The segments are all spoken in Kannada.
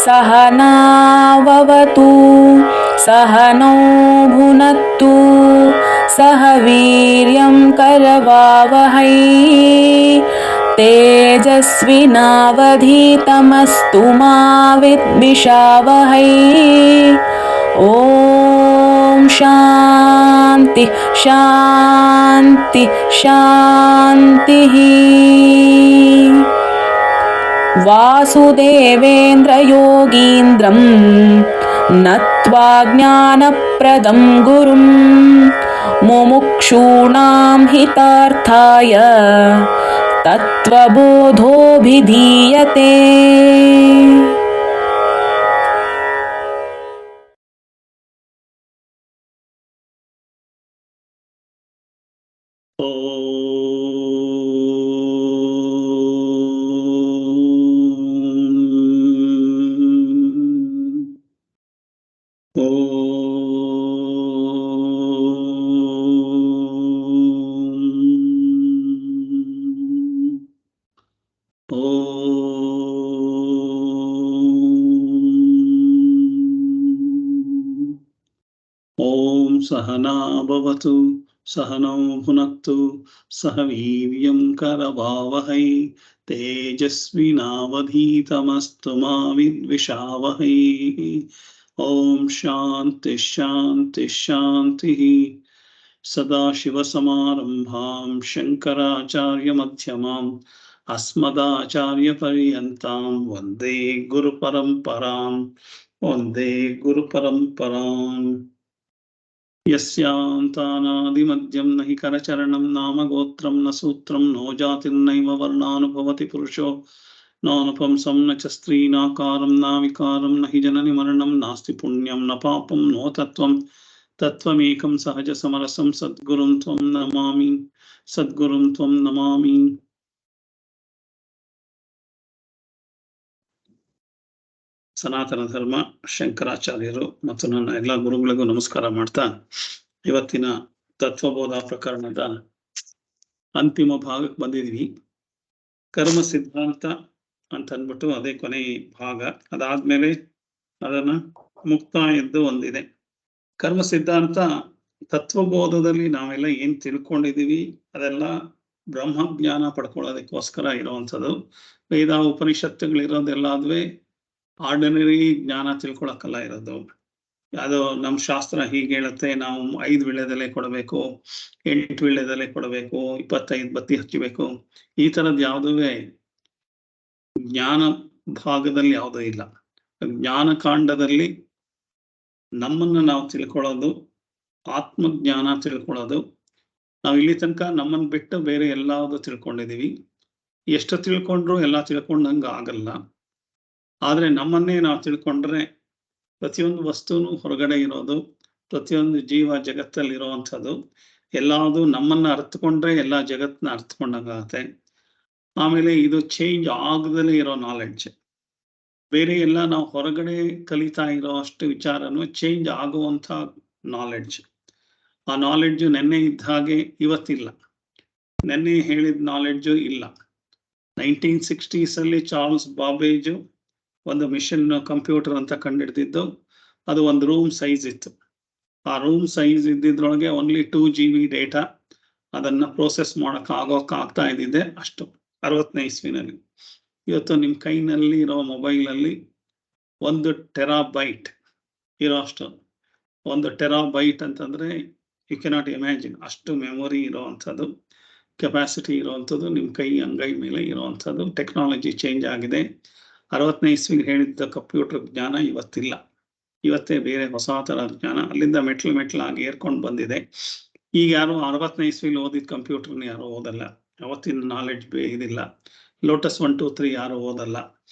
सहनाववतु सहनौ भुनक्तु सह वीर्यं करवावहै तेजस्विनावधीतमस्तु मा विद्विषावहै। ॐ शान्ति शान्ति शान्तिः। वासुदेवेन्द्रयोगीन्द्रं नत्वा ज्ञानप्रदं गुरुं मुमुक्षूणां हितार्थाय तत्त्वबोधोऽभिधीयते। ॐ सहना भवतु सहनौ भुनक्तु सह वीर्यं करवावहै तेजस्विनावधीतमस्तु मा विद्विषावहै। ॐ शान्ति शान्ति शान्तिः। सदाशिवसमारम्भां शङ्कराचार्यमध्यमाम् अस्मदाचार्यपर्यन्तां वन्दे गुरुपरम्पराम्। यस्यान्तानादिमध्यं न हि करचरणं नाम गोत्रं न सूत्रं नो जातिर्नैव वर्णानुभवति पुरुषो नानुपंसं न च स्त्रीनाकारं नाविकारं न हि जननि मरणं नास्ति पुण्यं न पापं नो तत्त्वमेकं सहजसमरसं सद्गुरुं त्वं नमामि। ಸನಾತನ ಧರ್ಮ ಶಂಕರಾಚಾರ್ಯರು ಮತ್ತು ನನ್ನ ಎಲ್ಲ ಗುರುಗಳಿಗೂ ನಮಸ್ಕಾರ ಮಾಡ್ತಾ ಇವತ್ತಿನ ತತ್ವಬೋಧ ಪ್ರಕರಣದ ಅಂತಿಮ ಭಾಗಕ್ಕೆ ಬಂದಿದ್ವಿ. ಕರ್ಮ ಸಿದ್ಧಾಂತ ಅಂತ ಅಂದ್ಬಿಟ್ಟು ಅದೇ ಕೊನೆ ಭಾಗ. ಅದಾದ್ಮೇಲೆ ಅದನ್ನ ಮುಕ್ತಾಯದ್ದು ಒಂದಿದೆ. ಕರ್ಮ ಸಿದ್ಧಾಂತ ತತ್ವಬೋಧದಲ್ಲಿ ನಾವೆಲ್ಲ ಏನ್ ತಿಳ್ಕೊಂಡಿದೀವಿ ಅದೆಲ್ಲ ಬ್ರಹ್ಮಜ್ಞಾನ ಪಡ್ಕೊಳ್ಳೋದಕ್ಕೋಸ್ಕರ ಇರುವಂಥದ್ದು. ವೇದ ಉಪನಿಷತ್ತುಗಳಿರೋದೆಲ್ಲಾದ್ವೇ ಆರ್ಡಿನರಿ ಜ್ಞಾನ ತಿಳ್ಕೊಳಕ್ಕಲ್ಲ ಇರೋದು. ಅದು ನಮ್ಮ ಶಾಸ್ತ್ರ ಹೀಗೆ ಹೇಳುತ್ತೆ, ನಾವು 5 ವೀಳ್ಯದೆಲೆ ಕೊಡಬೇಕು, 8 ವೀಳ್ಯದೆಲೆ ಕೊಡಬೇಕು, 25 ಬತ್ತಿ ಹಚ್ಚಬೇಕು, ಈ ತರದ್ ಯಾವುದುವೆ ಜ್ಞಾನ ಭಾಗದಲ್ಲಿ ಯಾವುದೂ ಇಲ್ಲ. ಜ್ಞಾನಕಾಂಡದಲ್ಲಿ ನಮ್ಮನ್ನು ನಾವು ತಿಳ್ಕೊಳ್ಳೋದು, ಆತ್ಮಜ್ಞಾನ ತಿಳ್ಕೊಳ್ಳೋದು. ನಾವು ಇಲ್ಲಿ ತನಕ ನಮ್ಮನ್ನು ಬಿಟ್ಟು ಬೇರೆ ಎಲ್ಲಾವುದು ತಿಳ್ಕೊಂಡಿದೀವಿ. ಎಷ್ಟು ತಿಳ್ಕೊಂಡ್ರು ಎಲ್ಲ ತಿಳ್ಕೊಂಡಂಗ ಆಗಲ್ಲ. ಆದ್ರೆ ನಮ್ಮನ್ನೇ ನಾವು ತಿಳ್ಕೊಂಡ್ರೆ ಪ್ರತಿಯೊಂದು ವಸ್ತುನು ಹೊರಗಡೆ ಇರೋದು, ಪ್ರತಿಯೊಂದು ಜೀವ ಜಗತ್ತಲ್ಲಿ ಇರುವಂಥದ್ದು ಎಲ್ಲಾವುದು ನಮ್ಮನ್ನ ಅರ್ಥಕೊಂಡ್ರೆ ಎಲ್ಲ ಜಗತ್ತನ್ನ ಅರ್ಥಕೊಂಡಂಗಾಗತ್ತೆ. ಆಮೇಲೆ ಇದು ಚೇಂಜ್ ಆಗದಲ್ಲೇ ಇರೋ ನಾಲೆಡ್ಜ್. ಬೇರೆ ಎಲ್ಲ ನಾವು ಹೊರಗಡೆ ಕಲಿತಾ ಇರೋ ಅಷ್ಟು ವಿಚಾರನು ಚೇಂಜ್ ಆಗುವಂಥ ನಾಲೆಡ್ಜ್. ಆ ನಾಲೆಡ್ಜು ನೆನ್ನೆ ಇದ್ದ ಹಾಗೆ ಇವತ್ತಿಲ್ಲ. ನೆನ್ನೆ ಹೇಳಿದ ನಾಲೆಡ್ಜು ಇಲ್ಲ. 1960s ಅಲ್ಲಿ ಚಾರ್ಲ್ಸ್ ಬಾಬೇಜು ಒಂದು ಮಿಷನ್ ಕಂಪ್ಯೂಟರ್ ಅಂತ ಕಂಡಿಡ್ದಿದ್ದು. ಅದು ಒಂದು ರೂಮ್ ಸೈಜ್ ಇತ್ತು. ಆ ರೂಮ್ ಸೈಜ್ ಇದ್ದಿದ್ರೊಳಗೆ ಓನ್ಲಿ 2 GB ಡೇಟಾ ಅದನ್ನ ಪ್ರೋಸೆಸ್ ಆಗ್ತಾ ಇದ್ದಿದೆ ಅಷ್ಟು 60ನೇ ಇಸ್ವಿನಲ್ಲಿ. ಇವತ್ತು ನಿಮ್ಮ ಕೈನಲ್ಲಿ ಇರೋ ಮೊಬೈಲಲ್ಲಿ 1 ಟೆರಾಬೈಟ್ ಇರೋ ಅಷ್ಟು. 1 ಟೆರಾಬೈಟ್ ಅಂತಂದ್ರೆ ಯು ಕೆನಾಟ್ ಇಮ್ಯಾಜಿನ್. ಅಷ್ಟು ಮೆಮೊರಿ ಇರೋವಂಥದ್ದು, ಕೆಪಾಸಿಟಿ ಇರೋವಂಥದ್ದು ನಿಮ್ಮ ಅಂಗೈ ಮೇಲೆ ಇರೋವಂಥದ್ದು. ಟೆಕ್ನಾಲಜಿ ಚೇಂಜ್ ಆಗಿದೆ. 60ನೇ ಇಸ್ವಿಗೆ ಹೇಳಿದ್ದ ಕಂಪ್ಯೂಟರ್ ಜ್ಞಾನ ಇವತ್ತಿಲ್ಲ. ಇವತ್ತೇ ಬೇರೆ ಹೊಸ ತರ ಜ್ಞಾನ ಅಲ್ಲಿಂದ ಮೆಟ್ಲಾಗಿ ಏರ್ಕೊಂಡು ಬಂದಿದೆ. ಈಗ ಯಾರು 60ನೇ ಇಸ್ವಿಲಿ ಓದಿದ ಕಂಪ್ಯೂಟರ್ನ ಯಾರು ಓದಲ್ಲ. ಅವತ್ತಿನ ನಾಲೆಡ್ಜ್ ಇದಿಲ್ಲ. ಲೋಟಸ್ 1 2 3 ಯಾರು ಓದಲ್ಲ.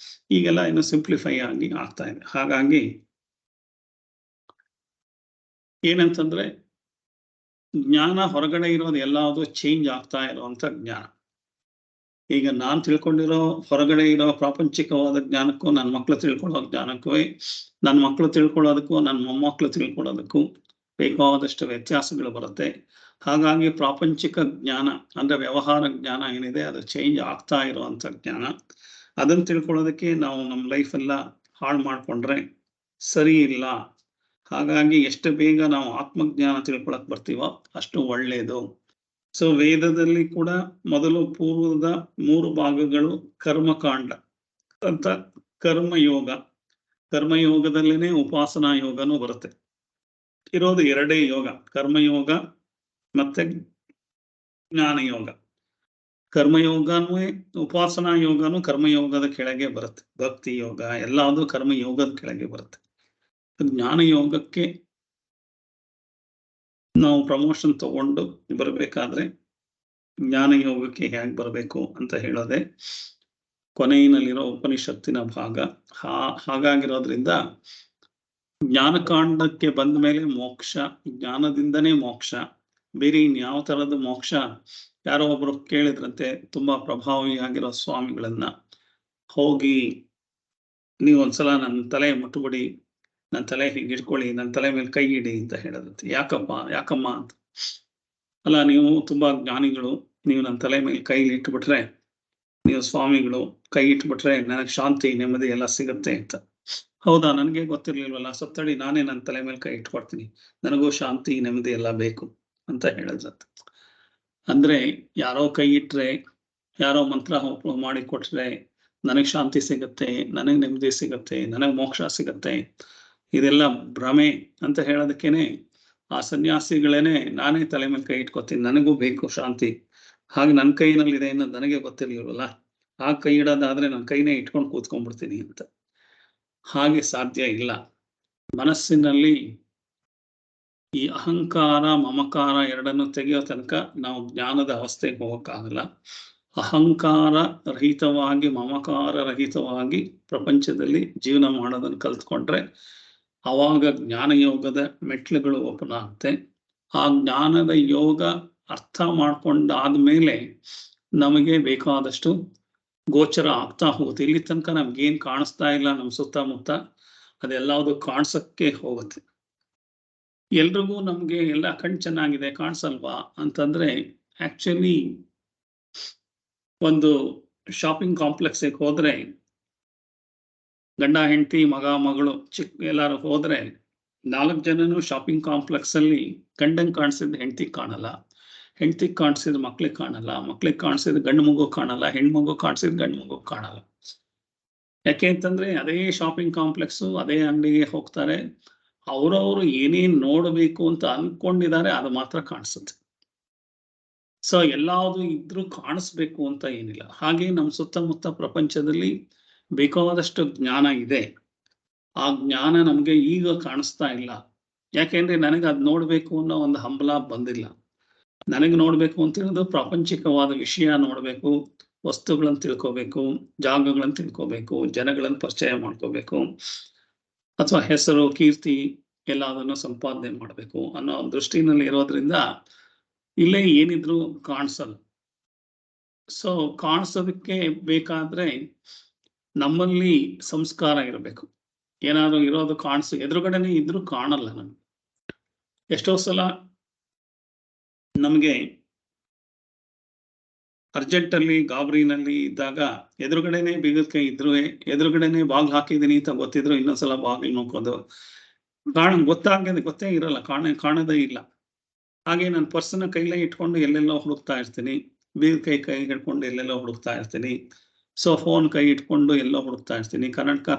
ಈಗೆಲ್ಲ ಇನ್ನು ಸಿಂಪ್ಲಿಫೈ ಆಗಿ ಆಗ್ತಾ ಇದೆ. ಹಾಗಾಗಿ ಏನಂತಂದ್ರೆ ಜ್ಞಾನ ಹೊರಗಡೆ ಇರೋದು ಎಲ್ಲಾವುದು ಚೇಂಜ್ ಆಗ್ತಾ ಇರುವಂತ ಜ್ಞಾನ. ಈಗ ನಾನ್ ತಿಳ್ಕೊಂಡಿರೋ ಹೊರಗಡೆ ಇರೋ ಪ್ರಾಪಂಚಿಕವಾದ ಜ್ಞಾನಕ್ಕೂ ನನ್ನ ಮಕ್ಳು ತಿಳ್ಕೊಳ್ಳೋ ಜ್ಞಾನಕ್ಕೂ ನನ್ನ ಮಕ್ಳು ತಿಳ್ಕೊಳ್ಳೋದಕ್ಕೂ ನನ್ನ ಮೊಮ್ಮಕ್ಳು ತಿಳ್ಕೊಳ್ಳೋದಕ್ಕೂ ಬೇಕಾದಷ್ಟು ವ್ಯತ್ಯಾಸಗಳು ಬರುತ್ತೆ. ಹಾಗಾಗಿ ಪ್ರಾಪಂಚಿಕ ಜ್ಞಾನ ಅಂದ್ರೆ ವ್ಯವಹಾರ ಜ್ಞಾನ ಏನಿದೆ ಅದು ಚೇಂಜ್ ಆಗ್ತಾ ಇರುವಂತ ಜ್ಞಾನ. ಅದನ್ನ ತಿಳ್ಕೊಳ್ಳೋದಕ್ಕೆ ನಾವು ನಮ್ಮ ಲೈಫ್ ಎಲ್ಲ ಹಾಳು ಮಾಡ್ಕೊಂಡ್ರೆ ಸರಿ ಇಲ್ಲ. ಹಾಗಾಗಿ ಎಷ್ಟು ಬೇಗ ನಾವು ಆತ್ಮಜ್ಞಾನ ತಿಳ್ಕೊಳಕ್ ಬರ್ತೀವೋ ಅಷ್ಟು ಒಳ್ಳೇದು. ಸೊ ವೇದದಲ್ಲಿ ಕೂಡ ಮೊದಲು ಪೂರ್ವದ 3 ಭಾಗಗಳು ಕರ್ಮಕಾಂಡ ಅಂತ ಕರ್ಮಯೋಗ. ಕರ್ಮಯೋಗದಲ್ಲೇನೆ ಉಪಾಸನಾ ಯೋಗನೂ ಬರುತ್ತೆ. ಇರೋದು 2 ಯೋಗ, ಕರ್ಮಯೋಗ ಮತ್ತೆ ಜ್ಞಾನಯೋಗ. ಕರ್ಮಯೋಗನೂ ಉಪಾಸನಾ ಯೋಗನೂ ಕರ್ಮಯೋಗದ ಕೆಳಗೆ ಬರುತ್ತೆ. ಭಕ್ತಿ ಯೋಗ ಎಲ್ಲಾದ್ರೂ ಕರ್ಮಯೋಗದ ಕೆಳಗೆ ಬರುತ್ತೆ. ಜ್ಞಾನ ಯೋಗಕ್ಕೆ ನಾವು ಪ್ರಮೋಷನ್ ತಗೊಂಡು ಬರಬೇಕಾದ್ರೆ ಜ್ಞಾನ ಯೋಗಕ್ಕೆ ಹೇಗೆ ಬರಬೇಕು ಅಂತ ಹೇಳೋದೆ ಕೊನೆಯಲ್ಲಿರೋ ಉಪನಿಷತ್ತಿನ ಭಾಗ. ಹಾಗಾಗಿರೋದ್ರಿಂದ ಜ್ಞಾನಕಾಂಡಕ್ಕೆ ಬಂದ ಮೇಲೆ ಮೋಕ್ಷ, ಜ್ಞಾನದಿಂದನೇ ಮೋಕ್ಷ. ಬೇರೆ ಇನ್ಯಾವ ತರದ ಮೋಕ್ಷ? ಯಾರೋ ಒಬ್ರು ಕೇಳಿದ್ರಂತೆ ತುಂಬಾ ಪ್ರಭಾವಿಯಾಗಿರೋ ಸ್ವಾಮಿಗಳನ್ನ, ಹೋಗಿ ನೀವೊಂದ್ಸಲ ನನ್ನ ತಲೆ ಮುಟ್ಟುಬಿಡಿ, ನನ್ನ ತಲೆ ಹೀಗೆ ಇಟ್ಕೊಳ್ಳಿ, ನನ್ನ ತಲೆ ಮೇಲೆ ಕೈ ಇಡಿ ಅಂತ ಹೇಳದಂತೆ. ಯಾಕಮ್ಮ ಅಂತ. ಅಲ್ಲ, ನೀವು ತುಂಬಾ ಜ್ಞಾನಿಗಳು, ನೀವು ನನ್ನ ತಲೆ ಮೇಲೆ ಕೈ ಇಟ್ಬಿಟ್ರೆ, ನೀವು ಸ್ವಾಮಿಗಳು, ಕೈ ಇಟ್ಬಿಟ್ರೆ ನನಗೆ ಶಾಂತಿ ನೆಮ್ಮದಿ ಎಲ್ಲ ಸಿಗುತ್ತೆ ಅಂತ. ಹೌದಾ, ನನಗೆ ಗೊತ್ತಿರ್ಲಿಲ್ವಲ್ಲ, ಸತ್ತಡಿ ನಾನೇ ನನ್ನ ತಲೆ ಮೇಲೆ ಕೈ ಇಟ್ಕೊಡ್ತೀನಿ, ನನಗೂ ಶಾಂತಿ ನೆಮ್ಮದಿ ಎಲ್ಲ ಬೇಕು ಅಂತ ಹೇಳಿದ್ರಂತೆ. ಅಂದ್ರೆ ಯಾರೋ ಕೈ ಇಟ್ರೆ, ಯಾರೋ ಮಂತ್ರ ಮಾಡಿ ಕೊಟ್ರೆ ನನಗೆ ಶಾಂತಿ ಸಿಗತ್ತೆ, ನನಗೆ ನೆಮ್ಮದಿ ಸಿಗತ್ತೆ, ನನಗೆ ಮೋಕ್ಷ ಸಿಗತ್ತೆ, ಇದೆಲ್ಲ ಭ್ರಮೆ ಅಂತ ಹೇಳೋದಕ್ಕೇನೆ ಆ ಸನ್ಯಾಸಿಗಳೇನೆ ನಾನೇ ತಲೆ ಮೇಲೆ ಕೈ ಇಟ್ಕೊತೀನಿ, ನನಗೂ ಬೇಕು ಶಾಂತಿ, ಹಾಗೆ ನನ್ನ ಕೈನಲ್ಲಿದೆ ಅನ್ನೋದು ನನಗೆ ಗೊತ್ತಿರ್ಲಿಲ್ವಲ್ಲ, ಆ ಕೈ ಇಡೋದಾದ್ರೆ ನನ್ನ ಕೈನೇ ಇಟ್ಕೊಂಡು ಕೂತ್ಕೊಂಡ್ಬಿಡ್ತೀನಿ ಅಂತ. ಹಾಗೆ ಸಾಧ್ಯ ಇಲ್ಲ. ಮನಸ್ಸಿನಲ್ಲಿ ಈ ಅಹಂಕಾರ ಮಮಕಾರ ಎರಡನ್ನು ತೆಗೆಯೋ ತನಕ ನಾವು ಜ್ಞಾನದ ಅವಸ್ಥೆಗೆ ಹೋಗಕ್ಕಾಗಲ್ಲ. ಅಹಂಕಾರ ರಹಿತವಾಗಿ ಮಮಕಾರ ರಹಿತವಾಗಿ ಪ್ರಪಂಚದಲ್ಲಿ ಜೀವನ ಮಾಡೋದನ್ನು ಕಲ್ತ್ಕೊಂಡ್ರೆ ಆವಾಗ ಜ್ಞಾನಯೋಗದ ಮೆಟ್ಲುಗಳು ಓಪನ್ ಆಗುತ್ತೆ. ಆ ಜ್ಞಾನದ ಯೋಗ ಅರ್ಥ ಮಾಡ್ಕೊಂಡಾದ್ಮೇಲೆ ನಮಗೆ ಬೇಕಾದಷ್ಟು ಗೋಚರ ಆಗ್ತಾ ಹೋಗುತ್ತೆ. ಇಲ್ಲಿ ತನಕ ನಮ್ಗೇನ್ ಕಾಣಿಸ್ತಾ ಇಲ್ಲ ನಮ್ಮ ಸುತ್ತಮುತ್ತ, ಅದೆಲ್ಲದು ಕಾಣಿಸಕ್ಕೆ ಹೋಗುತ್ತೆ. ಎಲ್ರಿಗೂ ನಮ್ಗೆ ಎಲ್ಲ ಕಣ್ ಚೆನ್ನಾಗಿದೆ ಕಾಣಿಸಲ್ವಾ ಅಂತಂದ್ರೆ, ಆಕ್ಚುಲಿ ಒಂದು ಶಾಪಿಂಗ್ ಕಾಂಪ್ಲೆಕ್ಸಿಗೆ ಹೋದ್ರೆ, ಗಂಡ ಹೆಂಡತಿ ಮಗ ಮಗಳು ಎಲ್ಲಾರು ಹೋದ್ರೆ 4 ಜನನು ಶಾಪಿಂಗ್ ಕಾಂಪ್ಲೆಕ್ಸ್ ಅಲ್ಲಿ ಗಂಡಂಗ್ ಕಾಣಿಸಿದ ಹೆಂಡತಿಗೆ ಕಾಣಲ್ಲ, ಹೆಂಡತಿಗೆ ಕಾಣಿಸಿದ ಮಕ್ಳಿಗೆ ಕಾಣಲ್ಲ, ಮಕ್ಳಿಗೆ ಕಾಣಿಸಿದ ಗಂಡು ಮಗು ಕಾಣಲ್ಲ, ಹೆಣ್ಮಗು ಕಾಣಿಸಿದ ಗಂಡು ಮಗು ಕಾಣಲ್ಲ. ಯಾಕೆ ಅಂತಂದ್ರೆ ಅದೇ ಶಾಪಿಂಗ್ ಕಾಂಪ್ಲೆಕ್ಸು, ಅದೇ ಅಂಗಡಿಗೆ ಹೋಗ್ತಾರೆ, ಅವ್ರವ್ರು ಏನೇನ್ ನೋಡಬೇಕು ಅಂತ ಅನ್ಕೊಂಡಿದ್ದಾರೆ ಅದು ಮಾತ್ರ ಕಾಣಿಸುತ್ತೆ. ಸೊ ಎಲ್ಲಾವುದು ಇದ್ರೂ ಕಾಣಿಸ್ಬೇಕು ಅಂತ ಏನಿಲ್ಲ. ಹಾಗೆ ನಮ್ಮ ಸುತ್ತಮುತ್ತ ಪ್ರಪಂಚದಲ್ಲಿ ಬೇಕಾದಷ್ಟು ಜ್ಞಾನ ಇದೆ. ಆ ಜ್ಞಾನ ನಮ್ಗೆ ಈಗ ಕಾಣಿಸ್ತಾ ಇಲ್ಲ. ಯಾಕೆಂದ್ರೆ ನನಗೆ ಅದ್ ನೋಡ್ಬೇಕು ಅನ್ನೋ ಒಂದು ಹಂಬಲ ಬಂದಿಲ್ಲ. ನನಗೆ ನೋಡ್ಬೇಕು ಅಂತ ಹೇಳೋದು ಪ್ರಾಪಂಚಿಕವಾದ ವಿಷಯ ನೋಡ್ಬೇಕು, ವಸ್ತುಗಳನ್ನ ತಿಳ್ಕೋಬೇಕು, ಜಾಗಗಳನ್ನ ತಿಳ್ಕೋಬೇಕು, ಜನಗಳನ್ನ ಪರಿಚಯ ಮಾಡ್ಕೋಬೇಕು, ಅಥವಾ ಹೆಸರು ಕೀರ್ತಿ ಎಲ್ಲದನ್ನು ಸಂಪಾದನೆ ಮಾಡಬೇಕು ಅನ್ನೋ ದೃಷ್ಟಿನಲ್ಲಿ ಇರೋದ್ರಿಂದ ಇಲ್ಲೇ ಏನಿದ್ರು ಕಾಣಿಸಲ್ಲ. ಸೊ ಕಾಣಿಸೋದಕ್ಕೆ ಬೇಕಾದ್ರೆ ನಮ್ಮಲ್ಲಿ ಸಂಸ್ಕಾರ ಇರಬೇಕು. ಏನಾದ್ರು ಇರೋದು ಎದುರುಗಡೆನೆ ಇದ್ರೂ ಕಾಣಲ್ಲ ನಮ್ಗೆ. ಎಷ್ಟೋ ಸಲ ನಮ್ಗೆ ಅರ್ಜೆಂಟಲ್ಲಿ ಗಾಬರಿನಲ್ಲಿ ಇದ್ದಾಗ ಎದುರುಗಡೆನೆ ಬೀಗದ ಕೈ ಇದ್ರು, ಎದುರುಗಡೆನೆ ಬಾಗ್ಲು ಹಾಕಿದೀನಿ ಅಂತ ಗೊತ್ತಿದ್ರು ಇನ್ನೊಂದ್ಸಲ ಬಾಗಿಲು ನೋಕೋದು, ಗೊತ್ತೇ ಇರಲ್ಲ, ಕಾಣದೇ ಇಲ್ಲ. ಹಾಗೆ ನಾನು ಪರ್ಸನ್ನ ಕೈಲೇ ಇಟ್ಕೊಂಡು ಎಲ್ಲೆಲ್ಲೋ ಹುಡುಕ್ತಾ ಇರ್ತೀನಿ, ಬೀಗದ ಕೈ ಹಿಡ್ಕೊಂಡು ಎಲ್ಲೆಲ್ಲೋ ಹುಡುಕ್ತಾ ಇರ್ತೀನಿ, ಸೊ ಫೋನ್ ಕೈ ಇಟ್ಕೊಂಡು ಎಲ್ಲೋ ಹುಡುಕ್ತಾ ಇರ್ತೀನಿ, ಕನ್ನಡಕ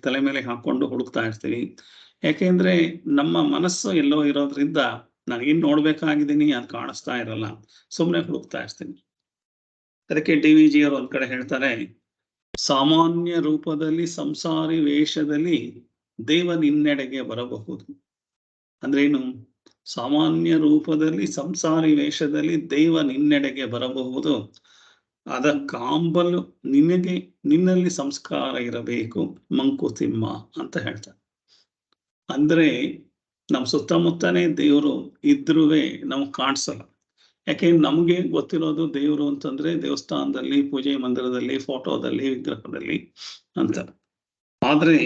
ತಲೆ ಮೇಲೆ ಹಾಕೊಂಡು ಹುಡುಕ್ತಾ ಇರ್ತೀನಿ. ಯಾಕೆಂದ್ರೆ ನಮ್ಮ ಮನಸ್ಸು ಎಲ್ಲೋ ಇರೋದ್ರಿಂದ ನಾನೇನ್ ನೋಡ್ಬೇಕಾಗಿದ್ದೀನಿ ಅದು ಕಾಣಿಸ್ತಾ ಇರಲ್ಲ, ಸುಮ್ಮನೆ ಹುಡುಕ್ತಾ ಇರ್ತೀನಿ. ಅದಕ್ಕೆ DVG ಅವರು ಒಂದ್ ಕಡೆ ಹೇಳ್ತಾರೆ, ಸಾಮಾನ್ಯ ರೂಪದಲ್ಲಿ ಸಂಸಾರಿ ವೇಷದಲ್ಲಿ ದೇವ ನಿನ್ನೆಡೆಗೆ ಬರಬಹುದು. ಅಂದ್ರೇನು? ಸಾಮಾನ್ಯ ರೂಪದಲ್ಲಿ ಸಂಸಾರಿ ವೇಷದಲ್ಲಿ ದೇವ ನಿನ್ನೆಡೆಗೆ ಬರಬಹುದು, ಅದಕ್ಕಾಂಬಲು ನಿನ್ನಲ್ಲಿ ಸಂಸ್ಕಾರ ಇರಬೇಕು ಮಂಕುತಿಮ್ಮ ಅಂತ ಹೇಳ್ತಾರೆ. ಅಂದ್ರೆ ನಮ್ ಸುತ್ತಮುತ್ತನೇ ದೇವರು ಇದ್ರುವೆ ನಮ್ಗೆ ಕಾಣಿಸಲ್ಲ. ಯಾಕೆ ನಮಗೆ ಗೊತ್ತಿರೋದು ದೇವರು ಅಂತಂದ್ರೆ ದೇವಸ್ಥಾನದಲ್ಲಿ, ಪೂಜೆ ಮಂದಿರದಲ್ಲಿ, ಫೋಟೋದಲ್ಲಿ, ವಿಗ್ರಹದಲ್ಲಿ ಅಂತ. ಆದ್ರೆ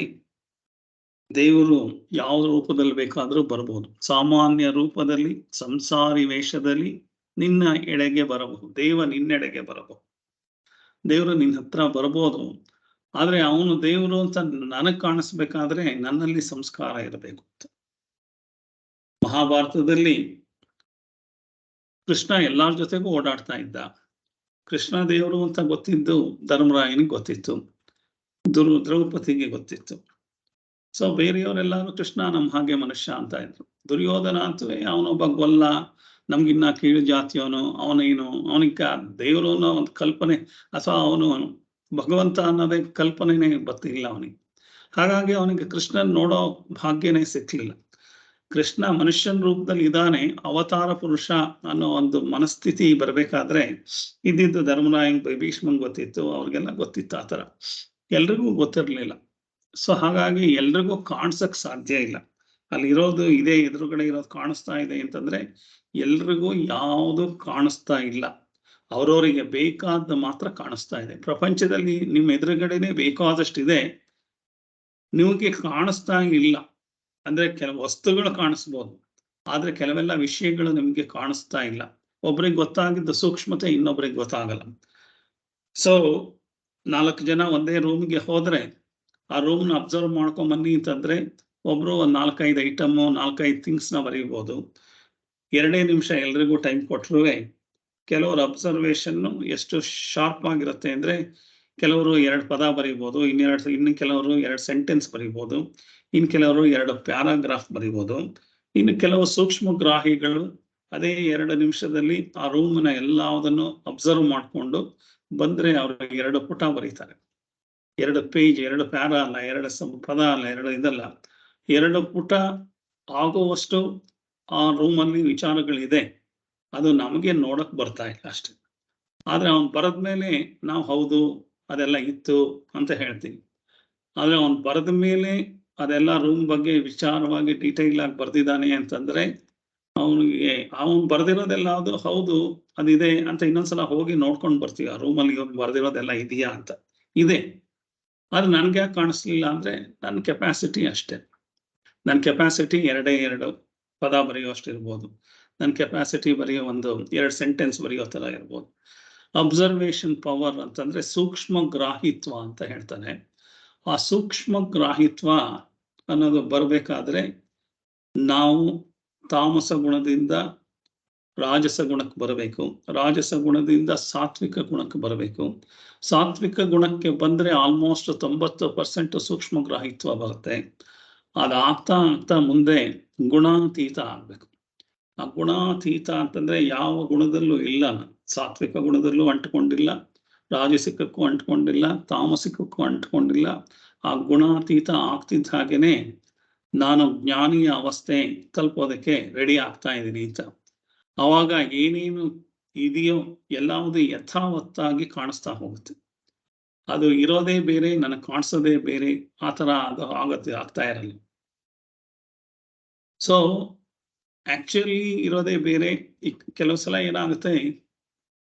ದೇವರು ಯಾವ ರೂಪದಲ್ಲಿ ಬೇಕಾದ್ರೂ ಬರ್ಬೋದು. ಸಾಮಾನ್ಯ ರೂಪದಲ್ಲಿ, ಸಂಸಾರಿ ವೇಷದಲ್ಲಿ ನಿನ್ನ ಎಡೆಗೆ ಬರಬಹುದು. ನಿನ್ನೆಡೆಗೆ ಬರಬಹುದು. ದೇವರು ನಿನ್ನ ಹತ್ರ ಬರ್ಬೋದು. ಆದ್ರೆ ಅವನು ದೇವರು ಅಂತ ನನಗ್ ಕಾಣಿಸ್ಬೇಕಾದ್ರೆ ನನ್ನಲ್ಲಿ ಸಂಸ್ಕಾರ ಇರಬೇಕು ಅಂತ. ಮಹಾಭಾರತದಲ್ಲಿ ಕೃಷ್ಣ ಎಲ್ಲಾರ ಜೊತೆಗೂ ಓಡಾಡ್ತಾ ಇದ್ದ. ಕೃಷ್ಣ ದೇವರು ಅಂತ ಗೊತ್ತಿದ್ದು ಧರ್ಮರಾಯನಿಗೆ ಗೊತ್ತಿತ್ತು, ದ್ರೌಪದಿಗೆ ಗೊತ್ತಿತ್ತು. ಸೊ ಬೇರೆಯವರೆಲ್ಲಾರು ಕೃಷ್ಣ ನಮ್ಮ ಹಾಗೆ ಮನುಷ್ಯ ಅಂತ ಇದ್ರು. ದುರ್ಯೋಧನ ಅಂತೂ ಅವನೊಬ್ಬ ಗೊಲ್ಲ, ನಮ್ಗಿನ್ನ ಕೀಳು ಜಾತಿಯವನು, ಅವನೇನು, ಅವನಿಗೆ ದೇವರು ಅನ್ನೋ ಒಂದು ಕಲ್ಪನೆ ಅಥವಾ ಅವನು ಭಗವಂತ ಅನ್ನೋದೇ ಕಲ್ಪನೆನೇ ಗೊತ್ತಿಲ್ಲ ಅವನಿಗೆ. ಹಾಗಾಗಿ ಅವನಿಗೆ ಕೃಷ್ಣನ್ ನೋಡೋ ಭಾಗ್ಯನೇ ಸಿಕ್ಲಿಲ್ಲ. ಕೃಷ್ಣ ಮನುಷ್ಯನ ರೂಪದಲ್ಲಿ ಇದ್ದಾನೆ, ಅವತಾರ ಪುರುಷ ಅನ್ನೋ ಒಂದು ಮನಸ್ಥಿತಿ ಬರ್ಬೇಕಾದ್ರೆ ಇದ್ದಿದ್ದು ಧರ್ಮರಾಯನ್, ಭೀಷ್ಮಂಗ್ ಗೊತ್ತಿತ್ತು, ಅವ್ರಿಗೆಲ್ಲ ಗೊತ್ತಿತ್ತು. ಆ ತರ ಎಲ್ರಿಗೂ ಗೊತ್ತಿರ್ಲಿಲ್ಲ. ಸೊ ಹಾಗಾಗಿ ಎಲ್ರಿಗೂ ಕಾಣಿಸಕ್ ಸಾಧ್ಯ ಇಲ್ಲ. ಅಲ್ಲಿರೋದು ಇದೆ, ಎದುರುಗಡೆ ಇರೋದು ಕಾಣಿಸ್ತಾ ಇದೆ ಅಂತಂದ್ರೆ ಎಲ್ರಿಗೂ ಯಾವುದು ಕಾಣಿಸ್ತಾ ಇಲ್ಲ. ಅವ್ರವರಿಗೆ ಬೇಕಾದ ಮಾತ್ರ ಕಾಣಿಸ್ತಾ ಇದೆ. ಪ್ರಪಂಚದಲ್ಲಿ ನಿಮ್ಮ ಎದುರುಗಡೆನೆ ಬೇಕಾದಷ್ಟಿದೆ, ನಿಮಗೆ ಕಾಣಿಸ್ತಾ ಇಲ್ಲ. ಅಂದ್ರೆ ಕೆಲವು ವಸ್ತುಗಳು ಕಾಣಿಸ್ಬೋದು, ಆದ್ರೆ ಕೆಲವೆಲ್ಲ ವಿಷಯಗಳು ನಿಮ್ಗೆ ಕಾಣಿಸ್ತಾ ಇಲ್ಲ. ಒಬ್ರಿಗೆ ಗೊತ್ತಾಗಿದ್ದ ಸೂಕ್ಷ್ಮತೆ ಇನ್ನೊಬ್ರಿಗೆ ಗೊತ್ತಾಗಲ್ಲ. ಸೊ 4 ಜನ ಒಂದೇ ರೂಮ್ಗೆ ಹೋದ್ರೆ ಆ ರೂಮ್ನ ಅಬ್ಸರ್ವ್ ಮಾಡ್ಕೊಂಡ್ ಬನ್ನಿ ಅಂತಂದ್ರೆ ಒಬ್ರು ಒಂದ್ 4-5 ಐಟಮ್, 4-5 ಥಿಂಗ್ಸ್ ನ ಬರೀಬಹುದು. 2 ನಿಮಿಷ ಎಲ್ರಿಗೂ ಟೈಮ್ ಕೊಟ್ರು ಕೆಲವ್ರ ಅಬ್ಸರ್ವೇಷನ್ ಎಷ್ಟು ಶಾರ್ಪ್ ಆಗಿರುತ್ತೆ ಅಂದ್ರೆ ಕೆಲವರು 2 ಪದ ಬರೀಬಹುದು, ಇನ್ನು ಕೆಲವರು 2 ಸೆಂಟೆನ್ಸ್ ಬರೀಬಹುದು, ಇನ್ನು ಕೆಲವರು 2 ಪ್ಯಾರಾಗ್ರಾಫ್ ಬರೀಬಹುದು. ಇನ್ನು ಕೆಲವು ಸೂಕ್ಷ್ಮಗ್ರಾಹಿಗಳು ಅದೇ 2 ನಿಮಿಷದಲ್ಲಿ ಆ ರೂಮ್ನ ಎಲ್ಲದನ್ನು ಅಬ್ಸರ್ವ್ ಮಾಡ್ಕೊಂಡು ಬಂದ್ರೆ ಅವ್ರು 2 ಪುಟ ಬರೀತಾರೆ. 2 ಪೇಜ್, 2 ಪ್ಯಾರ ಅಲ್ಲ, 2 ಪದ ಅಲ್ಲ, 2 ಇದಲ್ಲ, 2 ಪುಟ ಆಗುವಷ್ಟು ಆ ರೂಮಲ್ಲಿ ವಿಚಾರಗಳಿದೆ. ಅದು ನಮಗೆ ನೋಡಕ್ ಬರ್ತಾ ಇಲ್ಲ ಅಷ್ಟೇ. ಆದ್ರೆ ಅವನ್ ಬರದ್ಮೇಲೆ ನಾವು ಹೌದು ಅದೆಲ್ಲ ಇತ್ತು ಅಂತ ಹೇಳ್ತೀವಿ. ಆದ್ರೆ ಅವನ್ ಬರೆದ ಮೇಲೆ ಅದೆಲ್ಲ ರೂಮ್ ಬಗ್ಗೆ ವಿಚಾರವಾಗಿ ಡೀಟೈಲ್ ಆಗಿ ಬರ್ದಿದ್ದಾನೆ ಅಂತಂದ್ರೆ ಅವನು ಬರ್ದಿರೋದೆಲ್ಲ ಅದು ಹೌದು ಅದಿದೆ ಅಂತ ಇನ್ನೊಂದ್ಸಲ ಹೋಗಿ ನೋಡ್ಕೊಂಡು ಬರ್ತೀವಿ. ಆ ರೂಮಲ್ಲಿ ಬರ್ದಿರೋದೆಲ್ಲ ಇದೆಯಾ ಅಂತ. ಇದೆ. ಆದ್ರೆ ನನ್ಗೆ ಯಾಕೆ ಕಾಣಿಸ್ಲಿಲ್ಲ ಅಂದ್ರೆ ನನ್ನ ಕೆಪಾಸಿಟಿ ಅಷ್ಟೇ. ನನ್ನ ಕೆಪಾಸಿಟಿ 2 ಪದ ಬರೆಯುವಷ್ಟು ಇರ್ಬೋದು. ನನ್ನ ಕೆಪಾಸಿಟಿ ಬರೆಯೋ 2 ಸೆಂಟೆನ್ಸ್ ಬರೆಯೋ ತರ ಇರ್ಬೋದು. ಅಬ್ಸರ್ವೇಷನ್ ಪವರ್ ಅಂತಂದ್ರೆ ಸೂಕ್ಷ್ಮ ಗ್ರಾಹಿತ್ವ ಅಂತ ಹೇಳ್ತಾನೆ. ಆ ಸೂಕ್ಷ್ಮ ಗ್ರಾಹಿತ್ವ ಅನ್ನೋದು ಬರ್ಬೇಕಾದ್ರೆ ನಾವು ತಾಮಸ ಗುಣದಿಂದ ರಾಜಸ ಗುಣಕ್ಕೆ ಬರಬೇಕು, ರಾಜಸ ಗುಣದಿಂದ ಸಾತ್ವಿಕ ಗುಣಕ್ಕೆ ಬರಬೇಕು. ಸಾತ್ವಿಕ ಗುಣಕ್ಕೆ ಬಂದ್ರೆ ಆಲ್ಮೋಸ್ಟ್ 90% ಸೂಕ್ಷ್ಮ ಗ್ರಾಹಿತ್ವ ಬರುತ್ತೆ. ಅದಾಗ್ತಾ ಆಗ್ತಾ ಮುಂದೆ ಗುಣಾತೀತ ಆಗ್ಬೇಕು. ಆ ಗುಣಾತೀತ ಅಂತಂದ್ರೆ ಯಾವ ಗುಣದಲ್ಲೂ ಇಲ್ಲ. ಸಾತ್ವಿಕ ಗುಣದಲ್ಲೂ ಅಂಟ್ಕೊಂಡಿಲ್ಲ, ರಾಜಸಿಕಕ್ಕೂ ಅಂಟ್ಕೊಂಡಿಲ್ಲ, ತಾಮಸಿಕಕ್ಕೂ ಅಂಟ್ಕೊಂಡಿಲ್ಲ. ಆ ಗುಣಾತೀತ ಆಗ್ತಿದ್ದ ಹಾಗೇನೆ ನಾನು ಜ್ಞಾನಿಯ ಅವಸ್ಥೆ ತಲುಪೋದಕ್ಕೆ ರೆಡಿ ಆಗ್ತಾ ಇದ್ದೀನಿ ಅಂತ. ಅವಾಗ ಏನೇನು ಇದೆಯೋ ಎಲ್ಲವುದು ಯಥಾವತ್ತಾಗಿ ಕಾಣಿಸ್ತಾ ಹೋಗುತ್ತೆ. ಅದು ಇರೋದೇ ಬೇರೆ, ನನಗೆ ಕಾಣಿಸೋದೇ ಬೇರೆ, ಆ ತರ ಅದು ಆಗ್ತಾ ಇರಲ್ಲ. ಸೊ ಆಕ್ಚುಲಿ ಇರೋದೇ ಬೇರೆ. ಕೆಲವು ಸಲ ಏನಾಗುತ್ತೆ,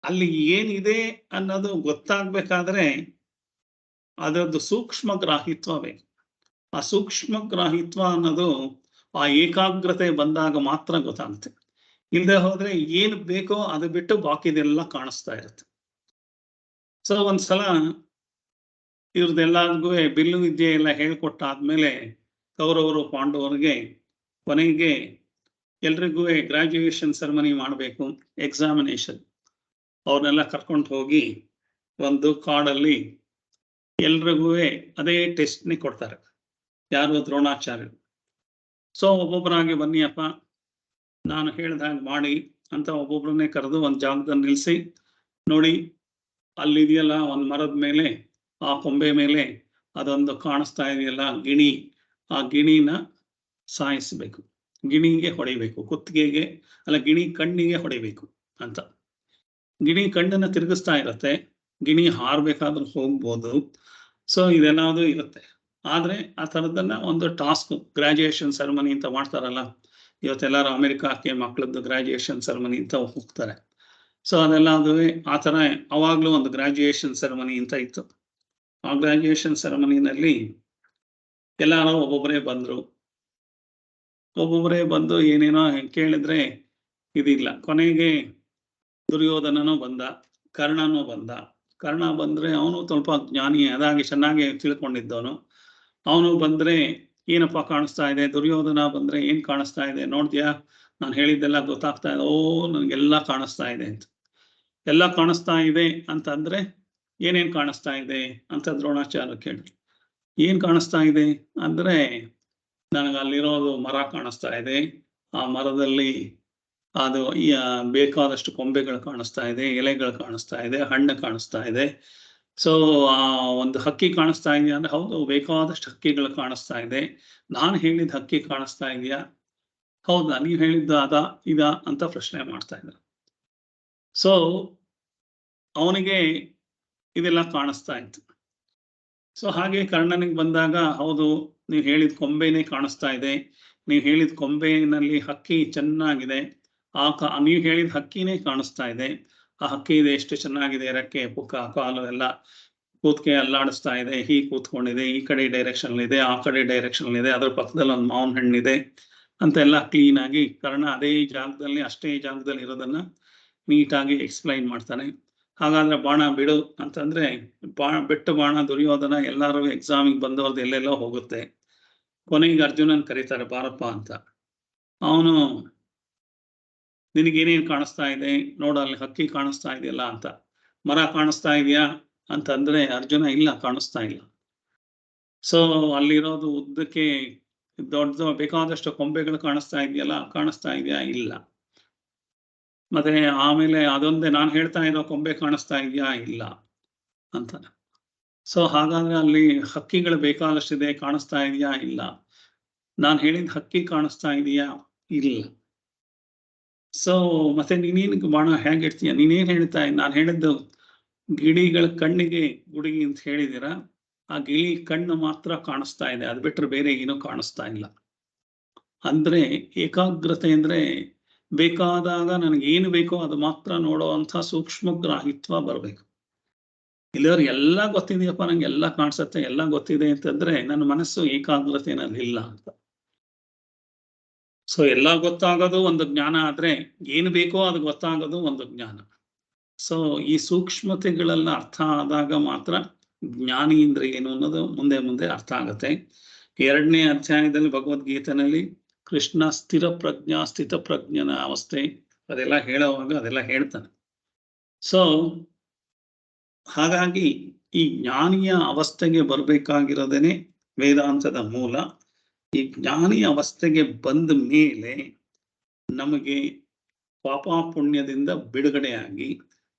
ಅಲ್ಲಿ ಏನಿದೆ ಅನ್ನೋದು ಗೊತ್ತಾಗ್ಬೇಕಾದ್ರೆ ಅದರದ್ದು ಸೂಕ್ಷ್ಮ ಗ್ರಾಹಿತ್ವ ಬೇಕು. ಆ ಸೂಕ್ಷ್ಮ ಗ್ರಾಹಿತ್ವ ಅನ್ನೋದು ಆ ಏಕಾಗ್ರತೆ ಬಂದಾಗ ಮಾತ್ರ ಗೊತ್ತಾಗುತ್ತೆ. ಇಲ್ಲದೆ ಹೋದ್ರೆ ಏನು ಬೇಕೋ ಅದು ಬಿಟ್ಟು ಬಾಕಿದೆಲ್ಲ ಕಾಣಿಸ್ತಾ ಇರುತ್ತೆ. ಸೊ ಒಂದ್ಸಲ ಇವ್ರದ್ದೆಲ್ಲರಿಗೂ ಬಿಲ್ಲು ವಿದ್ಯೆ ಎಲ್ಲ ಹೇಳ್ಕೊಟ್ಟಾದ್ಮೇಲೆ ಕೌರವರು ಪಾಂಡವರಿಗೆ ಕೊನೆಗೆ ಎಲ್ರಿಗೂ ಗ್ರಾಜ್ಯುಯೇಷನ್ ಸೆರೆಮನಿ ಮಾಡಬೇಕು, ಎಕ್ಸಾಮಿನೇಷನ್. ಅವ್ರನ್ನೆಲ್ಲ ಕರ್ಕೊಂಡು ಹೋಗಿ ಒಂದು ಕಾಡಲ್ಲಿ ಎಲ್ರಿಗೂ ಅದೇ ಟೆಸ್ಟ್ನಿ ಕೊಡ್ತಾರೆ. ಯಾರು? ದ್ರೋಣಾಚಾರ್ಯರು. ಸೊ ಒಬ್ಬೊಬ್ಬರಾಗಿ ಬನ್ನಿಯಪ್ಪ, ನಾನು ಹೇಳ್ದಾಗ ಮಾಡಿ ಅಂತ ಒಬ್ಬೊಬ್ಬರನ್ನೇ ಕರೆದು ಒಂದು ಜಾಗದಲ್ಲಿ ನಿಲ್ಲಿಸಿ, ನೋಡಿ ಅಲ್ಲಿದೆಯಲ್ಲ ಒಂದು ಮರದ ಮೇಲೆ, ಆ ಕೊಂಬೆ ಮೇಲೆ ಅದೊಂದು ಕಾಣಿಸ್ತಾ ಇದೆಯಲ್ಲ ಗಿಣಿ, ಆ ಗಿಣಿನ ಸಾಯಿಸ್ಬೇಕು, ಗಿಣಿಗೆ ಹೊಡಿಬೇಕು, ಕುತ್ತಿಗೆಗೆ ಅಲ್ಲ ಗಿಣಿ ಕಣ್ಣಿಗೆ ಹೊಡಿಬೇಕು ಅಂತ. ಗಿಣಿ ಕಣ್ಣನ್ನ ತಿರುಗಿಸ್ತಾ ಇರತ್ತೆ, ಗಿಣಿ ಹಾರ್ಬೇಕಾದ್ರೂ ಹೋಗ್ಬೋದು. ಸೊ ಇದೆಲ್ಲದು ಇರುತ್ತೆ. ಆದ್ರೆ ಆ ಥರದನ್ನ ಒಂದು ಟಾಸ್ಕ್, ಗ್ರಾಜ್ಯುಯೇಷನ್ ಸೆರೆಮನಿ ಅಂತ ಮಾಡ್ತಾರಲ್ಲ, ಇವತ್ತೆಲ್ಲರೂ ಅಮೆರಿಕಕ್ಕೆ ಮಕ್ಕಳದ್ದು ಗ್ರಾಜ್ಯುಯೇಷನ್ ಸೆರೆಮನಿ ಅಂತ ಹೋಗ್ತಾರೆ. ಸೊ ಅದೆಲ್ಲ ಅದು ಆ ಥರ ಅವಾಗಲೂ ಒಂದು ಗ್ರಾಜ್ಯುಯೇಷನ್ ಸೆರೆಮನಿ ಅಂತ ಇತ್ತು. ಆ ಗ್ರಾಜ್ಯುಯೇಷನ್ ಸೆರೆಮನಿನಲ್ಲಿ ಎಲ್ಲಾರು ಒಬ್ಬೊಬ್ಬರೇ ಬಂದು ಏನೇನೋ ಕೇಳಿದ್ರೆ ಇದಿಲ್ಲ. ಕೊನೆಗೆ ದುರ್ಯೋಧನನೂ ಬಂದ, ಕರ್ಣನೂ ಬಂದ. ಕರ್ಣ ಬಂದ್ರೆ ಅವನು ಸ್ವಲ್ಪ ಜ್ಞಾನಿ, ಅದಾಗಿ ಚೆನ್ನಾಗಿ ತಿಳ್ಕೊಂಡಿದ್ದವನು. ಅವನು ಬಂದ್ರೆ ಏನಪ್ಪಾ ಕಾಣಿಸ್ತಾ ಇದೆ, ದುರ್ಯೋಧನ ಬಂದ್ರೆ ಏನ್ ಕಾಣಿಸ್ತಾ ಇದೆ ನೋಡ್ದ್ಯಾ, ನಾನು ಹೇಳಿದ್ದೆಲ್ಲ ಗೊತ್ತಾಗ್ತಾ ಇದೆ, ಓ ನನಗೆಲ್ಲ ಕಾಣಿಸ್ತಾ ಇದೆ ಅಂತ. ಎಲ್ಲ ಕಾಣಿಸ್ತಾ ಇದೆ ಅಂತಂದ್ರೆ ಏನೇನ್ ಕಾಣಿಸ್ತಾ ಇದೆ ಅಂತ ದ್ರೋಣಾಚಾರ್ಯ ಕೇಳಿದ್ರು. ಏನ್ ಕಾಣಿಸ್ತಾ ಇದೆ ಅಂದ್ರೆ, ನನಗೆ ಅಲ್ಲಿರೋದು ಮರ ಕಾಣಿಸ್ತಾ ಇದೆ, ಆ ಮರದಲ್ಲಿ ಅದು ಬೇಕಾದಷ್ಟು ಕೊಂಬೆಗಳು ಕಾಣಿಸ್ತಾ ಇದೆ, ಎಲೆಗಳು ಕಾಣಿಸ್ತಾ ಇದೆ, ಹಣ್ಣು ಕಾಣಿಸ್ತಾ ಇದೆ. ಸೊ ಆ ಒಂದು ಹಕ್ಕಿ ಕಾಣಿಸ್ತಾ ಇದೆಯಾ ಅಂದ್ರೆ ಹೌದು, ಬೇಕಾದಷ್ಟು ಹಕ್ಕಿಗಳು ಕಾಣಿಸ್ತಾ ಇದೆ. ನಾನು ಹೇಳಿದ ಹಕ್ಕಿ ಕಾಣಿಸ್ತಾ ಇದೆಯಾ, ಹೌದಾ ನೀವು ಹೇಳಿದ್ದು ಇದ ಅಂತ ಪ್ರಶ್ನೆ ಮಾಡ್ತಾ ಇದ್ದ. ಸೊ ಅವನಿಗೆ ಇದೆಲ್ಲ ಕಾಣಿಸ್ತಾ ಇತ್ತು. ಸೊ ಹಾಗೆ ಕರ್ಣನಿಗೆ ಬಂದಾಗ, ಹೌದು ನೀವು ಹೇಳಿದ ಕೊಂಬೆನೇ ಕಾಣಿಸ್ತಾ ಇದೆ, ನೀವು ಹೇಳಿದ ಕೊಂಬೆನಲ್ಲಿ ಹಕ್ಕಿ ಚೆನ್ನಾಗಿದೆ, ನೀವು ಹೇಳಿದ ಹಕ್ಕಿನೇ ಕಾಣಿಸ್ತಾ ಇದೆ. ಆ ಹಕ್ಕಿ ಇದೆ, ಎಷ್ಟು ಚೆನ್ನಾಗಿದೆ, ರೆಕ್ಕೆ ಪುಕ್ಕ ಕಾಲು ಎಲ್ಲ ಕೂತ್ಕೆ ಅಲ್ಲಾಡಿಸ್ತಾ ಇದೆ, ಹೀಗೆ ಕೂತ್ಕೊಂಡಿದೆ, ಈ ಕಡೆ ಡೈರೆಕ್ಷನ್ ಇದೆ, ಆ ಕಡೆ ಡೈರೆಕ್ಷನ್ ಇದೆ, ಅದ್ರ ಪಕ್ಕದಲ್ಲಿ ಒಂದು ಮಾವಿನ ಹಣ್ಣಿದೆ ಅಂತೆಲ್ಲ ಕ್ಲೀನ್ ಆಗಿ ಕರ್ಣ ಅದೇ ಜಾಗದಲ್ಲಿ ಅಷ್ಟೇ ಜಾಗದಲ್ಲಿ ಇರೋದನ್ನ ನೀಟಾಗಿ ಎಕ್ಸ್ಪ್ಲೈನ್ ಮಾಡ್ತಾನೆ. ಹಾಗಾದ್ರೆ ಬಾಣ ಬಿಡು ಅಂತಂದ್ರೆ ಬಿಟ್ಟು ಬಾಣ ದುರ್ಯೋಧನ ಎಲ್ಲರೂ ಎಕ್ಸಾಮಿಗೆ ಬಂದವ್ರದ್ದು ಎಲ್ಲೆಲ್ಲೋ ಹೋಗುತ್ತೆ. ಕೊನೆಗೆ ಅರ್ಜುನನ್ ಕರೀತಾರೆ, ಬಾರಪ್ಪ ಅಂತ. ಅವನು ನಿನಗೇನೇನ್ ಕಾಣಿಸ್ತಾ ಇದೆ ನೋಡು, ಅಲ್ಲಿ ಹಕ್ಕಿ ಕಾಣಿಸ್ತಾ ಇದೆಯಲ್ಲ ಅಂತ. ಮರ ಕಾಣಿಸ್ತಾ ಇದೆಯಾ ಅಂತಂದ್ರೆ ಅರ್ಜುನ ಇಲ್ಲ, ಕಾಣಿಸ್ತಾ ಇಲ್ಲ. ಸೊ ಅಲ್ಲಿರೋದು ಉದ್ದಕ್ಕೆ ದೊಡ್ಡ ಬೇಕಾದಷ್ಟು ಕೊಂಬೆಗಳು ಕಾಣಿಸ್ತಾ ಇದೆಯಲ್ಲ, ಕಾಣಿಸ್ತಾ ಇದೆಯಾ, ಇಲ್ಲ. ಮತ್ತೆ ಆಮೇಲೆ ಅದೊಂದೇ ನಾನು ಹೇಳ್ತಾ ಇರೋ ಕೊಂಬೆ ಕಾಣಿಸ್ತಾ ಇದೆಯಾ, ಇಲ್ಲ ಅಂತ. ಸೊ ಹಾಗಾದ್ರೆ ಅಲ್ಲಿ ಹಕ್ಕಿಗಳು ಬೇಕಾದಷ್ಟಿದೆ, ಕಾಣಿಸ್ತಾ ಇದೆಯಾ, ಇಲ್ಲ. ನಾನು ಹೇಳಿದ ಹಕ್ಕಿ ಕಾಣಿಸ್ತಾ ಇದೆಯಾ, ಇಲ್ಲ. ಸೊ ಮತ್ತೆ ನೀನೇನ್ ಬಾಣ ಹೇಗಿಡ್ತೀಯ, ನೀನೇನ್ ಹೇಳ್ತಾ ನಾನು ಹೇಳಿದ್ದು ಗಿಳಿಗಳ ಕಣ್ಣಿಗೆ ಗುಡಿ ಅಂತ ಹೇಳಿದಿರ, ಆ ಗಿಳಿ ಕಣ್ಣು ಮಾತ್ರ ಕಾಣಿಸ್ತಾ ಇದೆ, ಅದು ಬಿಟ್ರೆ ಬೇರೆ ಏನೂ ಕಾಣಿಸ್ತಾ ಇಲ್ಲ. ಅಂದ್ರೆ ಏಕಾಗ್ರತೆ ಅಂದ್ರೆ ಬೇಕಾದಾಗ ನನಗೆ ಏನು ಬೇಕೋ ಅದು ಮಾತ್ರ ನೋಡುವಂಥ ಸೂಕ್ಷ್ಮ ಗ್ರಾಹಿತ್ವ ಬರ್ಬೇಕು. ಇಲ್ಲವ್ರು ಎಲ್ಲ ಗೊತ್ತಿದೆಯಪ್ಪ, ನಂಗೆ ಎಲ್ಲ ಕಾಣಿಸುತ್ತೆ, ಎಲ್ಲ ಗೊತ್ತಿದೆ ಅಂತಂದ್ರೆ ನನ್ನ ಮನಸ್ಸು ಏಕಾಗ್ರತೆನಲ್ಲಿ ಇಲ್ಲ ಅಂತ. ಸೊ ಎಲ್ಲ ಗೊತ್ತಾಗೋದು ಒಂದು ಜ್ಞಾನ ಆದ್ರೆ, ಏನು ಬೇಕೋ ಅದು ಗೊತ್ತಾಗೋದು ಒಂದು ಜ್ಞಾನ. ಸೊ ಈ ಸೂಕ್ಷ್ಮತೆಗಳೆಲ್ಲ ಅರ್ಥ ಆದಾಗ ಮಾತ್ರ ಜ್ಞಾನಿ ಅಂದ್ರೆ ಏನು ಅನ್ನೋದು ಮುಂದೆ ಮುಂದೆ ಅರ್ಥ ಆಗುತ್ತೆ. 2ನೇ ಅಧ್ಯಾಯದಲ್ಲಿ ಭಗವದ್ಗೀತೆನಲ್ಲಿ ಕೃಷ್ಣ ಸ್ಥಿರ ಪ್ರಜ್ಞನ ಅವಸ್ಥೆ ಅದೆಲ್ಲ ಹೇಳುವಾಗ ಅದೆಲ್ಲ ಹೇಳ್ತಾನೆ. ಸೊ ಹಾಗಾಗಿ ಈ ಜ್ಞಾನಿಯ ಅವಸ್ಥೆಗೆ ಬರ್ಬೇಕಾಗಿರೋದೇನೆ ವೇದಾಂತದ ಮೂಲ. ಈ ಜ್ಞಾನಿ ಅವಸ್ಥೆಗೆ ಬಂದ ಮೇಲೆ ನಮಗೆ ಪಾಪ ಪುಣ್ಯದಿಂದ ಬಿಡುಗಡೆಯಾಗಿ,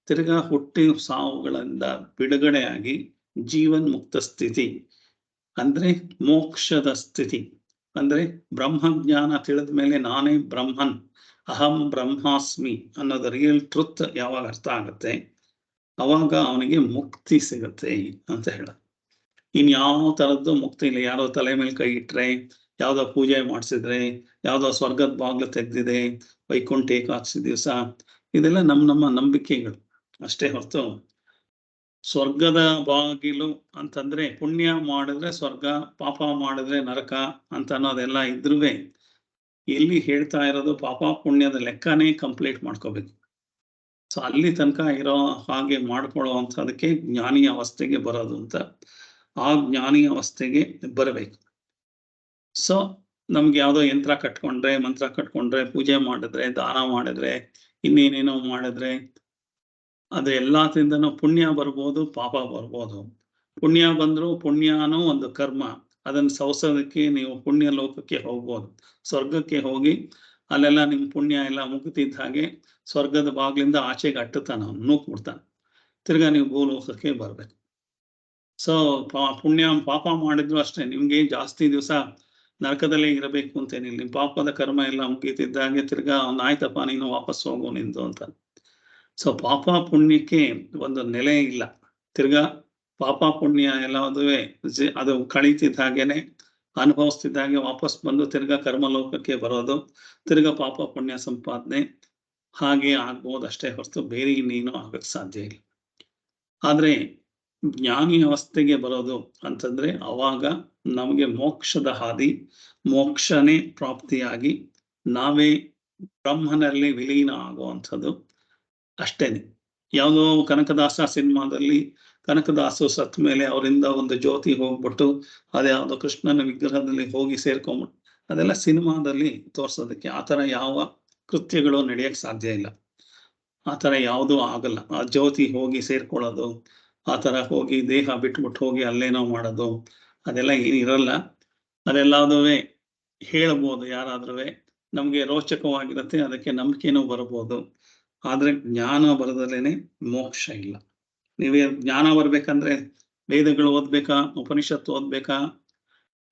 ತಿರ್ಗಾ ಹುಟ್ಟಿ ಸಾವುಗಳಿಂದ ಬಿಡುಗಡೆಯಾಗಿ ಜೀವನ್ ಮುಕ್ತ ಸ್ಥಿತಿ ಅಂದ್ರೆ ಮೋಕ್ಷದ ಸ್ಥಿತಿ, ಅಂದ್ರೆ ಬ್ರಹ್ಮಜ್ಞಾನ ತಿಳಿದ ಮೇಲೆ ನಾನೇ ಬ್ರಹ್ಮನ್, ಅಹಂ ಬ್ರಹ್ಮಾಸ್ಮಿ ಅನ್ನೋದು ರಿಯಲ್ ಟ್ರುತ್ ಯಾವಾಗ ಅರ್ಥ ಆಗುತ್ತೆ, ಅವಾಗ ಅವನಿಗೆ ಮುಕ್ತಿ ಸಿಗತ್ತೆ ಅಂತ ಹೇಳ. ಇನ್ಯಾವ ತರದ್ದು ಮುಕ್ತಿ ಇಲ್ಲ. ಯಾರೋ ತಲೆ ಮೇಲೆ ಕೈ ಇಟ್ರೆ, ಯಾವ್ದೋ ಪೂಜೆ ಮಾಡಿಸಿದ್ರೆ, ಯಾವ್ದೋ ಸ್ವರ್ಗದ ಬಾಗ್ಲು ತೆಗ್ದಿದೆ, ವೈಕುಂಠ ಏಕಾದಶಿ ದಿವಸ, ಇದೆಲ್ಲ ನಮ್ಮ ನಂಬಿಕೆಗಳು ಅಷ್ಟೇ ಹೊರತು ಸ್ವರ್ಗದ ಬಾಗಿಲು ಅಂತಂದ್ರೆ ಪುಣ್ಯ ಮಾಡಿದ್ರೆ ಸ್ವರ್ಗ, ಪಾಪ ಮಾಡಿದ್ರೆ ನರಕ ಅಂತ ಅನ್ನೋದೆಲ್ಲ ಇದ್ರುವೆ ಎಲ್ಲಿ ಹೇಳ್ತಾ ಇರೋದು ಪಾಪ ಪುಣ್ಯದ ಲೆಕ್ಕನೇ ಕಂಪ್ಲೀಟ್ ಮಾಡ್ಕೋಬೇಕು. ಸೊ ಅಲ್ಲಿ ತನಕ ಇರೋ ಹಾಗೆ ಮಾಡ್ಕೊಳ್ಳೋ ಅಂಥದಕ್ಕೆ ಜ್ಞಾನಿ ಅವಸ್ಥೆಗೆ ಬರೋದು ಅಂತ. ಆ ಜ್ಞಾನಿ ಅವಸ್ಥೆಗೆ ಬರಬೇಕು. ಸೊ ನಮ್ಗೆ ಯಾವ್ದೋ ಯಂತ್ರ ಕಟ್ಕೊಂಡ್ರೆ, ಮಂತ್ರ ಕಟ್ಕೊಂಡ್ರೆ, ಪೂಜೆ ಮಾಡಿದ್ರೆ, ದಾನ ಮಾಡಿದ್ರೆ, ಇನ್ನೇನೇನೋ ಮಾಡಿದ್ರೆ ಅದು ಎಲ್ಲಾದ್ರಿಂದನೂ ಪುಣ್ಯ ಬರ್ಬೋದು, ಪಾಪ ಬರ್ಬೋದು. ಪುಣ್ಯ ಬಂದ್ರು ಪುಣ್ಯನೂ ಒಂದು ಕರ್ಮ, ಅದನ್ನ ಸವಸೋದಕ್ಕೆ ನೀವು ಪುಣ್ಯ ಲೋಕಕ್ಕೆ ಹೋಗ್ಬೋದು. ಸ್ವರ್ಗಕ್ಕೆ ಹೋಗಿ ಅಲ್ಲೆಲ್ಲ ನಿಮ್ ಪುಣ್ಯ ಎಲ್ಲ ಮುಗಿತಿದ್ದ ಹಾಗೆ ಸ್ವರ್ಗದ ಬಾಗ್ಲಿಂದ ಆಚೆಗೆ ಅಟ್ಟುತ್ತಾನ, ನೂಕ್ಬಿಡ್ತಾನೆ. ತಿರ್ಗಾ ನೀವು ಭೂಲೋಕಕ್ಕೆ ಬರ್ಬೇಕು. ಸೊ ಪುಣ್ಯ ಪಾಪ ಮಾಡಿದ್ರು ಅಷ್ಟೇ, ನಿಮ್ಗೆ ಜಾಸ್ತಿ ದಿವಸ ನರಕದಲ್ಲೇ ಇರಬೇಕು ಅಂತೇನಿಲ್ಲ. ನಿಮ್ ಪಾಪದ ಕರ್ಮ ಎಲ್ಲ ಮುಗಿತಿದ್ದಾಗೆ ತಿರ್ಗಾ ಆಯ್ತಪ್ಪ ನೀನು ವಾಪಸ್ ಹೋಗು ನಿಂದು ಅಂತ. ಸೊ ಪಾಪ ಪುಣ್ಯಕ್ಕೆ ಒಂದು ನೆಲೆ ಇಲ್ಲ. ತಿರ್ಗಾ ಪಾಪ ಪುಣ್ಯ ಎಲ್ಲದುವೆ ಅದು ಕಳೀತಿದ್ದ ಹಾಗೇನೆ ಅನುಭವಿಸ್ತಿದ್ದಾಗೆ ವಾಪಸ್ ಬಂದು ತಿರ್ಗಾ ಕರ್ಮಲೋಕಕ್ಕೆ ಬರೋದು, ತಿರ್ಗಾ ಪಾಪ ಪುಣ್ಯ ಸಂಪಾದನೆ, ಹಾಗೆ ಆಗ್ಬೋದು ಅಷ್ಟೇ ಹೊರತು ಬೇರೆ ಇನ್ನೇನು ಆಗಕ್ಕೆ ಸಾಧ್ಯ ಇಲ್ಲ. ಆದ್ರೆ ಜ್ಞಾನಿ ಅವಸ್ಥೆಗೆ ಬರೋದು ಅಂತಂದ್ರೆ ಅವಾಗ ನಮಗೆ ಮೋಕ್ಷದ ಹಾದಿ, ಮೋಕ್ಷನೇ ಪ್ರಾಪ್ತಿಯಾಗಿ ನಾವೇ ಬ್ರಹ್ಮನಲ್ಲಿ ವಿಲೀನ ಆಗುವಂಥದ್ದು ಅಷ್ಟೇನೆ. ಯಾವುದೋ ಕನಕದಾಸ ಸಿನಿಮಾದಲ್ಲಿ ಕನಕದಾಸು ಸತ್ ಮೇಲೆ ಅವರಿಂದ ಒಂದು ಜ್ಯೋತಿ ಹೋಗ್ಬಿಟ್ಟು ಅದ್ಯಾವುದೋ ಕೃಷ್ಣನ ವಿಗ್ರಹದಲ್ಲಿ ಹೋಗಿ ಸೇರ್ಕೊಂಡ್ಬಿಟ್ಟು ಅದೆಲ್ಲ ಸಿನಿಮಾದಲ್ಲಿ ತೋರ್ಸೋದಕ್ಕೆ. ಆತರ ಯಾವ ಕೃತ್ಯಗಳು ನಡೆಯಕ್ ಸಾಧ್ಯ ಇಲ್ಲ. ಆತರ ಯಾವುದೂ ಆಗಲ್ಲ. ಆ ಜ್ಯೋತಿ ಹೋಗಿ ಸೇರ್ಕೊಳ್ಳೋದು, ಆತರ ಹೋಗಿ ದೇಹ ಬಿಟ್ಬಿಟ್ಟು ಹೋಗಿ ಅಲ್ಲೇನೋ ಮಾಡೋದು, ಅದೆಲ್ಲ ಏನಿರಲ್ಲ. ಅದೆಲ್ಲದುವೆ ಹೇಳ್ಬೋದು ಯಾರಾದ್ರೂ, ನಮ್ಗೆ ರೋಚಕವಾಗಿರುತ್ತೆ, ಅದಕ್ಕೆ ನಂಬಿಕೆನೂ ಬರಬಹುದು. ಆದ್ರೆ ಜ್ಞಾನ ಬರದಲೇನೆ ಮೋಕ್ಷ ಇಲ್ಲ. ನೀವೇ ಜ್ಞಾನ ಬರ್ಬೇಕಂದ್ರೆ ವೇದಗಳು ಓದ್ಬೇಕಾ, ಉಪನಿಷತ್ತು ಓದ್ಬೇಕಾ?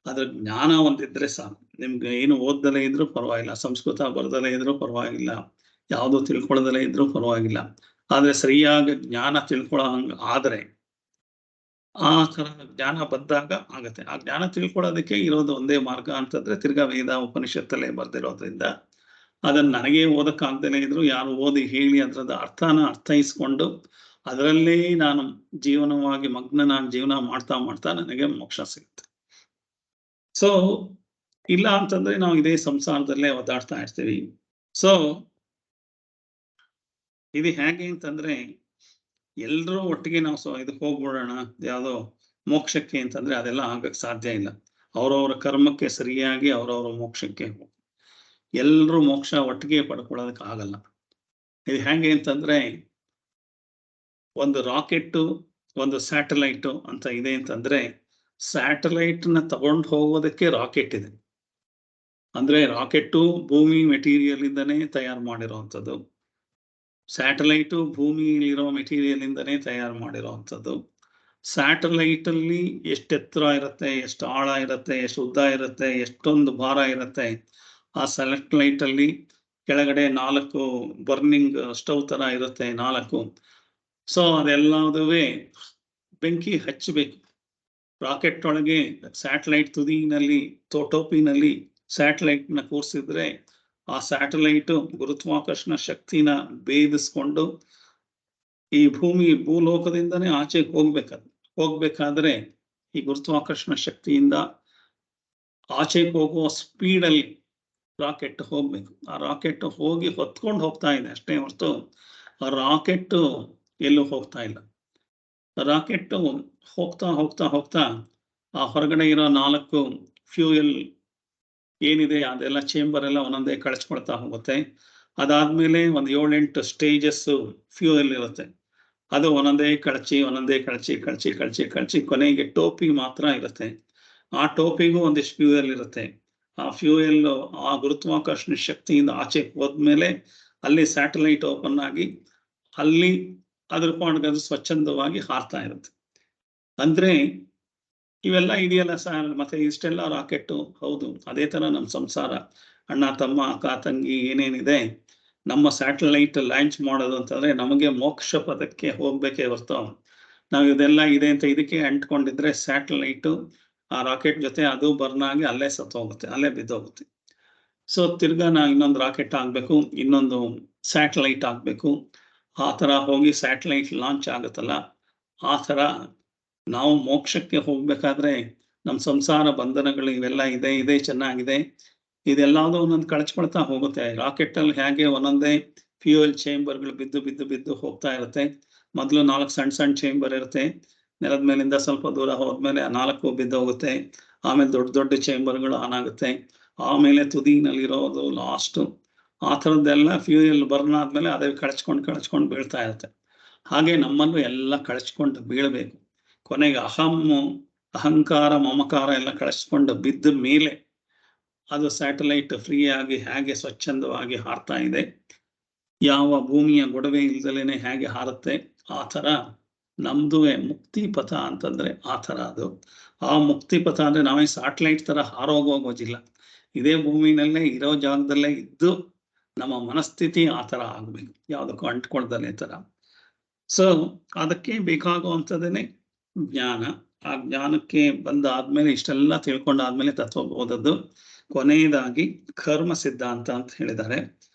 ಅದ್ರ ಜ್ಞಾನ ಒಂದಿದ್ರೆ ಸಾಕು. ನಿಮ್ಗೆ ಏನು ಓದ್ದಲೇ ಇದ್ರೂ ಪರವಾಗಿಲ್ಲ, ಸಂಸ್ಕೃತ ಬರ್ದಲೇ ಇದ್ರೂ ಪರವಾಗಿಲ್ಲ, ಯಾವುದು ತಿಳ್ಕೊಳ್ಳದಲೇ ಇದ್ರೂ ಪರವಾಗಿಲ್ಲ. ಆದ್ರೆ ಸರಿಯಾಗಿ ಜ್ಞಾನ ತಿಳ್ಕೊಳ್ಳೋ ಹಂಗ ಆದ್ರೆ ಆ ತರ ಜ್ಞಾನ ಬಂದಾಗ ಆಗತ್ತೆ. ಆ ಜ್ಞಾನ ತಿಳ್ಕೊಳ್ಳೋದಕ್ಕೆ ಇರೋದು ಒಂದೇ ಮಾರ್ಗ ಅಂತಂದ್ರೆ ತಿರ್ಗಾ ವೇದ ಉಪನಿಷತ್ತಲ್ಲೇ ಬರ್ದಿರೋದ್ರಿಂದ ಅದನ್ನ ನನಗೆ ಓದಕ್ಕಾಗ್ದೇನೆ ಇದ್ರು ಯಾರು ಓದಿ ಹೇಳಿ ಅದ್ರದ ಅರ್ಥನ ಅರ್ಥೈಸ್ಕೊಂಡು ಅದರಲ್ಲೇ ನಾನು ಜೀವನವಾಗಿ ಮಗ್ನನಾಗಿ ಜೀವನ ಮಾಡ್ತಾ ಮಾಡ್ತಾ ನನಗೆ ಮೋಕ್ಷ ಸಿಗುತ್ತೆ. ಸೊ ಇಲ್ಲ ಅಂತಂದ್ರೆ ನಾವು ಇದೇ ಸಂಸಾರದಲ್ಲೇ ಒದ್ದಾಡ್ತಾ ಇರ್ತೀವಿ. ಸೊ ಇದು ಹೇಗೆ ಅಂತಂದ್ರೆ ಎಲ್ರೂ ಒಟ್ಟಿಗೆ ನಾವು ಇದಕ್ಕೆ ಹೋಗ್ಬಿಡೋಣ ಯಾವ್ದೋ ಮೋಕ್ಷಕ್ಕೆ ಅಂತಂದ್ರೆ ಅದೆಲ್ಲ ಆಗಕ್ ಸಾಧ್ಯ ಇಲ್ಲ. ಅವ್ರವ್ರ ಕರ್ಮಕ್ಕೆ ಸರಿಯಾಗಿ ಅವ್ರವ್ರ ಮೋಕ್ಷಕ್ಕೆ ಎಲ್ರೂ ಮೋಕ್ಷ ಒಟ್ಟಿಗೆ ಪಡ್ಕೊಳ್ಳೋದಕ್ಕೆ ಆಗಲ್ಲ. ಇದು ಹೇಗೆ ಅಂತಂದ್ರೆ ಒಂದು ರಾಕೆಟ್ ಒಂದು ಸ್ಯಾಟಲೈಟ್ ಅಂತ ಇದೆ ಅಂತಂದ್ರೆ ಸ್ಯಾಟಲೈಟ್ ನ ತಗೊಂಡು ಹೋಗೋದಕ್ಕೆ ರಾಕೆಟ್ ಇದೆ. ಅಂದ್ರೆ ರಾಕೆಟ್ ಭೂಮಿ ಮೆಟೀರಿಯಲ್ ಇಂದನೇ ತಯಾರು ಮಾಡಿರೋವಂಥದ್ದು, ಸ್ಯಾಟಲೈಟ್ ಭೂಮಿಯಲ್ಲಿರೋ ಮೆಟೀರಿಯಲ್ ಇಂದನೇ ತಯಾರು ಮಾಡಿರೋವಂಥದ್ದು. ಸ್ಯಾಟಲೈಟ್ ಅಲ್ಲಿ ಎಷ್ಟು ಎತ್ತರ ಇರುತ್ತೆ, ಎಷ್ಟು ಆಳ ಇರುತ್ತೆ, ಎಷ್ಟು ಉದ್ದ ಇರುತ್ತೆ, ಎಷ್ಟೊಂದು ಭಾರ ಇರುತ್ತೆ. ಆ ಸ್ಯಾಟಲೈಟ್ ಅಲ್ಲಿ ಕೆಳಗಡೆ 4 ಬರ್ನಿಂಗ್ ಸ್ಟವ್ ತರ ಇರುತ್ತೆ, 4. ಸೊ ಅದೆಲ್ಲದುವೆ ಬೆಂಕಿ ಹಚ್ಚಬೇಕು. ರಾಕೆಟ್ ಒಳಗೆ ಸ್ಯಾಟಲೈಟ್ ತುದಿನಲ್ಲಿ ಟೋಪಿನಲ್ಲಿ ಸ್ಯಾಟಲೈಟ್ ನ ಕೂರಿಸಿದ್ರೆ ಆ ಸ್ಯಾಟಲೈಟ್ ಗುರುತ್ವಾಕರ್ಷಣ ಶಕ್ತಿನ ಭೇದಿಸ್ಕೊಂಡು ಈ ಭೂಲೋಕದಿಂದನೇ ಆಚೆಗೆ ಹೋಗ್ಬೇಕಾದ್ರೆ ಈ ಗುರುತ್ವಾಕರ್ಷಣ ಶಕ್ತಿಯಿಂದ ಆಚೆಗೆ ಹೋಗುವ ಸ್ಪೀಡಲ್ಲಿ ರಾಕೆಟ್ ಹೋಗ್ಬೇಕು. ಆ ರಾಕೆಟ್ ಹೋಗಿ ಹೊತ್ಕೊಂಡು ಹೋಗ್ತಾ ಇದೆ ಅಷ್ಟೇ ಹೊರತು ಆ ರಾಕೆಟ್ ಎಲ್ಲೂ ಹೋಗ್ತಾ ಇಲ್ಲ. ರಾಕೆಟ್ ಹೋಗ್ತಾ ಹೋಗ್ತಾ ಹೋಗ್ತಾ ಆ ಹೊರಗಡೆ ಇರೋ 4 ಫ್ಯೂಯಲ್ ಏನಿದೆ ಅದೆಲ್ಲ ಚೇಂಬರ್ ಎಲ್ಲ ಒಂದೊಂದೇ ಕಳಿಸ್ಕೊಳ್ತಾ ಹೋಗುತ್ತೆ. ಅದಾದ್ಮೇಲೆ ಒಂದು 7-8 ಸ್ಟೇಜಸ್ ಫ್ಯೂಯಲ್ ಇರುತ್ತೆ. ಅದು ಒಂದೊಂದೇ ಕಳಚಿ ಕೊನೆಗೆ ಟೋಪಿ ಮಾತ್ರ ಇರುತ್ತೆ. ಆ ಟೋಪಿಗೂ ಒಂದಿಷ್ಟು ಫ್ಯೂಯಲ್ ಇರುತ್ತೆ. ಆ ಫ್ಯೂಯಲ್ ಆ ಗುರುತ್ವಾಕರ್ಷಣ ಶಕ್ತಿಯಿಂದ ಆಚೆ ಹೋದ್ಮೇಲೆ ಅಲ್ಲಿ ಸ್ಯಾಟಲೈಟ್ ಓಪನ್ ಆಗಿ ಅಲ್ಲಿ ಅದ್ರ ಪಾಡ್ಗದು ಸ್ವಚ್ಛಂದವಾಗಿ ಹಾರ್ತಾ ಇರುತ್ತೆ. ಅಂದ್ರೆ ಇವೆಲ್ಲ ಇದೆಯಲ್ಲ ಸರ್, ಮತ್ತೆ ಇಷ್ಟೆಲ್ಲ ರಾಕೆಟ್ ಹೌದು. ಅದೇ ತರ ನಮ್ಮ ಸಂಸಾರ, ಅಣ್ಣ ತಮ್ಮ ಅಕ್ಕ ತಂಗಿ ಏನೇನಿದೆ, ನಮ್ಮ ಸ್ಯಾಟಲೈಟ್ ಲಾಂಚ್ ಮಾಡೋದು ಅಂತಂದ್ರೆ ನಮಗೆ ಮೋಕ್ಷ ಪದಕ್ಕೆ ಹೋಗ್ಬೇಕೇ ಹೊರತು ನಾವು ಇದೆಲ್ಲ ಇದೆ ಅಂತ ಇದಕ್ಕೆ ಅಂಟ್ಕೊಂಡಿದ್ರೆ ಸ್ಯಾಟಲೈಟ್ ಆ ರಾಕೆಟ್ ಜೊತೆ ಅದು ಬರ್ನ್ ಆಗಿ ಅಲ್ಲೇ ಸತ್ತೋಗುತ್ತೆ, ಅಲ್ಲೇ ಬಿದ್ದೋಗುತ್ತೆ. ಸೊ ತಿರ್ಗಾ ನಾವು ಇನ್ನೊಂದು ರಾಕೆಟ್ ಆಗ್ಬೇಕು, ಇನ್ನೊಂದು ಸ್ಯಾಟಲೈಟ್ ಆಗ್ಬೇಕು. ಆ ತರ ಹೋಗಿ ಸ್ಯಾಟಲೈಟ್ ಲಾಂಚ್ ಆಗುತ್ತಲ್ಲ, ಆ ತರ ನಾವು ಮೋಕ್ಷಕ್ಕೆ ಹೋಗ್ಬೇಕಾದ್ರೆ ನಮ್ಮ ಸಂಸಾರ ಬಂಧನಗಳು ಇವೆಲ್ಲ ಇದೆ ಚೆನ್ನಾಗಿದೆ, ಇದೆಲ್ಲದೂ ಒಂದೊಂದು ಕಳಚ್ಕೊಳ್ತಾ ಹೋಗುತ್ತೆ. ರಾಕೆಟ್ ಅಲ್ಲಿ ಹೇಗೆ ಒಂದೊಂದೇ ಫ್ಯೂಯಲ್ ಚೇಂಬರ್ಗಳು ಬಿದ್ದು ಹೋಗ್ತಾ ಇರುತ್ತೆ. ಮೊದಲು 4 ಸಣ್ಣ ಚೇಂಬರ್ ಇರುತ್ತೆ, ನೆಲದ ಮೇಲಿಂದ ಸ್ವಲ್ಪ ದೂರ ಹೋದ್ಮೇಲೆ 4 ಬಿದ್ದೋಗುತ್ತೆ. ಆಮೇಲೆ ದೊಡ್ಡ ಚೇಂಬರ್ಗಳು ಆನ್ ಆಗುತ್ತೆ. ಆಮೇಲೆ ತುದಿನಲ್ಲಿರೋದು ಲಾಸ್ಟ್. ಆ ಥರದ್ದೆಲ್ಲ ಫ್ಯೂಯಲ್ ಬರ್ನ್ ಆದ್ಮೇಲೆ ಅದೇ ಕಳಚ್ಕೊಂಡು ಬೀಳ್ತಾ ಇರುತ್ತೆ. ಹಾಗೆ ನಮ್ಮನ್ನು ಎಲ್ಲ ಕಳಚ್ಕೊಂಡು ಬೀಳಬೇಕು. ಕೊನೆಗೆ ಅಹಂಕಾರ ಮಮಕಾರ ಎಲ್ಲ ಕಳಚ್ಕೊಂಡು ಬಿದ್ದ ಮೇಲೆ ಅದು ಸ್ಯಾಟಲೈಟ್ ಫ್ರೀ ಆಗಿ ಹೇಗೆ ಸ್ವಚ್ಛಂದವಾಗಿ ಹಾರ್ತಾ ಇದೆ, ಯಾವ ಭೂಮಿಯ ಗೊಡವೆ ಇಲ್ದಲೇನೆ ಹೇಗೆ ಹಾರುತ್ತೆ, ಆ ಥರ ನಮ್ದು ಮುಕ್ತಿ ಪಥ ಅಂತಂದ್ರೆ ಆ ಥರ ಅದು. ಆ ಮುಕ್ತಿ ಪಥ ಅಂದ್ರೆ ನಾವೇ ಸ್ಯಾಟಲೈಟ್ ತರ ಹಾರೋಗೋಗೋದಿಲ್ಲ, ಇದೇ ಭೂಮಿನಲ್ಲೇ ಇರೋ ಜಾಗದಲ್ಲೇ ಇದ್ದು ನಮ್ಮ ಮನಸ್ಥಿತಿ ಆ ಥರ ಆಗ್ಬೇಕು, ಯಾವುದಕ್ಕೂ ಅಂಟ್ಕೊಳ್ದಲ್ಲೇ ತರ. ಸೊ ಅದಕ್ಕೆ ಬೇಕಾಗುವಂಥದ್ದೇನೆ ಜ್ಞಾನ. ಆ ಜ್ಞಾನಕ್ಕೆ ಬಂದಾದ್ಮೇಲೆ ಇಷ್ಟೆಲ್ಲ ತಿಳ್ಕೊಂಡಾದ್ಮೇಲೆ ತತ್ವ ಓದದ್ದು. ಕೊನೆಯದಾಗಿ ಕರ್ಮ ಸಿದ್ಧಾಂತ ಅಂತ ಹೇಳಿದ್ದಾರೆ.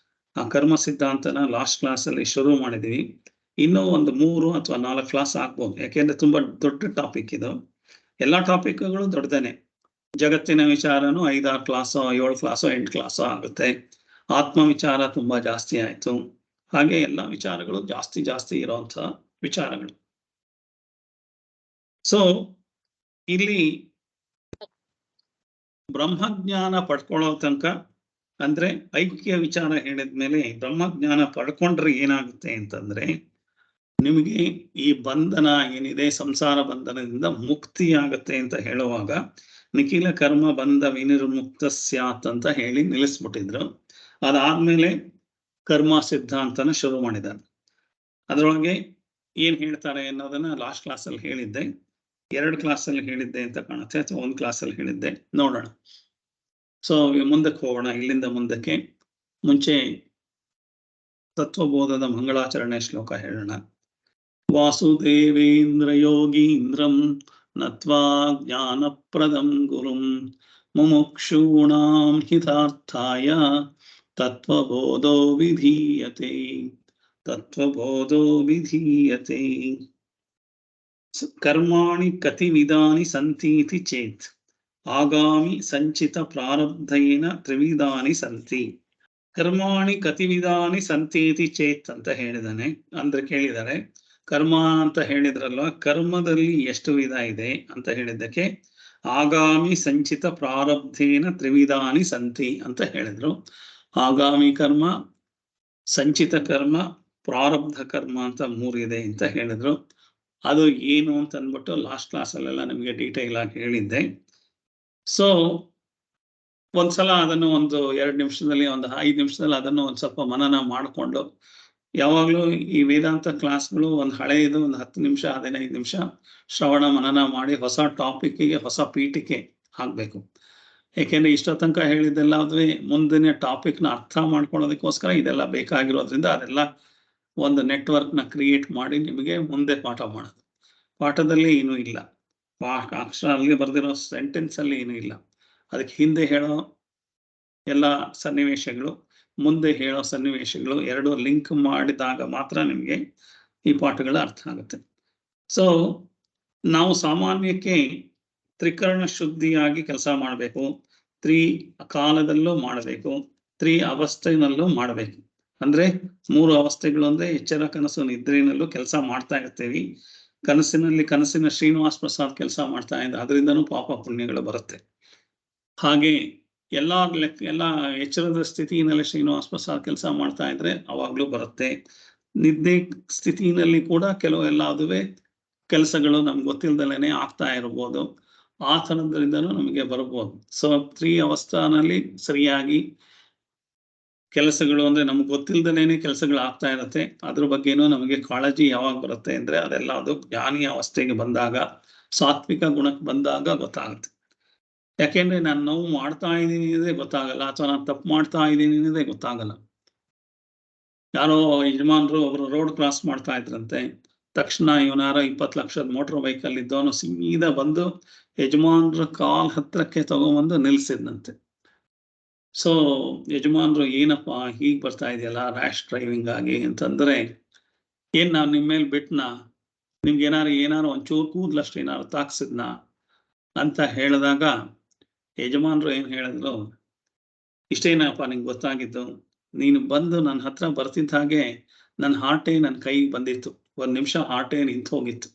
ಆ ಕರ್ಮ ಸಿದ್ಧಾಂತನ ಲಾಸ್ಟ್ ಕ್ಲಾಸಲ್ಲಿ ಶುರು ಮಾಡಿದ್ವಿ. ಇನ್ನೂ ಒಂದು 3 ಅಥವಾ 4 ಕ್ಲಾಸ್ ಆಗ್ಬೋದು, ಯಾಕೆಂದ್ರೆ ತುಂಬಾ ದೊಡ್ಡ ಟಾಪಿಕ್ ಇದು. ಎಲ್ಲಾ ಟಾಪಿಕ್ಗಳು ದೊಡ್ಡದೇನೆ. ಜಗತ್ತಿನ ವಿಚಾರನೂ 5-6 ಕ್ಲಾಸೋ 7 ಕ್ಲಾಸೋ 8 ಕ್ಲಾಸೋ ಆಗುತ್ತೆ. ಆತ್ಮ ವಿಚಾರ ತುಂಬಾ ಜಾಸ್ತಿ ಆಯ್ತು. ಹಾಗೆ ಎಲ್ಲ ವಿಚಾರಗಳು ಜಾಸ್ತಿ ಇರುವಂತ ವಿಚಾರಗಳು. ಸೊ ಇಲ್ಲಿ ಬ್ರಹ್ಮಜ್ಞಾನ ಪಡ್ಕೊಳ್ಳೋ ತನಕ, ಅಂದ್ರೆ ಐಕ್ಯ ವಿಚಾರ ಹೇಳಿದ್ಮೇಲೆ ಬ್ರಹ್ಮಜ್ಞಾನ ಪಡ್ಕೊಂಡ್ರೆ ಏನಾಗುತ್ತೆ ಅಂತಂದ್ರೆ, ನಿಮಗೆ ಈ ಬಂಧನ ಏನಿದೆ ಸಂಸಾರ ಬಂಧನದಿಂದ ಮುಕ್ತಿ ಆಗತ್ತೆ ಅಂತ ಹೇಳುವಾಗ ನಿಖಿಲ ಕರ್ಮ ಬಂಧ ವಿನಿರ್ಮುಕ್ತ ಸ್ಯಾತ್ ಅಂತ ಹೇಳಿ ನಿಲ್ಲಿಸ್ಬಿಟ್ಟಿದ್ರು. ಅದಾದ್ಮೇಲೆ ಕರ್ಮ ಸಿದ್ಧಾಂತನ ಶುರು ಮಾಡಿದ್ದಾರೆ. ಅದರೊಳಗೆ ಏನ್ ಹೇಳ್ತಾರೆ ಅನ್ನೋದನ್ನ ಲಾಸ್ಟ್ ಕ್ಲಾಸಲ್ಲಿ ಹೇಳಿದ್ದೆ, 2 ಕ್ಲಾಸಲ್ಲಿ ಹೇಳಿದ್ದೆ ಅಂತ ಕಾಣುತ್ತೆ, ಅಥವಾ 1 ಕ್ಲಾಸಲ್ಲಿ ಹೇಳಿದ್ದೆ, ನೋಡೋಣ. ಸೊ ಮುಂದಕ್ಕೆ ಹೋಗೋಣ. ಇಲ್ಲಿಂದ ಮುಂದಕ್ಕೆ ಮುಂಚೆ ತತ್ವಬೋಧದ ಮಂಗಳಾಚರಣೆ ಶ್ಲೋಕ ಹೇಳೋಣ. ವಾಸುದೇವೇಂದ್ರ ಯೋಗೀಂದ್ರಂ ನತ್ವಾ ಜ್ಞಾನಪ್ರದಂ ಗುರುಂ ಮುಮುಕ್ಷೂಣಾಂ ಹಿತಾರ್ಥಾಯ ತತ್ವಬೋಧೋ ವಿಧೀಯತೆ. ತತ್ವಬೋಧೋ ವಿಧೀಯತೆ. ಕರ್ಮಾಣಿ ಕತಿವಿಧಾನಿ ಸಂತೀತಿ ಚೇತ್ ಆಗಾಮಿ ಸಂಚಿತ ಪ್ರಾರಬ್ಧೇನ ತ್ರಿವಿಧಾನಿ ಸಂತಿ. ಕರ್ಮಾಣಿ ಕತಿವಿಧಾನಿ ಸಂತೀತಿ ಚೇತ್ ಅಂತ ಹೇಳಿದಾನೆ. ಅಂದ್ರೆ ಕೇಳಿದ್ದಾರೆ, ಕರ್ಮ ಅಂತ ಹೇಳಿದ್ರಲ್ವ, ಕರ್ಮದಲ್ಲಿ ಎಷ್ಟು ವಿಧ ಇದೆ ಅಂತ ಹೇಳಿದ್ದಕ್ಕೆ ಆಗಾಮಿ ಸಂಚಿತ ಪ್ರಾರಬ್ಧೇನ ತ್ರಿವಿಧಾನಿ ಸಂತಿ ಅಂತ ಹೇಳಿದ್ರು. ಆಗಾಮಿ ಕರ್ಮ, ಸಂಚಿತ ಕರ್ಮ, ಪ್ರಾರಬ್ಧ ಕರ್ಮ ಅಂತ 3 ಇದೆ ಅಂತ ಹೇಳಿದ್ರು. ಅದು ಏನು ಅಂತ ಅಂದ್ಬಿಟ್ಟು ಲಾಸ್ಟ್ ಕ್ಲಾಸಲ್ಲೆಲ್ಲ ನಿಮಗೆ ಡೀಟೇಲ್ ಆಗಿ ಹೇಳಿದ್ದೆ. ಸೊ ಒಂದ್ಸಲ ಅದನ್ನು ಒಂದು 2 ನಿಮಿಷದಲ್ಲಿ, ಒಂದು 5 ನಿಮಿಷದಲ್ಲಿ ಅದನ್ನು ಒಂದ್ ಸ್ವಲ್ಪ ಮನನ ಮಾಡಿಕೊಂಡು, ಯಾವಾಗ್ಲೂ ಈ ವೇದಾಂತ ಕ್ಲಾಸ್ಗಳು ಒಂದು ಹಳೆಯದು ಒಂದು 10 ನಿಮಿಷ 15 ನಿಮಿಷ ಶ್ರವಣ ಮನನ ಮಾಡಿ ಹೊಸ ಟಾಪಿಕ್ಗೆ ಹೊಸ ಪೀಠಿಕೆ ಆಗ್ಬೇಕು. ಯಾಕೆಂದ್ರೆ ಇಷ್ಟ ತನಕ ಹೇಳಿದ್ದೆಲ್ಲ ಅದುವೇ ಮುಂದಿನ ಟಾಪಿಕ್ನ ಅರ್ಥ ಮಾಡ್ಕೊಳ್ಳೋದಕ್ಕೋಸ್ಕರ ಇದೆಲ್ಲ ಬೇಕಾಗಿರೋದ್ರಿಂದ ಅದೆಲ್ಲ ಒಂದು ನೆಟ್ವರ್ಕ್ನ ಕ್ರಿಯೇಟ್ ಮಾಡಿ ನಿಮಗೆ ಮುಂದೆ ಪಾಠ ಮಾಡೋದು. ಪಾಠದಲ್ಲಿ ಏನೂ ಇಲ್ಲ, ಅಕ್ಷರಲ್ಲಿ ಬರೆದಿರೋ ಸೆಂಟೆನ್ಸ್ ಅಲ್ಲಿ ಏನೂ ಇಲ್ಲ. ಅದಕ್ಕೆ ಹಿಂದೆ ಹೇಳೋ ಎಲ್ಲ ಸನ್ನಿವೇಶಗಳು, ಮುಂದೆ ಹೇಳೋ ಸನ್ನಿವೇಶಗಳು 2 ಲಿಂಕ್ ಮಾಡಿದಾಗ ಮಾತ್ರ ನಿಮಗೆ ಈ ಪಾಠಗಳ ಅರ್ಥ ಆಗುತ್ತೆ. ಸೊ ನಾವು ಸಾಮಾನ್ಯಕ್ಕೆ ತ್ರಿಕರಣ ಶುದ್ಧಿಯಾಗಿ ಕೆಲಸ ಮಾಡಬೇಕು, 3 ಕಾಲದಲ್ಲೂ ಮಾಡಬೇಕು, 3 ಅವಸ್ಥೆನಲ್ಲೂ ಮಾಡಬೇಕು. ಅಂದ್ರೆ 3 ಅವಸ್ಥೆಗಳು ಅಂದ್ರೆ ಎಚ್ಚರ, ಕನಸು, ನಿದ್ರೆನಲ್ಲೂ ಕೆಲಸ ಮಾಡ್ತಾ ಇರ್ತೀವಿ. ಕನಸಿನ ಶ್ರೀನಿವಾಸ್ ಪ್ರಸಾದ್ ಕೆಲಸ ಮಾಡ್ತಾ ಇದ್ದ, ಅದರಿಂದನೂ ಪಾಪ ಪುಣ್ಯಗಳು ಬರುತ್ತೆ. ಹಾಗೆ ಎಲ್ಲ ಎಚ್ಚರದ ಸ್ಥಿತಿನಲ್ಲಿ ಶ್ರೀನಿವಾಸ್ ಪ್ರಸಾದ್ ಕೆಲಸ ಮಾಡ್ತಾ ಇದ್ರೆ ಅವಾಗ್ಲೂ ಬರುತ್ತೆ. ನಿದ್ದೆ ಸ್ಥಿತಿನಲ್ಲಿ ಕೂಡ ಕೆಲವೆಲ್ಲದುವೆ ಕೆಲಸಗಳು ನಮ್ಗೆ ಗೊತ್ತಿಲ್ದಲೇನೆ ಆಗ್ತಾ ಇರ್ಬೋದು. ಆ ಥರದ್ರಿಂದನೂ ನಮಗೆ ಬರ್ಬೋದು. ಸೊ 3 ಅವಸ್ಥಾನಲ್ಲಿ ಸರಿಯಾಗಿ ಕೆಲಸಗಳು ಅಂದ್ರೆ ನಮ್ಗೆ ಗೊತ್ತಿಲ್ದಲೇನೆ ಕೆಲಸಗಳು ಆಗ್ತಾ ಇರುತ್ತೆ. ಅದ್ರ ಬಗ್ಗೆನೂ ನಮಗೆ ಕಾಳಜಿ ಯಾವಾಗ ಬರುತ್ತೆ ಅಂದ್ರೆ, ಅದೆಲ್ಲ ಅದು ಜ್ಞಾನಿ ಅವಸ್ಥೆಗೆ ಬಂದಾಗ, ಸಾತ್ವಿಕ ಗುಣಕ್ಕೆ ಬಂದಾಗ ಗೊತ್ತಾಗುತ್ತೆ. ಯಾಕೆಂದ್ರೆ ನಾನು ನೋವು ಮಾಡ್ತಾ ಇದ್ದೀನಿ ಅನ್ನೋದೇ ಗೊತ್ತಾಗಲ್ಲ, ಅಥವಾ ನಾನು ತಪ್ಪು ಮಾಡ್ತಾ ಇದ್ದೀನಿ ಅನ್ನೋದೇ ಗೊತ್ತಾಗಲ್ಲ. ಯಾರೋ ಯಜಮಾನ್ರು ಒಬ್ರು ರೋಡ್ ಕ್ರಾಸ್ ಮಾಡ್ತಾ ಇದ್ರಂತೆ. ತಕ್ಷಣ ಇವನಾರ 20 ಲಕ್ಷದ ಮೋಟರ್ ಬೈಕಲ್ಲಿ ಇದ್ದವನು ಸೀದಾ ಬಂದು ಯಜಮಾನ್ರ ಕಾಲ್ ಹತ್ರಕ್ಕೆ ತಗೊಂಬಂದು ನಿಲ್ಸಿದ್ನಂತೆ. ಸೊ ಯಜಮಾನ್ರು, ಏನಪ್ಪ ಹೀಗೆ ಬರ್ತಾ ಇದೆಯಲ್ಲ ರ್ಯಾಶ್ ಡ್ರೈವಿಂಗ್ ಆಗಿ ಅಂತಂದ್ರೆ, ಏನ್ ನಾನು ನಿಮ್ಮ ಮೇಲೆ ಬಿಟ್ನಾ, ನಿಮ್ಗೆ ಏನಾರು ಒಂಚೂರು ಕೂದಲಷ್ಟು ಏನಾರು ತಾಕ್ಸಿದ್ನಾ ಅಂತ ಹೇಳಿದಾಗ ಯಜಮಾನ್ರು ಏನ್ ಹೇಳಿದ್ರು, ಇಷ್ಟೇನಪ್ಪ ನಿಂಗೆ ಗೊತ್ತಾಗಿದ್ದು, ನೀನು ಬಂದು ನನ್ನ ಹತ್ರ ಬರ್ತಿದ್ದ ಹಾಗೆ ನನ್ನ ಹಾರ್ಟೇ ನನ್ನ ಕೈಗೆ ಬಂದಿತ್ತು. 1 ನಿಮಿಷ ಹಾರ್ಟೇ ನಿಂತು ಹೋಗಿತ್ತು.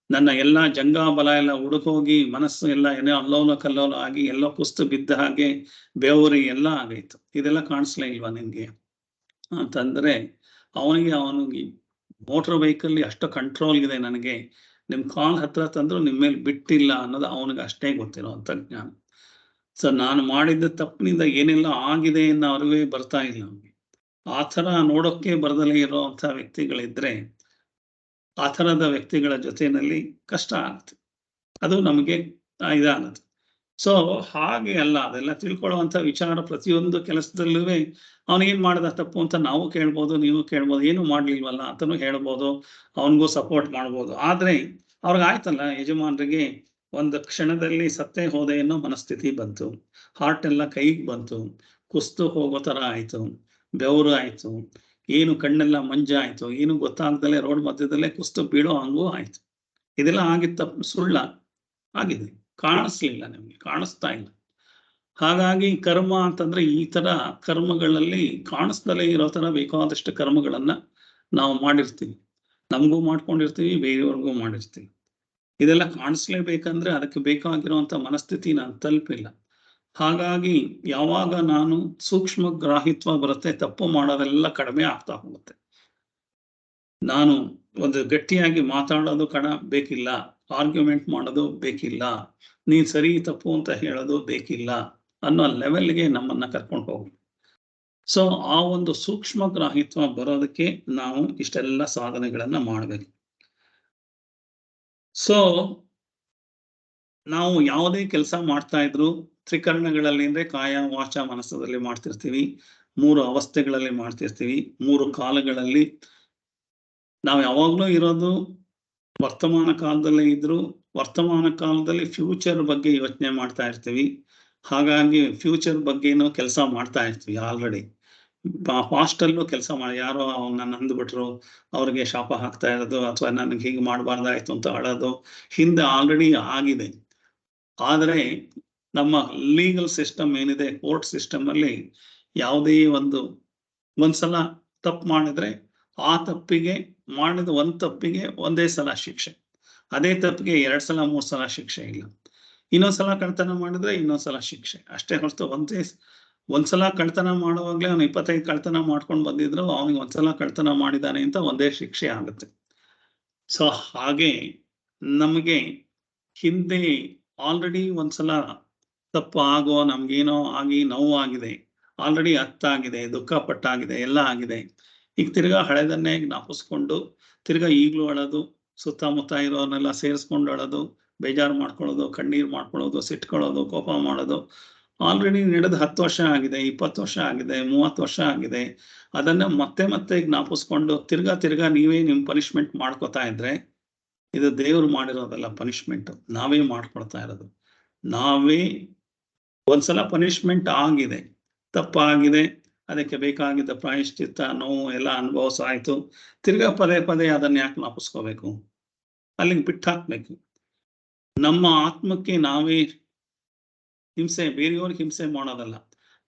ನನ್ನ ಎಲ್ಲ ಜಂಗಾಬಲ ಎಲ್ಲ ಉಡುಕೋಗಿ ಮನಸ್ಸು ಎಲ್ಲ ಏನೋ ಅಲ್ಲೋಲ ಕಲ್ಲೋಲ ಆಗಿ ಎಲ್ಲೋ ಕುಸ್ತು ಬಿದ್ದ ಹಾಗೆ ಬೆವರಿ ಎಲ್ಲ ಆಗೈತು. ಇದೆಲ್ಲ ಕಾಣಿಸ್ಲೇ ಇಲ್ವಾ ನಿನ್ಗೆ ಅಂತಂದ್ರೆ, ಅವನಿಗೆ ಮೋಟರ್ ಬೈಕಲ್ಲಿ ಅಷ್ಟು ಕಂಟ್ರೋಲ್ ಇದೆ ನನಗೆ, ನಿಮ್ ಕಾಲ್ ಹತ್ರ ತಂದ್ರು ನಿಮ್ಮ ಮೇಲೆ ಬಿಟ್ಟಿಲ್ಲ ಅನ್ನೋದು ಅವನಿಗೆ ಅಷ್ಟೇ ಗೊತ್ತಿರೋಂಥ ಜ್ಞಾನ. ಸೊ ನಾನು ಮಾಡಿದ್ದ ತಪ್ಪಿನಿಂದ ಏನೆಲ್ಲ ಆಗಿದೆ ಅನ್ನೋ ಅರಿವೇ ಬರ್ತಾ ಇಲ್ಲ ಅವನಿಗೆ. ಆ ಥರ ನೋಡೋಕ್ಕೆ ಬರದಲ್ಲೇ ಇರೋಂಥ ವ್ಯಕ್ತಿಗಳಿದ್ರೆ, ಆ ಥರದ ವ್ಯಕ್ತಿಗಳ ಜೊತೆಯಲ್ಲಿ ಕಷ್ಟ ಆಗುತ್ತೆ. ಅದು ನಮಗೆ ಇದಾಗುತ್ತೆ. ಸೊ ಹಾಗೆ ಅಲ್ಲ, ಅದೆಲ್ಲ ತಿಳ್ಕೊಳ್ಳುವಂಥ ವಿಚಾರ ಪ್ರತಿಯೊಂದು ಕೆಲಸದಲ್ಲೂ ಅವನೇನ್ ಮಾಡ್ದ ತಪ್ಪು ಅಂತ ನಾವು ಕೇಳ್ಬೋದು, ನೀವು ಕೇಳ್ಬೋದು, ಏನು ಮಾಡ್ಲಿಲ್ವಲ್ಲ ಅಂತನೂ ಹೇಳ್ಬೋದು, ಅವನಿಗೂ ಸಪೋರ್ಟ್ ಮಾಡ್ಬೋದು. ಆದ್ರೆ ಅವ್ರಿಗೆ ಆಯ್ತಲ್ಲ, ಯಜಮಾನ್ರಿಗೆ ಒಂದು ಕ್ಷಣದಲ್ಲಿ ಸತ್ತೇ ಹೋದೆ ಅನ್ನೋ ಮನಸ್ಥಿತಿ ಬಂತು, ಹಾರ್ಟ್ ಎಲ್ಲ ಕೈಗೆ ಬಂತು, ಕುಸ್ತು ಹೋಗೋ ತರ ಆಯ್ತು, ಬೆವರು ಆಯ್ತು, ಏನು ಕಣ್ಣೆಲ್ಲ ಮಂಜ ಆಯ್ತು, ಏನು ಗೊತ್ತಾಗ್ದಲೆ ರೋಡ್ ಮಧ್ಯದಲ್ಲೇ ಕುಸ್ತು ಬೀಳೋ ಹಂಗೂ ಆಯ್ತು. ಇದೆಲ್ಲ ಆಗಿತ್ತ ಸುಳ್ಳ? ಆಗಿದೆ, ಕಾಣಿಸ್ಲಿಲ್ಲ, ನಿಮ್ಗೆ ಕಾಣಿಸ್ತಾ ಇಲ್ಲ. ಹಾಗಾಗಿ ಕರ್ಮ ಅಂತಂದ್ರೆ ಈ ತರ ಕರ್ಮಗಳಲ್ಲಿ ಕಾಣಿಸ್ದಲೇ ಇರೋ ತರ ಬೇಕಾದಷ್ಟು ಕರ್ಮಗಳನ್ನ ನಾವು ಮಾಡಿರ್ತೀವಿ. ನಮಗೂ ಮಾಡ್ಕೊಂಡಿರ್ತೀವಿ, ಬೇರೆಯವ್ರಿಗೂ ಮಾಡಿರ್ತೀವಿ. ಇದೆಲ್ಲ ಕಾಣಿಸ್ಲೇಬೇಕಂದ್ರೆ ಅದಕ್ಕೆ ಬೇಕಾಗಿರುವಂತ ಮನಸ್ಥಿತಿ ನಾನು ತಲುಪಿಲ್ಲ. ಹಾಗಾಗಿ ಯಾವಾಗ ನಾನು ಸೂಕ್ಷ್ಮ ಗ್ರಾಹಿತ್ವ ಬರುತ್ತೆ, ತಪ್ಪು ಮಾಡೋದೆಲ್ಲ ಕಡಿಮೆ ಆಗ್ತಾ ಹೋಗುತ್ತೆ. ನಾನು ಒಂದು ಗಟ್ಟಿಯಾಗಿ ಮಾತಾಡೋದು ಬೇಕಿಲ್ಲ, ಆರ್ಗ್ಯುಮೆಂಟ್ ಮಾಡೋದು ಬೇಕಿಲ್ಲ, ನೀನ್ ಸರಿ ತಪ್ಪು ಅಂತ ಹೇಳೋದು ಬೇಕಿಲ್ಲ ಅನ್ನೋ ಲೆವೆಲ್ಗೆ ನಮ್ಮನ್ನ ಕರ್ಕೊಂಡು ಹೋಗ್ಬೇಕು. ಸೊ ಆ ಒಂದು ಸೂಕ್ಷ್ಮ ಗ್ರಾಹಿತ್ವ ಬರೋದಕ್ಕೆ ನಾವು ಇಷ್ಟೆಲ್ಲ ಸಾಧನೆಗಳನ್ನ ಮಾಡಬೇಕು. ಸೊ ನಾವು ಯಾವುದೇ ಕೆಲಸ ಮಾಡ್ತಾ ಇದ್ರು ತ್ರಿಕರಣಗಳಲ್ಲಿ ಅಂದ್ರೆ ಕಾಯ, ವಾಚ, ಮನಸ್ಸದಲ್ಲಿ ಮಾಡ್ತಿರ್ತೀವಿ. 3 ಅವಸ್ಥೆಗಳಲ್ಲಿ ಮಾಡ್ತಿರ್ತೀವಿ. 3 ಕಾಲಗಳಲ್ಲಿ ನಾವು ಯಾವಾಗ್ಲೂ ಇರೋದು ವರ್ತಮಾನ ಕಾಲದಲ್ಲೇ ಇದ್ರು, ವರ್ತಮಾನ ಕಾಲದಲ್ಲಿ ಫ್ಯೂಚರ್ ಬಗ್ಗೆ ಯೋಚನೆ ಮಾಡ್ತಾ ಇರ್ತೀವಿ. ಹಾಗಾಗಿ ಫ್ಯೂಚರ್ ಬಗ್ಗೆನೂ ಕೆಲಸ ಮಾಡ್ತಾ ಇರ್ತೀವಿ. ಆಲ್ರೆಡಿ ಪಾಸ್ಟ್ ಅಲ್ಲೂ ಕೆಲಸ ಮಾಡಿ, ಯಾರೋ ನನ್ನ ಅಂದ್ಬಿಟ್ರು ಅವ್ರಿಗೆ ಶಾಪ ಹಾಕ್ತಾ ಇರೋದು, ಅಥವಾ ನನಗೆ ಹೀಗೆ ಮಾಡಬಾರ್ದಾಯ್ತು ಅಂತ ಅಳೋದು ಹಿಂದೆ ಆಲ್ರೆಡಿ ಆಗಿದೆ. ಆದರೆ ನಮ್ಮ ಲೀಗಲ್ ಸಿಸ್ಟಮ್ ಏನಿದೆ, ಕೋರ್ಟ್ ಸಿಸ್ಟಮ್ ಅಲ್ಲಿ ಯಾವುದೇ ಒಂದ್ಸಲ ತಪ್ಪು ಮಾಡಿದ್ರೆ ಆ ತಪ್ಪಿಗೆ ಮಾಡಿದ ಒಂದ್ ತಪ್ಪಿಗೆ ಒಂದೇ ಸಲ ಶಿಕ್ಷೆ, ಅದೇ ತಪ್ಪಿಗೆ 2 ಸಲ 3 ಸಲ ಶಿಕ್ಷೆ ಇಲ್ಲ. ಇನ್ನೊಂದ್ಸಲ ಕಳ್ತನ ಮಾಡಿದ್ರೆ ಇನ್ನೊಂದ್ಸಲ ಶಿಕ್ಷೆ, ಅಷ್ಟೇ ಹೊರತು ಒಂದ್ಸಲ ಕಳ್ತನ ಮಾಡುವಾಗ್ಲೇ ಅವ್ನು 25 ಕಳ್ತನ ಮಾಡ್ಕೊಂಡು ಬಂದಿದ್ರು, ಅವನಿಗೆ ಒಂದ್ಸಲ ಕಳ್ತನ ಮಾಡಿದಾನೆ ಅಂತ ಒಂದೇ ಶಿಕ್ಷೆ ಆಗುತ್ತೆ. ಸೊ ಹಾಗೆ ನಮಗೆ ಹಿಂದೆ ಆಲ್ರೆಡಿ ಒಂದ್ಸಲ ತಪ್ಪು ಆಗೋ, ನಮ್ಗೇನೋ ಆಗಿ ನೋವಾಗಿದೆ, ಆಲ್ರೆಡಿ ಅತ್ತಾಗಿದೆ, ದುಃಖ ಪಟ್ಟಾಗಿದೆ, ಎಲ್ಲ ಆಗಿದೆ. ಈಗ ತಿರ್ಗಾ ಹಳೆದನ್ನೇ ಜ್ಞಾಪಿಸ್ಕೊಂಡು ತಿರ್ಗಾ ಈಗ್ಲೂ ಅಳೋದು, ಸುತ್ತಮುತ್ತ ಇರೋನೆಲ್ಲ ಸೇರಿಸ್ಕೊಂಡು ಅಳೋದು, ಬೇಜಾರು ಮಾಡ್ಕೊಳ್ಳೋದು, ಕಣ್ಣೀರು ಮಾಡ್ಕೊಳ್ಳೋದು, ಸಿಟ್ಕೊಳ್ಳೋದು, ಕೋಪ ಮಾಡೋದು ಆಲ್ರೆಡಿ ನಡೆದು 10 ವರ್ಷ ಆಗಿದೆ, 20 ವರ್ಷ ಆಗಿದೆ, 30 ವರ್ಷ ಆಗಿದೆ. ಅದನ್ನ ಮತ್ತೆ ಮತ್ತೆ ಜ್ಞಾಪಿಸ್ಕೊಂಡು ತಿರ್ಗಾ ನೀವೇ ನಿಮ್ ಪನಿಷ್ಮೆಂಟ್ ಮಾಡ್ಕೋತಾ ಇದ್ರೆ ಇದು ದೇವ್ರು ಮಾಡಿರೋದಲ್ಲ, ಪನಿಷ್ಮೆಂಟ್ ನಾವೇ ಮಾಡ್ಕೊಳ್ತಾ ಇರೋದು. ನಾವೇ ಒಂದ್ಸಲ ಪನಿಷ್ಮೆಂಟ್ ಆಗಿದೆ, ತಪ್ಪಾಗಿದೆ, ಅದಕ್ಕೆ ಬೇಕಾಗಿದ್ದ ಪ್ರಾಯಶ್ಚಿತ್ತ, ನೋವು ಎಲ್ಲ ಅನುಭವಿಸಾಯ್ತು. ತಿರ್ಗಾ ಪದೇ ಅದನ್ನ ಯಾಕೆ ಜ್ಞಾಪಿಸ್ಕೋಬೇಕು? ಅಲ್ಲಿಗೆ ಬಿಟ್ಟಾಕ್ಬೇಕು. ನಮ್ಮ ಆತ್ಮಕ್ಕೆ ನಾವೇ ಹಿಂಸೆ, ಬೇರೆಯವ್ರಿಗೆ ಹಿಂಸೆ ಮಾಡೋದಲ್ಲ,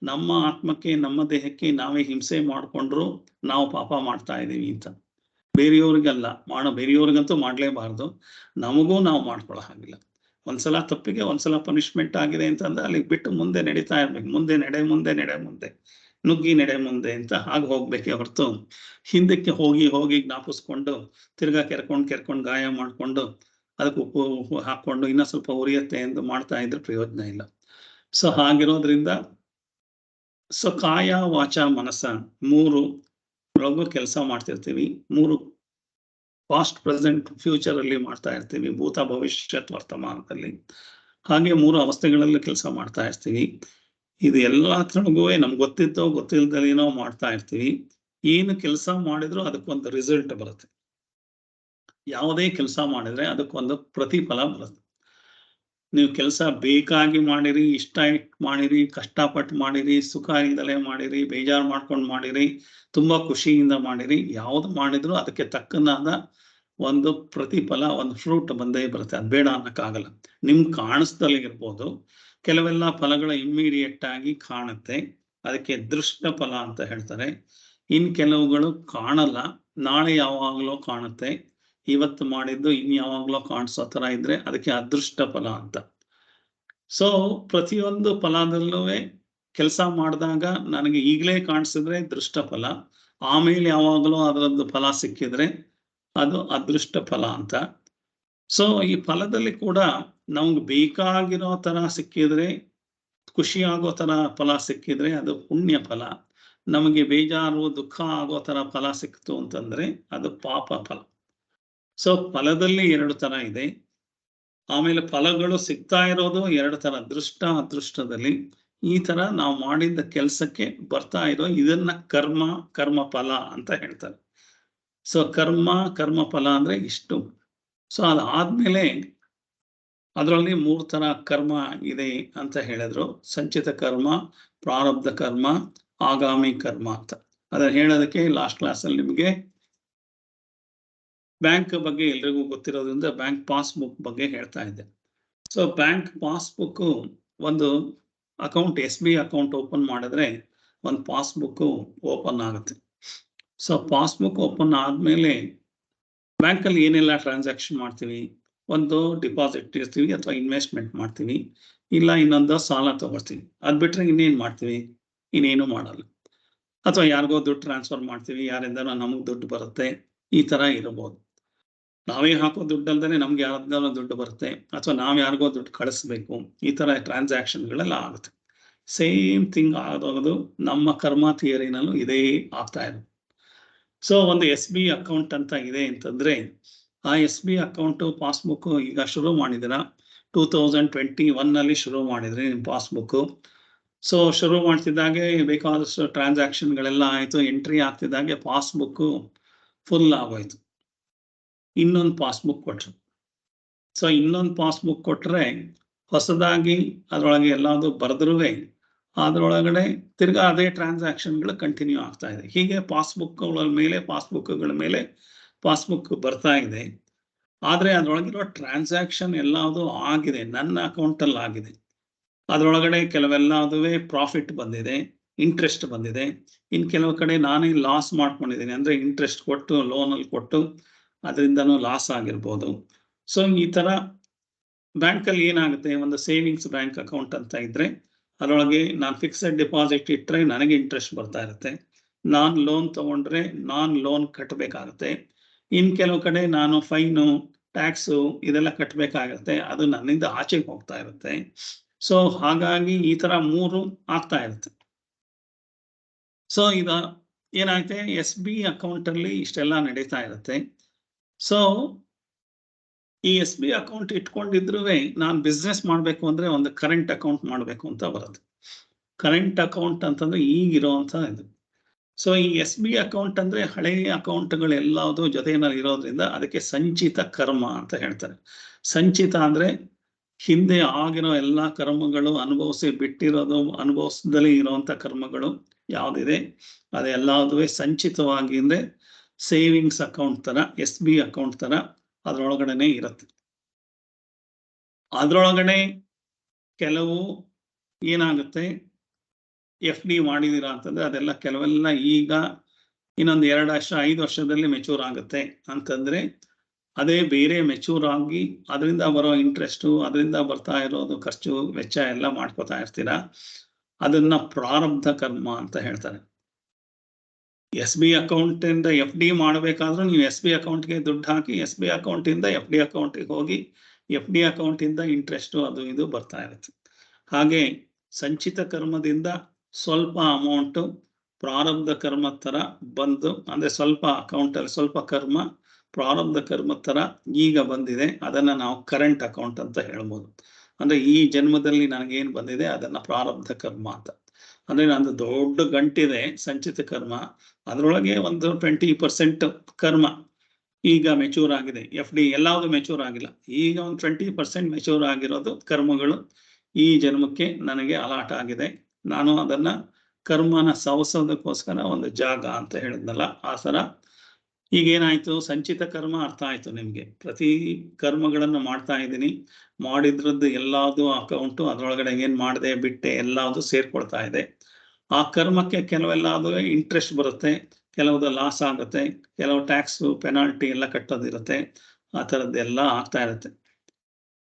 ನಮ್ಮ ಆತ್ಮಕ್ಕೆ, ನಮ್ಮ ದೇಹಕ್ಕೆ ನಾವೇ ಹಿಂಸೆ ಮಾಡ್ಕೊಂಡ್ರು ನಾವು ಪಾಪ ಮಾಡ್ತಾ ಇದೀವಿ ಅಂತ. ಬೇರೆಯವ್ರಿಗಲ್ಲ ಬೇರೆಯವ್ರಿಗಂತೂ ಮಾಡ್ಲೇಬಾರ್ದು, ನಮಗೂ ನಾವು ಮಾಡ್ಕೊಳ್ಳೋ ಹಾಗಿಲ್ಲ. ಒಂದ್ಸಲ ತಪ್ಪಿಗೆ ಒಂದ್ಸಲ ಪನಿಷ್ಮೆಂಟ್ ಆಗಿದೆ ಅಂತಂದ್ರೆ ಅಲ್ಲಿಗೆ ಬಿಟ್ಟು ಮುಂದೆ ನಡೀತಾ ಇರ್ಬೇಕು. ಮುಂದೆ ನಡೆ, ನುಗ್ಗಿ ನಡೆ ಮುಂದೆ ಅಂತ ಹಾಗೆ ಹೋಗ್ಬೇಕೆ ಹೊರತು ಹಿಂದಕ್ಕೆ ಹೋಗಿ ಜ್ಞಾಪಿಸ್ಕೊಂಡು ತಿರ್ಗಾ ಕೆರ್ಕೊಂಡು ಗಾಯ ಮಾಡ್ಕೊಂಡು ಅದಕ್ಕೆ ಉಪ್ಪು ಹಾಕೊಂಡು ಇನ್ನೂ ಸ್ವಲ್ಪ ಉರಿಯತ್ತೆ ಎಂದು ಮಾಡ್ತಾ ಇದ್ರೆ ಪ್ರಯೋಜನ ಇಲ್ಲ. ಸೊ ಹಾಗಿರೋದ್ರಿಂದ ಸೊ ಕಾಯ, ವಾಚ, ಮನಸ್ಸ 3 ಕೆಲಸ ಮಾಡ್ತಿರ್ತೀವಿ. 3 ಪಾಸ್ಟ್, ಪ್ರೆಸೆಂಟ್, ಫ್ಯೂಚರ್ ಅಲ್ಲಿ ಮಾಡ್ತಾ ಇರ್ತೀವಿ, ಭೂತ, ಭವಿಷ್ಯತ್, ವರ್ತಮಾನದಲ್ಲಿ. ಹಾಗೆ 3 ಅವಸ್ಥೆಗಳಲ್ಲಿ ಕೆಲಸ ಮಾಡ್ತಾ ಇರ್ತೀವಿ. ಇದು ಎಲ್ಲತ್ರೊಳಗೂ ನಮ್ಗೆ ಗೊತ್ತಿಲ್ದಲೇನೋ ಮಾಡ್ತಾ ಇರ್ತೀವಿ. ಏನು ಕೆಲಸ ಮಾಡಿದ್ರು ಅದಕ್ಕೊಂದು ರಿಸಲ್ಟ್ ಬರುತ್ತೆ. ಯಾವುದೇ ಕೆಲಸ ಮಾಡಿದ್ರೆ ಅದಕ್ಕೊಂದು ಪ್ರತಿಫಲ ಬರುತ್ತೆ. ನೀವು ಕೆಲಸ ಬೇಕಾಗಿ ಮಾಡಿರಿ, ಇಷ್ಟ ಇಟ್ಟು ಮಾಡಿರಿ, ಕಷ್ಟಪಟ್ಟು ಮಾಡಿರಿ, ಸುಖ ಇಲ್ದಲೇ ಮಾಡಿರಿ, ಬೇಜಾರು ಮಾಡ್ಕೊಂಡು ಮಾಡಿರಿ, ತುಂಬಾ ಖುಷಿಯಿಂದ ಮಾಡಿರಿ, ಯಾವ್ದು ಮಾಡಿದ್ರು ಅದಕ್ಕೆ ತಕ್ಕನಾದ ಒಂದು ಪ್ರತಿಫಲ, ಒಂದು ಫ್ರೂಟ್ ಬಂದೇ ಬರುತ್ತೆ. ಅದು ಬೇಡ ಅನ್ನಕ್ಕಾಗಲ್ಲ. ನಿಮ್ಗೆ ಕಾಣಿಸ್ದಲೇ ಇರ್ಬೋದು, ಕೆಲವೆಲ್ಲ ಫಲಗಳ ಇಮ್ಮಿಡಿಯೇಟ್ ಆಗಿ ಕಾಣುತ್ತೆ, ಅದಕ್ಕೆ ದೃಷ್ಟ ಫಲ ಅಂತ ಹೇಳ್ತಾರೆ. ಇನ್ ಕೆಲವುಗಳು ಕಾಣಲ್ಲ, ನಾಳೆ ಯಾವಾಗ್ಲೋ ಕಾಣುತ್ತೆ, ಇವತ್ತು ಮಾಡಿದ್ದು ಇನ್ ಯಾವಾಗ್ಲೋ ಕಾಣಿಸೋ ತರ ಇದ್ರೆ ಅದಕ್ಕೆ ಅದೃಷ್ಟ ಫಲ ಅಂತ. ಸೊ ಪ್ರತಿಯೊಂದು ಫಲದಲ್ಲೂ ಕೆಲಸ ಮಾಡಿದಾಗ ನನಗೆ ಈಗಲೇ ಕಾಣಿಸಿದ್ರೆ ದೃಷ್ಟ ಫಲ, ಆಮೇಲೆ ಯಾವಾಗಲೂ ಅದರದ್ದು ಫಲ ಸಿಕ್ಕಿದ್ರೆ ಅದು ಅದೃಷ್ಟ ಫಲ ಅಂತ. ಸೊ ಈ ಫಲದಲ್ಲಿ ಕೂಡ ನಮ್ಗೆ ಬೇಕಾಗಿರೋ ತರ ಸಿಕ್ಕಿದ್ರೆ, ಖುಷಿ ಆಗೋ ತರ ಫಲ ಸಿಕ್ಕಿದ್ರೆ ಅದು ಪುಣ್ಯ ಫಲ. ನಮಗೆ ಬೇಜಾರು, ದುಃಖ ಆಗೋ ತರ ಫಲ ಸಿಕ್ತು ಅಂತಂದ್ರೆ ಅದು ಪಾಪ ಫಲ. ಸೊ ಫಲದಲ್ಲಿ 2 ತರ ಇದೆ. ಆಮೇಲೆ ಫಲಗಳು ಸಿಗ್ತಾ ಇರೋದು 2 ತರ, ದೃಷ್ಟ, ಅದೃಷ್ಟದಲ್ಲಿ. ಈ ತರ ನಾವು ಮಾಡಿದ ಕೆಲಸಕ್ಕೆ ಬರ್ತಾ ಇರೋ ಇದನ್ನ ಕರ್ಮ ಫಲ ಅಂತ ಹೇಳ್ತಾರೆ. ಸೊ ಕರ್ಮ ಫಲ ಅಂದ್ರೆ ಇಷ್ಟು. ಸೊ ಅದಾದ್ಮೇಲೆ ಅದರಲ್ಲಿ 3 ತರ ಕರ್ಮ ಇದೆ ಅಂತ ಹೇಳಿದ್ರು. ಸಂಚಿತ ಕರ್ಮ, ಪ್ರಾರಬ್ಧ ಕರ್ಮ, ಆಗಾಮಿ ಕರ್ಮ ಅಂತ. ಅದನ್ನ ಹೇಳೋದಕ್ಕೆ ಲಾಸ್ಟ್ ಕ್ಲಾಸಲ್ಲಿ ನಿಮಗೆ ಬ್ಯಾಂಕ್ ಬಗ್ಗೆ ಎಲ್ರಿಗೂ ಗೊತ್ತಿರೋದ್ರಿಂದ ಬ್ಯಾಂಕ್ ಪಾಸ್ಬುಕ್ ಬಗ್ಗೆ ಹೇಳ್ತಾ ಇದ್ದೆ. ಸೊ ಬ್ಯಾಂಕ್ ಪಾಸ್ಬುಕ್ ಒಂದು ಅಕೌಂಟ್ SBI ಅಕೌಂಟ್ ಓಪನ್ ಮಾಡಿದ್ರೆ ಒಂದು ಪಾಸ್ಬುಕ್ ಓಪನ್ ಆಗುತ್ತೆ. ಸೊ ಪಾಸ್ಬುಕ್ ಓಪನ್ ಆದ್ಮೇಲೆ ಬ್ಯಾಂಕಲ್ಲಿ ಏನೆಲ್ಲ ಟ್ರಾನ್ಸಾಕ್ಷನ್ ಮಾಡ್ತೀವಿ, ಒಂದು ಡಿಪಾಸಿಟ್ ಇರ್ತೀವಿ ಅಥವಾ ಇನ್ವೆಸ್ಟ್ಮೆಂಟ್ ಮಾಡ್ತೀವಿ, ಇಲ್ಲ ಇನ್ನೊಂದು ಸಾಲ ತಗೊಳ್ತೀವಿ. ಅದ್ ಬಿಟ್ರೆ ಇನ್ನೇನ್ ಮಾಡ್ತೀವಿ? ಇನ್ನೇನು ಮಾಡಲ್ಲ. ಅಥವಾ ಯಾರಿಗೋ ದುಡ್ಡು ಟ್ರಾನ್ಸ್ಫರ್ ಮಾಡ್ತೀವಿ, ಯಾರಿಂದ ನಮಗೆ ದುಡ್ಡು ಬರುತ್ತೆ, ಈ ತರ ಇರಬಹುದು. ನಾವೇ ಹಾಕೋ ದುಡ್ಡು ಅಲ್ದೇ ನಮ್ಗೆ ಯಾರ್ದಾರ ದುಡ್ಡು ಬರುತ್ತೆ, ಅಥವಾ ನಾವ್ ಯಾರಿಗೋ ದುಡ್ಡು ಕಳಿಸ್ಬೇಕು, ಈ ತರ ಟ್ರಾನ್ಸಾಕ್ಷನ್ಗಳೆಲ್ಲ ಆಗುತ್ತೆ. ಸೇಮ್ ಥಿಂಗ್ ಆಗೋದು ನಮ್ಮ ಕರ್ಮ ಥಿಯರಿನಲ್ಲೂ ಇದೇ ಆಗ್ತಾ ಇದೆ. ಸೊ ಒಂದು SBI ಅಕೌಂಟ್ ಅಂತ ಇದೆ ಅಂತಂದ್ರೆ ಆ SBI ಅಕೌಂಟ್ ಪಾಸ್ಬುಕ್ ಈಗ ಶುರು ಮಾಡಿದಿರ 2021 ಶುರು ಮಾಡಿದ್ರಿ ನಿಮ್ ಪಾಸ್ಬುಕ್. ಸೊ ಶುರು ಮಾಡ್ತಿದ್ದಾಗೆ ಬೇಕಾದಷ್ಟು ಟ್ರಾನ್ಸಾಕ್ಷನ್ಗಳೆಲ್ಲ ಆಯ್ತು, ಎಂಟ್ರಿ ಆಗ್ತಿದ್ದಾಗೆ ಪಾಸ್ಬುಕ್ ಫುಲ್ ಆಗೋಯ್ತು. ಇನ್ನೊಂದು ಪಾಸ್ಬುಕ್ ಕೊಟ್ರು. ಸೊ ಇನ್ನೊಂದು ಪಾಸ್ಬುಕ್ ಕೊಟ್ರೆ ಹೊಸದಾಗಿ ಅದರೊಳಗೆ ಎಲ್ಲಾದ್ರು ಬರೆದ್ರುವೆ ಅದ್ರೊಳಗಡೆ ತಿರ್ಗಾ ಅದೇ ಟ್ರಾನ್ಸಾಕ್ಷನ್ಗಳು ಕಂಟಿನ್ಯೂ ಆಗ್ತಾ ಇದೆ. ಹೀಗೆ ಪಾಸ್ಬುಕ್ಗಳ ಮೇಲೆ ಪಾಸ್ಬುಕ್ ಬರ್ತಾ ಇದೆ. ಆದ್ರೆ ಅದ್ರೊಳಗಿರೋ ಟ್ರಾನ್ಸಾಕ್ಷನ್ ಎಲ್ಲಾವುದು ಆಗಿದೆ, ನನ್ನ ಅಕೌಂಟ್ ಅಲ್ಲಿ ಆಗಿದೆ. ಅದ್ರೊಳಗಡೆ ಕೆಲವೆಲ್ಲದುವೆ ಪ್ರಾಫಿಟ್ ಬಂದಿದೆ, ಇಂಟ್ರೆಸ್ಟ್ ಬಂದಿದೆ. ಇನ್ ಕೆಲವು ಕಡೆ ನಾನೇ ಲಾಸ್ ಮಾಡ್ಕೊಂಡಿದ್ದೀನಿ, ಅಂದ್ರೆ ಇಂಟ್ರೆಸ್ಟ್ ಕೊಟ್ಟು ಲೋನ್ ಅಲ್ಲಿ ಕೊಟ್ಟು ಅದರಿಂದನೂ ಲಾಸ್ ಆಗಿರ್ಬೋದು. ಸೊ ಈ ತರ ಬ್ಯಾಂಕಲ್ಲಿ ಏನಾಗುತ್ತೆ, ಒಂದು ಸೇವಿಂಗ್ಸ್ ಬ್ಯಾಂಕ್ ಅಕೌಂಟ್ ಅಂತ ಇದ್ರೆ ಅದರೊಳಗೆ ನಾನು ಫಿಕ್ಸೆಡ್ ಡಿಪಾಸಿಟ್ ಇಟ್ಟರೆ ನನಗೆ ಇಂಟ್ರೆಸ್ಟ್ ಬರ್ತಾ ಇರುತ್ತೆ. ನಾನು ಲೋನ್ ತಗೊಂಡ್ರೆ ನಾನು ಲೋನ್ ಕಟ್ಟಬೇಕಾಗುತ್ತೆ. ಇನ್ ಕೆಲವು ಕಡೆ ನಾನು ಫೈನು, ಟ್ಯಾಕ್ಸು ಇದೆಲ್ಲ ಕಟ್ಟಬೇಕಾಗುತ್ತೆ, ಅದು ನನ್ನಿಂದ ಆಚೆಗೆ ಹೋಗ್ತಾ ಇರುತ್ತೆ. ಸೊ ಹಾಗಾಗಿ ಈ ತರ 3 ಆಗ್ತಾ ಇರುತ್ತೆ. ಸೊ ಈಗ ಏನಾಯ್ತೆ, SBI ಅಕೌಂಟ್ ಅಲ್ಲಿ ಇಷ್ಟೆಲ್ಲ ನಡೀತಾ ಇರುತ್ತೆ. ಸೊ ಈ SBI ಅಕೌಂಟ್ ಇಟ್ಕೊಂಡಿದ್ರು ನಾನು ಬಿಸ್ನೆಸ್ ಮಾಡ್ಬೇಕು ಅಂದ್ರೆ ಒಂದು ಕರೆಂಟ್ ಅಕೌಂಟ್ ಮಾಡ್ಬೇಕು ಅಂತ ಬರುತ್ತೆ. ಕರೆಂಟ್ ಅಕೌಂಟ್ ಅಂತಂದ್ರೆ ಈಗಿರೋಂತ ಇದು. ಸೊ ಈ SBI ಅಕೌಂಟ್ ಅಂದ್ರೆ ಹಳೆಯ ಅಕೌಂಟ್ಗಳೆಲ್ಲದು ಜೊತೆಯಲ್ಲಿ ಇರೋದ್ರಿಂದ ಅದಕ್ಕೆ ಸಂಚಿತ ಕರ್ಮ ಅಂತ ಹೇಳ್ತಾರೆ. ಸಂಚಿತ ಅಂದ್ರೆ ಹಿಂದೆ ಆಗಿರೋ ಎಲ್ಲಾ ಕರ್ಮಗಳು ಅನುಭವಿಸಿ ಬಿಟ್ಟಿರೋದು, ಅನುಭವಿಸದಲ್ಲಿ ಇರುವಂತ ಕರ್ಮಗಳು ಯಾವ್ದಿದೆ ಅದೆಲ್ಲದುವೆ ಸಂಚಿತವಾಗಿ ಅಂದ್ರೆ ಸೇವಿಂಗ್ಸ್ ಅಕೌಂಟ್ ತರ, SBI ಅಕೌಂಟ್ ತರ ಅದ್ರೊಳಗಡೆನೆ ಇರುತ್ತೆ. ಅದ್ರೊಳಗಡೆ ಕೆಲವು ಏನಾಗುತ್ತೆ, FD ಮಾಡಿದೀರಾ ಅಂತಂದ್ರೆ ಅದೆಲ್ಲ ಕೆಲವೆಲ್ಲ ಈಗ ಇನ್ನೊಂದು 2 ವರ್ಷ 5 ವರ್ಷದಲ್ಲಿ ಮೆಚೂರ್ ಆಗುತ್ತೆ ಅಂತಂದ್ರೆ ಅದೇ ಬೇರೆ ಮೆಚೂರ್ ಆಗಿ ಅದರಿಂದ ಬರೋ ಇಂಟ್ರೆಸ್ಟು, ಅದರಿಂದ ಬರ್ತಾ ಇರೋದು ಖರ್ಚು ವೆಚ್ಚ ಎಲ್ಲ ಮಾಡ್ಕೋತಾ ಇರ್ತೀರಾ. ಅದನ್ನ ಪ್ರಾರಬ್ಧ ಕರ್ಮ ಅಂತ ಹೇಳ್ತಾರೆ. SBI ಅಕೌಂಟ್ ಇಂದ FD ಮಾಡಬೇಕಾದ್ರೂ ನೀವು SBI ಅಕೌಂಟ್ಗೆ ದುಡ್ಡು ಹಾಕಿ SBI ಅಕೌಂಟ್ ಇಂದ FD ಅಕೌಂಟ್ಗೆ ಹೋಗಿ FD ಅಕೌಂಟ್ ಇಂದ ಇಂಟ್ರೆಸ್ಟ್ ಅದು ಇದು ಬರ್ತಾ ಇರುತ್ತೆ. ಹಾಗೆ ಸಂಚಿತ ಕರ್ಮದಿಂದ ಸ್ವಲ್ಪ ಅಮೌಂಟ್ ಪ್ರಾರಬ್ಧ ಕರ್ಮ ತರ ಬಂದು, ಅಂದ್ರೆ ಸ್ವಲ್ಪ ಅಕೌಂಟ್ ಅಲ್ಲಿ ಸ್ವಲ್ಪ ಕರ್ಮ ಪ್ರಾರಬ್ಧ ಕರ್ಮ ತರ ಈಗ ಬಂದಿದೆ, ಅದನ್ನ ನಾವು ಕರೆಂಟ್ ಅಕೌಂಟ್ ಅಂತ ಹೇಳ್ಬೋದು. ಅಂದ್ರೆ ಈ ಜನ್ಮದಲ್ಲಿ ನನಗೇನ್ ಬಂದಿದೆ ಅದನ್ನ ಪ್ರಾರಬ್ಧ ಕರ್ಮ ಅಂತ. ಅಂದ್ರೆ ನಂದು ದೊಡ್ಡ ಗಂಟಿದೆ ಸಂಚಿತ ಕರ್ಮ, ಅದರೊಳಗೆ ಒಂದು 20% ಕರ್ಮ ಈಗ ಮೆಚೂರ್ ಆಗಿದೆ. FD ಎಲ್ಲಾವುದು ಮೆಚೂರ್ ಆಗಿಲ್ಲ, ಈಗ ಒಂದು 20% ಮೆಚೂರ್ ಆಗಿರೋದು ಕರ್ಮಗಳು ಈ ಜನ್ಮಕ್ಕೆ ನನಗೆ ಅಲಾಟ್ ಆಗಿದೆ. ನಾನು ಅದನ್ನ ಕರ್ಮನ ಸವಸೋದಕ್ಕೋಸ್ಕರ ಒಂದು ಜಾಗ ಅಂತ ಹೇಳಿದ್ನಲ್ಲ, ಆ ತರ ಈಗೇನಾಯ್ತು, ಸಂಚಿತ ಕರ್ಮ ಅರ್ಥ ಆಯ್ತು ನಿಮ್ಗೆ. ಪ್ರತಿ ಕರ್ಮಗಳನ್ನು ಮಾಡ್ತಾ ಇದ್ದೀನಿ, ಮಾಡಿದ್ರದ್ದು ಎಲ್ಲಾದು ಅಕೌಂಟು ಅದರೊಳಗಡೆ ಏನ್ ಮಾಡಿದೆ ಬಿಟ್ಟೆ ಎಲ್ಲಾದು ಸೇರ್ಕೊಳ್ತಾ ಇದೆ. ಆ ಕರ್ಮಕ್ಕೆ ಕೆಲವೆಲ್ಲದು ಇಂಟ್ರೆಸ್ಟ್ ಬರುತ್ತೆ, ಕೆಲವುದು ಲಾಸ್ ಆಗುತ್ತೆ, ಕೆಲವು ಟ್ಯಾಕ್ಸು ಪೆನಾಲ್ಟಿ ಎಲ್ಲ ಕಟ್ಟೋದಿರುತ್ತೆ, ಆ ಥರದ್ದೆಲ್ಲ ಆಗ್ತಾ ಇರುತ್ತೆ.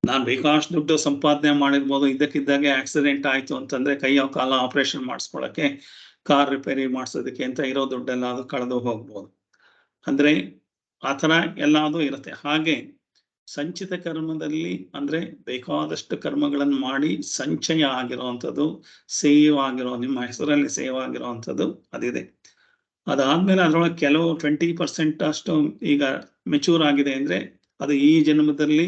ನಾನು ಬೇಕಾಷ್ಟು ದುಡ್ಡು ಸಂಪಾದನೆ ಮಾಡಿರ್ಬೋದು, ಇದಕ್ಕಿದ್ದಾಗೆ ಆಕ್ಸಿಡೆಂಟ್ ಆಯ್ತು ಅಂತಂದ್ರೆ ಕೈಯೋ ಕಾಲ ಆಪರೇಷನ್ ಮಾಡಿಸ್ಕೊಳಕ್ಕೆ, ಕಾರ್ ರಿಪೇರಿ ಮಾಡಿಸೋದಕ್ಕೆ ಅಂತ ಇರೋ ದುಡ್ಡೆಲ್ಲ ಅದು ಕಳೆದು ಹೋಗ್ಬೋದು. ಅಂದ್ರೆ ಆ ಥರ ಎಲ್ಲಾದು ಇರುತ್ತೆ. ಹಾಗೆ ಸಂಚಿತ ಕರ್ಮದಲ್ಲಿ ಅಂದ್ರೆ ಬೇಕಾದಷ್ಟು ಕರ್ಮಗಳನ್ನು ಮಾಡಿ ಸಂಚಯ ಆಗಿರುವಂಥದ್ದು, ಸೇವ್ ಆಗಿರೋ, ನಿಮ್ಮ ಹೆಸರಲ್ಲಿ ಸೇವ್ ಆಗಿರುವಂಥದ್ದು ಅದಿದೆ. ಅದಾದ್ಮೇಲೆ ಅದ್ರೊಳಗೆ ಕೆಲವು 20% ಅಷ್ಟು ಈಗ ಮೆಚೂರ್ ಆಗಿದೆ ಅಂದ್ರೆ ಅದು ಈ ಜನ್ಮದಲ್ಲಿ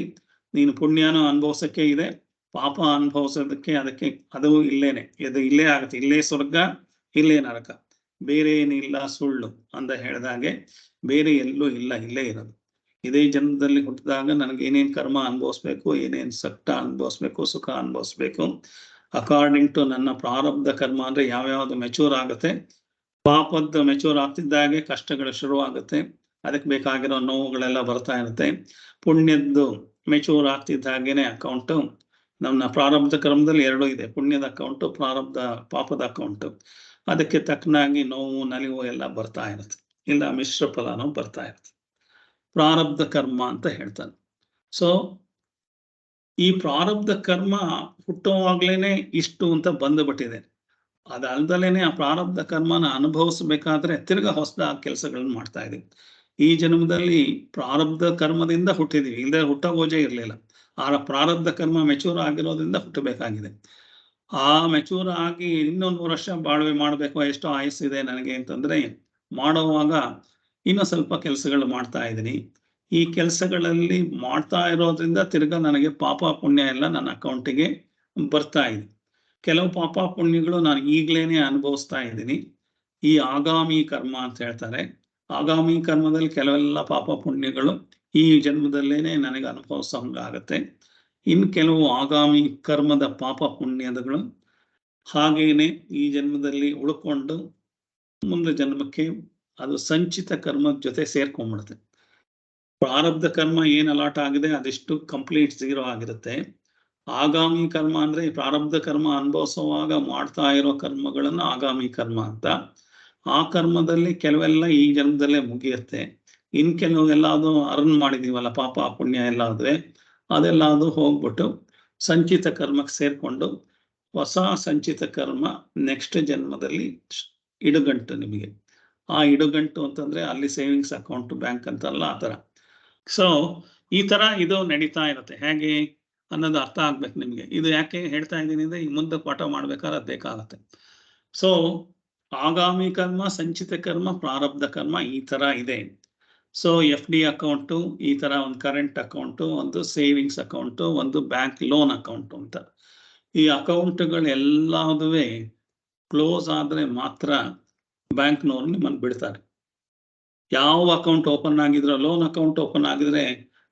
ನೀನು ಪುಣ್ಯನೂ ಅನುಭವಿಸಕ್ಕೆ ಇದೆ, ಪಾಪ ಅನುಭವಿಸೋದಕ್ಕೆ ಅದಕ್ಕೆ ಅದು ಇಲ್ಲೇನೆ, ಇದು ಇಲ್ಲೇ ಆಗುತ್ತೆ. ಇಲ್ಲೇ ಸ್ವರ್ಗ, ಇಲ್ಲೇ ನರಕ, ಬೇರೆ ಏನಿಲ್ಲ ಸುಳ್ಳು ಅಂತ ಹೇಳಿದಾಗೆ ಬೇರೆ ಎಲ್ಲೂ ಇಲ್ಲ, ಇಲ್ಲೇ ಇರೋದು. ಇದೇ ಜನ್ಮದಲ್ಲಿ ಹುಟ್ಟಿದಾಗ ನನಗೆ ಏನೇನ್ ಕರ್ಮ ಅನುಭವಿಸ್ಬೇಕು, ಏನೇನ್ ಸಟ್ಟ ಅನುಭವಿಸ್ಬೇಕು, ಸುಖ ಅನುಭವಿಸ್ಬೇಕು, ಅಕಾರ್ಡಿಂಗ್ ಟು ನನ್ನ ಪ್ರಾರಬ್ಧ ಕರ್ಮ ಅಂದ್ರೆ ಯಾವ್ಯಾವ್ದು ಮೆಚೂರ್ ಆಗುತ್ತೆ ಪಾಪದ್ದು ಮೆಚೂರ್ ಆಗ್ತಿದ್ದಾಗೆ ಕಷ್ಟಗಳು ಶುರುವಾಗುತ್ತೆ, ಅದಕ್ಕೆ ಬೇಕಾಗಿರೋ ನೋವುಗಳೆಲ್ಲ ಬರ್ತಾ ಇರುತ್ತೆ. ಪುಣ್ಯದ್ದು ಮೆಚೂರ್ ಆಗ್ತಿದ್ದ ಹಾಗೇನೆ ಅಕೌಂಟು, ನಮ್ಮ ಪ್ರಾರಬ್ಧ ಕರ್ಮದಲ್ಲಿ 2 ಇದೆ, ಪುಣ್ಯದ ಅಕೌಂಟು, ಪಾಪದ ಅಕೌಂಟು. ಅದಕ್ಕೆ ತಕ್ಕನಾಗಿ ನೋವು ನಲಿವು ಎಲ್ಲ ಬರ್ತಾ ಇರುತ್ತೆ, ಇಲ್ಲ ಮಿಶ್ರ ಫಲನೂ ಬರ್ತಾ ಇರುತ್ತೆ. ಪ್ರಾರಬ್ಧ ಕರ್ಮ ಅಂತ ಹೇಳ್ತಾನೆ. ಸೊ ಈ ಪ್ರಾರಬ್ಧ ಕರ್ಮ ಹುಟ್ಟುವಾಗ್ಲೇನೆ ಇಷ್ಟು ಅಂತ ಬಂದುಬಿಟ್ಟಿದೆ. ಅದಲ್ದಲೇನೆ ಆ ಪ್ರಾರಬ್ಧ ಕರ್ಮನ ಅನುಭವಿಸ್ಬೇಕಾದ್ರೆ ತಿರ್ಗಾ ಹೊಸದ ಕೆಲಸಗಳನ್ನ ಮಾಡ್ತಾ ಇದೀವಿ. ಈ ಜನ್ಮದಲ್ಲಿ ಪ್ರಾರಬ್ಧ ಕರ್ಮದಿಂದ ಹುಟ್ಟಿದೀವಿ, ಇಲ್ಲದೆ ಹುಟ್ಟೋ ಗೋಜೆ ಇರಲಿಲ್ಲ. ಆ ಪ್ರಾರಬ್ಧ ಕರ್ಮ ಮೆಚೂರ್ ಆಗಿರೋದ್ರಿಂದ ಹುಟ್ಟಬೇಕಾಗಿದೆ. ಆ ಮೆಚೂರ್ ಆಗಿ ಇನ್ನೊಂದು ವರ್ಷ ಬಾಳ್ವೆ ಮಾಡಬೇಕು, ಎಷ್ಟೋ ಆಯಸ್ಸಿದೆ ನನಗೆ ಅಂತಂದ್ರೆ ಮಾಡುವಾಗ ಇನ್ನೂ ಸ್ವಲ್ಪ ಕೆಲಸಗಳು ಮಾಡ್ತಾ ಇದ್ದೀನಿ. ಈ ಕೆಲಸಗಳಲ್ಲಿ ಮಾಡ್ತಾ ಇರೋದ್ರಿಂದ ತಿರ್ಗಾ ನನಗೆ ಪಾಪ ಪುಣ್ಯ ಎಲ್ಲ ನನ್ನ ಅಕೌಂಟಿಗೆ ಬರ್ತಾ ಇದೆ. ಕೆಲವು ಪಾಪ ಪುಣ್ಯಗಳು ನಾನು ಈಗ್ಲೇನೆ ಅನುಭವಿಸ್ತಾ ಇದ್ದೀನಿ. ಈ ಆಗಾಮಿ ಕರ್ಮ ಅಂತ ಹೇಳ್ತಾರೆ. ಆಗಾಮಿ ಕರ್ಮದಲ್ಲಿ ಕೆಲವೆಲ್ಲ ಪಾಪ ಪುಣ್ಯಗಳು ಈ ಜನ್ಮದಲ್ಲೇನೆ ನನಗೆ ಅನುಭವಿಸೋಂಗಾಗತ್ತೆ. ಇನ್ನು ಕೆಲವು ಆಗಾಮಿ ಕರ್ಮದ ಪಾಪ ಪುಣ್ಯಗಳು ಹಾಗೇನೆ ಈ ಜನ್ಮದಲ್ಲಿ ಉಳ್ಕೊಂಡು ಮುಂದೆ ಜನ್ಮಕ್ಕೆ ಅದು ಸಂಚಿತ ಕರ್ಮದ ಜೊತೆ ಸೇರ್ಕೊಂಡ್ಬಿಡುತ್ತೆ. ಪ್ರಾರಬ್ಧ ಕರ್ಮ ಏನ್ ಅಲಾಟ್ ಆಗಿದೆ ಅದಿಷ್ಟು ಕಂಪ್ಲೀಟ್ 0 ಆಗಿರುತ್ತೆ. ಆಗಾಮಿ ಕರ್ಮ ಅಂದ್ರೆ ಪ್ರಾರಬ್ಧ ಕರ್ಮ ಅನುಭವಿಸುವಾಗ ಮಾಡ್ತಾ ಇರೋ ಕರ್ಮಗಳನ್ನ ಆಗಾಮಿ ಕರ್ಮ ಅಂತ. ಆ ಕರ್ಮದಲ್ಲಿ ಕೆಲವೆಲ್ಲ ಈ ಜನ್ಮದಲ್ಲೇ ಮುಗಿಯುತ್ತೆ. ಇನ್ ಕೆಲವೆಲ್ಲಾದ್ರು ಅರ್ನ್ ಮಾಡಿದೀವಲ್ಲ ಪಾಪ ಪುಣ್ಯ ಎಲ್ಲಾದ್ರೆ ಅದೆಲ್ಲಾದ್ರು ಹೋಗ್ಬಿಟ್ಟು ಸಂಚಿತ ಕರ್ಮಕ್ಕೆ ಸೇರ್ಕೊಂಡು ಹೊಸ ಸಂಚಿತ ಕರ್ಮ ನೆಕ್ಸ್ಟ್ ಜನ್ಮದಲ್ಲಿ ಇಡುಗಂಟು ನಿಮಗೆ. ಆ ಇಡುಗಂಟು ಅಂತಂದ್ರೆ ಅಲ್ಲಿ ಸೇವಿಂಗ್ಸ್ ಅಕೌಂಟ್ ಬ್ಯಾಂಕ್ ಅಂತಲ್ಲ, ಆ ತರ. ಸೊ ಈ ತರ ಇದು ನಡೀತಾ ಇರುತ್ತೆ. ಹೇಗೆ ಅನ್ನೋದು ಅರ್ಥ ಆಗ್ಬೇಕು ನಿಮ್ಗೆ. ಇದು ಯಾಕೆ ಹೇಳ್ತಾ ಇದ್ದೀನಿ ಅಂದ್ರೆ ಈ ಮುಂದೆ ಪಾಠ ಮಾಡ್ಬೇಕಾದ್ರೆ ಅದು ಬೇಕಾಗತ್ತೆ. ಸೊ ಆಗಾಮಿ ಕರ್ಮ, ಸಂಚಿತ ಕರ್ಮ, ಪ್ರಾರಬ್ಧ ಕರ್ಮ ಈ ತರ ಇದೆ. ಸೊ FD ಅಕೌಂಟು ಈ ತರ ಒಂದು ಕರೆಂಟ್ ಅಕೌಂಟು, ಒಂದು ಸೇವಿಂಗ್ಸ್ ಅಕೌಂಟು, ಒಂದು ಬ್ಯಾಂಕ್ ಲೋನ್ ಅಕೌಂಟು ಅಂತ. ಈ ಅಕೌಂಟ್ಗಳು ಎಲ್ಲದುವೆ ಕ್ಲೋಸ್ ಆದ್ರೆ ಮಾತ್ರ ಬ್ಯಾಂಕ್ನವ್ರು ನಿಮ್ಮನ್ನು ಬಿಡ್ತಾರೆ. ಯಾವ ಅಕೌಂಟ್ ಓಪನ್ ಆಗಿದ್ರು, ಲೋನ್ ಅಕೌಂಟ್ ಓಪನ್ ಆಗಿದ್ರೆ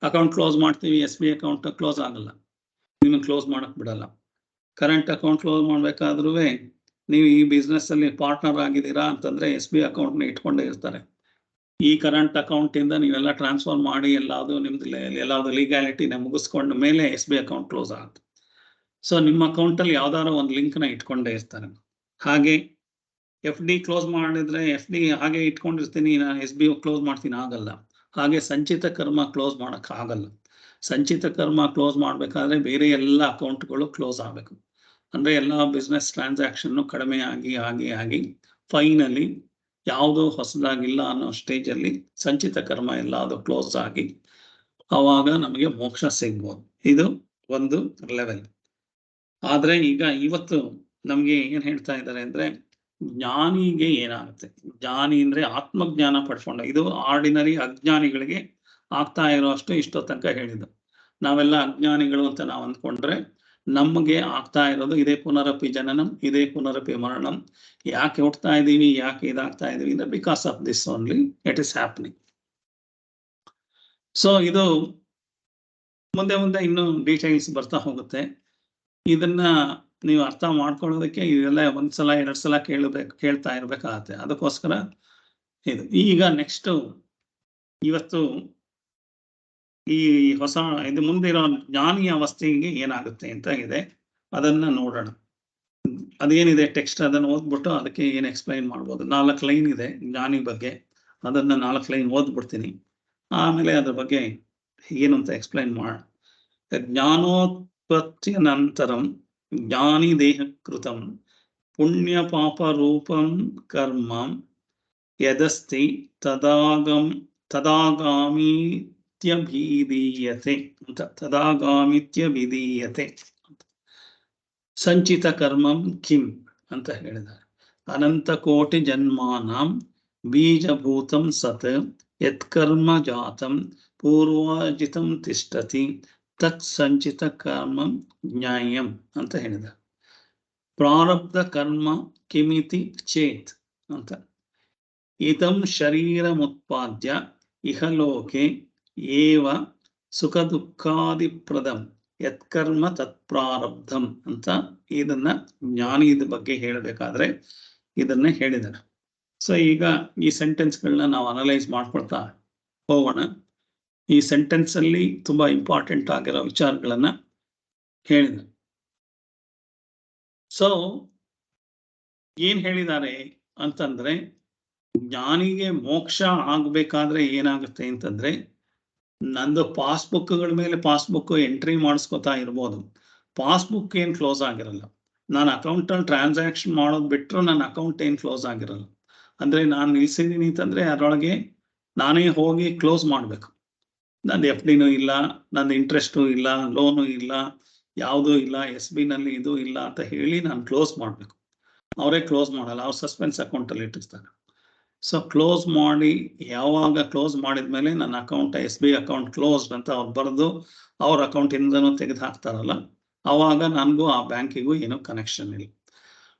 ಅಕೌಂಟ್ ಕ್ಲೋಸ್ ಮಾಡ್ತೀವಿ, SB ಅಕೌಂಟ್ ಕ್ಲೋಸ್ ಆಗಲ್ಲ, ನಿಮ್ಮನ್ನು ಕ್ಲೋಸ್ ಮಾಡಕ್ ಬಿಡಲ್ಲ. ಕರೆಂಟ್ ಅಕೌಂಟ್ ಕ್ಲೋಸ್ ಮಾಡ್ಬೇಕಾದ್ರೂ ನೀವು ಈ ಬಿಸ್ನೆಸ್ ಅಲ್ಲಿ ಪಾರ್ಟ್ನರ್ ಆಗಿದ್ದೀರಾ ಅಂತಂದ್ರೆ SB ಅಕೌಂಟ್ನ ಇಟ್ಕೊಂಡೇ ಇರ್ತಾರೆ. ಈ ಕರೆಂಟ್ ಅಕೌಂಟ್ ಇಂದ ನೀವೆಲ್ಲ ಟ್ರಾನ್ಸ್ಫರ್ ಮಾಡಿ ಎಲ್ಲಾದ್ರು ನಿಮ್ದು ಎಲ್ಲಾದ್ರು ಲೀಗಾಲಿಟಿನ ಮುಗಿಸ್ಕೊಂಡ ಮೇಲೆ SB ಅಕೌಂಟ್ ಕ್ಲೋಸ್ ಆಗುತ್ತೆ. ಸೊ ನಿಮ್ಮ ಅಕೌಂಟ್ ಅಲ್ಲಿ ಯಾವ್ದಾದ್ರು ಒಂದು ಲಿಂಕ್ ನ ಇಟ್ಕೊಂಡೇ ಇರ್ತಾರೆ. ಹಾಗೆ FD ಕ್ಲೋಸ್ ಮಾಡಿದ್ರೆ FD ಹಾಗೆ ಇಟ್ಕೊಂಡಿರ್ತೀನಿ, ನಾನು SB ಕ್ಲೋಸ್ ಮಾಡ್ತೀನಿ, ಆಗಲ್ಲ. ಹಾಗೆ ಸಂಚಿತ ಕರ್ಮ ಕ್ಲೋಸ್ ಮಾಡಕ್ ಆಗಲ್ಲ. ಸಂಚಿತ ಕರ್ಮ ಕ್ಲೋಸ್ ಮಾಡ್ಬೇಕಾದ್ರೆ ಬೇರೆ ಎಲ್ಲ ಅಕೌಂಟ್ಗಳು ಕ್ಲೋಸ್ ಆಗ್ಬೇಕು. ಅಂದ್ರೆ ಎಲ್ಲ ಬಿಸ್ನೆಸ್ ಟ್ರಾನ್ಸಾಕ್ಷನ್ ಕಡಿಮೆ ಆಗಿ ಫೈನಲಿ ಯಾವುದೋ ಹೊಸದಾಗಿಲ್ಲ ಅನ್ನೋ ಸ್ಟೇಜ್ ಅಲ್ಲಿ ಸಂಚಿತ ಕರ್ಮ ಎಲ್ಲ ಅದು ಕ್ಲೋಸ್ ಆಗಿ ಅವಾಗ ನಮಗೆ ಮೋಕ್ಷ ಸಿಗ್ಬೋದು. ಇದು ಒಂದು ಲೆವೆಲ್. ಆದ್ರೆ ಈಗ ಇವತ್ತು ನಮ್ಗೆ ಏನ್ ಹೇಳ್ತಾ ಇದ್ದಾರೆ ಅಂದ್ರೆ ಜ್ಞಾನಿಗೆ ಏನಾಗುತ್ತೆ, ಜ್ಞಾನಿ ಅಂದ್ರೆ ಆತ್ಮಜ್ಞಾನ ಪಡ್ಕೊಂಡ. ಇದು ಆರ್ಡಿನರಿ ಅಜ್ಞಾನಿಗಳಿಗೆ ಆಗ್ತಾ ಇರೋ ಅಷ್ಟು ಇಷ್ಟೋ ತನಕ ಹೇಳಿದ್ದು. ನಾವೆಲ್ಲ ಅಜ್ಞಾನಿಗಳು ಅಂತ ನಾವು ಅಂದ್ಕೊಂಡ್ರೆ ನಮಗೆ ಆಗ್ತಾ ಇರೋದು ಇದೇ ಪುನರಪಿ ಜನನಂ, ಇದೇ ಪುನರಪಿ ಮರಣಂ. ಯಾಕೆ ಹುಡ್ತಾ ಇದೀವಿ, ಯಾಕೆ ಇದಾಗ್ತಾ ಇದೀವಿ ಅಂದ್ರೆ because of this only it is happening. So ಇದು ಮುಂದೆ ಇನ್ನೂ ಡೀಟೇಲ್ಸ್ ಬರ್ತಾ ಹೋಗುತ್ತೆ. ಇದನ್ನ ನೀವು ಅರ್ಥ ಮಾಡ್ಕೊಳ್ಳೋದಕ್ಕೆ ಇದೆಲ್ಲ 1 ಸಲ 2 ಸಲ ಕೇಳ್ತಾ ಇರ್ಬೇಕಾಗತ್ತೆ. ಅದಕ್ಕೋಸ್ಕರ ಇದು. ಈಗ ನೆಕ್ಸ್ಟ್ ಇವತ್ತು ಈ ಹೊಸ ಇದು ಮುಂದಿರೋ ಜ್ಞಾನಿ ಅವಸ್ಥೆಗೆ ಏನಾಗುತ್ತೆ ಅಂತ ಇದೆ, ಅದನ್ನ ನೋಡೋಣ. ಅದೇನಿದೆ ಟೆಕ್ಸ್ಟ್ ಅದನ್ನು ಓದ್ಬಿಟ್ಟು ಅದಕ್ಕೆ ಏನು ಎಕ್ಸ್ಪ್ಲೈನ್ ಮಾಡ್ಬೋದು. 4 ಲೈನ್ ಇದೆ ಜ್ಞಾನಿ ಬಗ್ಗೆ, ಅದನ್ನ 4 ಲೈನ್ ಓದ್ಬಿಡ್ತೀನಿ. ಆಮೇಲೆ ಅದ್ರ ಬಗ್ಗೆ ಏನು ಅಂತ ಎಕ್ಸ್ಪ್ಲೈನ್ ಮಾಡ. ಜ್ಞಾನೋತ್ಪತ್ತಿ ನಂತರಂ ಜ್ಞಾನಿ ದೇಹ ಕೃತಂ ಪುಣ್ಯ ಪಾಪ ರೂಪಂ ಕರ್ಮ ಯದಸ್ತಿ ತದಾಗಾಮಿತ್ಯಭಿಧೀಯತೆ ಅಂತ. ತದಾಗಾಮಿತ್ಯಭಿಧೀಯತೆ ಸಂಚಿತ ಕರ್ಮಂ ಕಿಂ ಅಂತ ಹೇಳಿದ್ದಾರೆ. ಅನಂತ ಕೋಟಿ ಜನ್ಮಾನಾಂ ಬೀಜಭೂತಂ ಸತ್ ಯತ್ಕರ್ಮ ಜಾತಂ ಪೂರ್ವಾಜಿತಂ ತಿಷ್ಠತಿ ತತ್ ಸಂಚಿತ ಕರ್ಮಂ ಜ್ಞಾಯಂ ಅಂತ ಹೇಳಿದ್ದಾರೆ. ಪ್ರಾರಬ್ಧ ಕರ್ಮ ಕಿಮಿತಿ ಚೇತ್ ಅಂತ. ಇದಂ ಶರೀರಮುತ್ಪಾದ್ಯ ಇಹಲೋಕೆ ಏವ ಸುಖ ದುಃಖಾದಿಪ್ರದಂ ಯತ್ಕರ್ಮ ತತ್ಪ್ರಾರಬ್ಧಂ ಅಂತ ಇದನ್ನ ಜ್ಞಾನಿದ ಬಗ್ಗೆ ಹೇಳಬೇಕಾದ್ರೆ ಇದನ್ನ ಹೇಳಿದ್ದಾರೆ. ಸೊ ಈಗ ಈ ಸೆಂಟೆನ್ಸ್ಗಳನ್ನ ನಾವು ಅನಲೈಸ್ ಮಾಡ್ಕೊಳ್ತಾ ಹೋಗೋಣ. ಈ ಸೆಂಟೆನ್ಸ್ ಅಲ್ಲಿ ತುಂಬಾ ಇಂಪಾರ್ಟೆಂಟ್ ಆಗಿರೋ ವಿಚಾರಗಳನ್ನ ಹೇಳಿದ್ದಾರೆ. ಸೊ ಏನ್ ಹೇಳಿದ್ದಾರೆ ಅಂತಂದ್ರೆ, ಜ್ಞಾನಿಗೆ ಮೋಕ್ಷ ಆಗ್ಬೇಕಾದ್ರೆ ಏನಾಗುತ್ತೆ ಅಂತಂದ್ರೆ, ನಂದು ಪಾಸ್ಬುಕ್ಗಳ ಮೇಲೆ ಪಾಸ್ಬುಕ್ ಎಂಟ್ರಿ ಮಾಡಿಸ್ಕೊತಾ ಇರ್ಬೋದು, ಪಾಸ್ಬುಕ್ ಏನ್ ಕ್ಲೋಸ್ ಆಗಿರಲ್ಲ. ನಾನು ಅಕೌಂಟ್ ಅಲ್ಲಿ ಟ್ರಾನ್ಸಾಕ್ಷನ್ ಮಾಡೋದು ಬಿಟ್ಟರು ನನ್ನ ಅಕೌಂಟ್ ಏನ್ ಕ್ಲೋಸ್ ಆಗಿರಲ್ಲ. ಅಂದ್ರೆ ನಾನು ನಿಲ್ಸಿದ್ದೀನಿ ಅಂತಂದ್ರೆ ಅದರೊಳಗೆ ನಾನೇ ಹೋಗಿ ಕ್ಲೋಸ್ ಮಾಡ್ಬೇಕು. ನಂದು FD ಇಲ್ಲ, ನಂದು ಇಂಟ್ರೆಸ್ಟು ಇಲ್ಲ, ಲೋನು ಇಲ್ಲ, ಯಾವುದೂ ಇಲ್ಲ, SB ನಲ್ಲಿ ಇದು ಇಲ್ಲ ಅಂತ ಹೇಳಿ ನಾನು ಕ್ಲೋಸ್ ಮಾಡ್ಬೇಕು. ಅವರೇ ಕ್ಲೋಸ್ ಮಾಡಲ್ಲ, ಅವ್ರು ಸಸ್ಪೆನ್ಸ್ ಅಕೌಂಟ್ ಅಲ್ಲಿ ಇಟ್ಟಿರ್ತಾರೆ. ಸೊ ಕ್ಲೋಸ್ ಮಾಡಿ, ಯಾವಾಗ ಕ್ಲೋಸ್ ಮಾಡಿದ್ಮೇಲೆ ನನ್ನ ಅಕೌಂಟ್ SB ಅಕೌಂಟ್ ಕ್ಲೋಸ್ಡ್ ಅಂತ ಅವ್ರು ಬರೆದು ಅವ್ರ ಅಕೌಂಟ್ ಇಂದನೂ ತೆಗೆದು ಹಾಕ್ತಾರಲ್ಲ, ಅವಾಗ ನನಗೂ ಆ ಬ್ಯಾಂಕಿಗೂ ಏನೋ ಕನೆಕ್ಷನ್ ಇಲ್ಲ.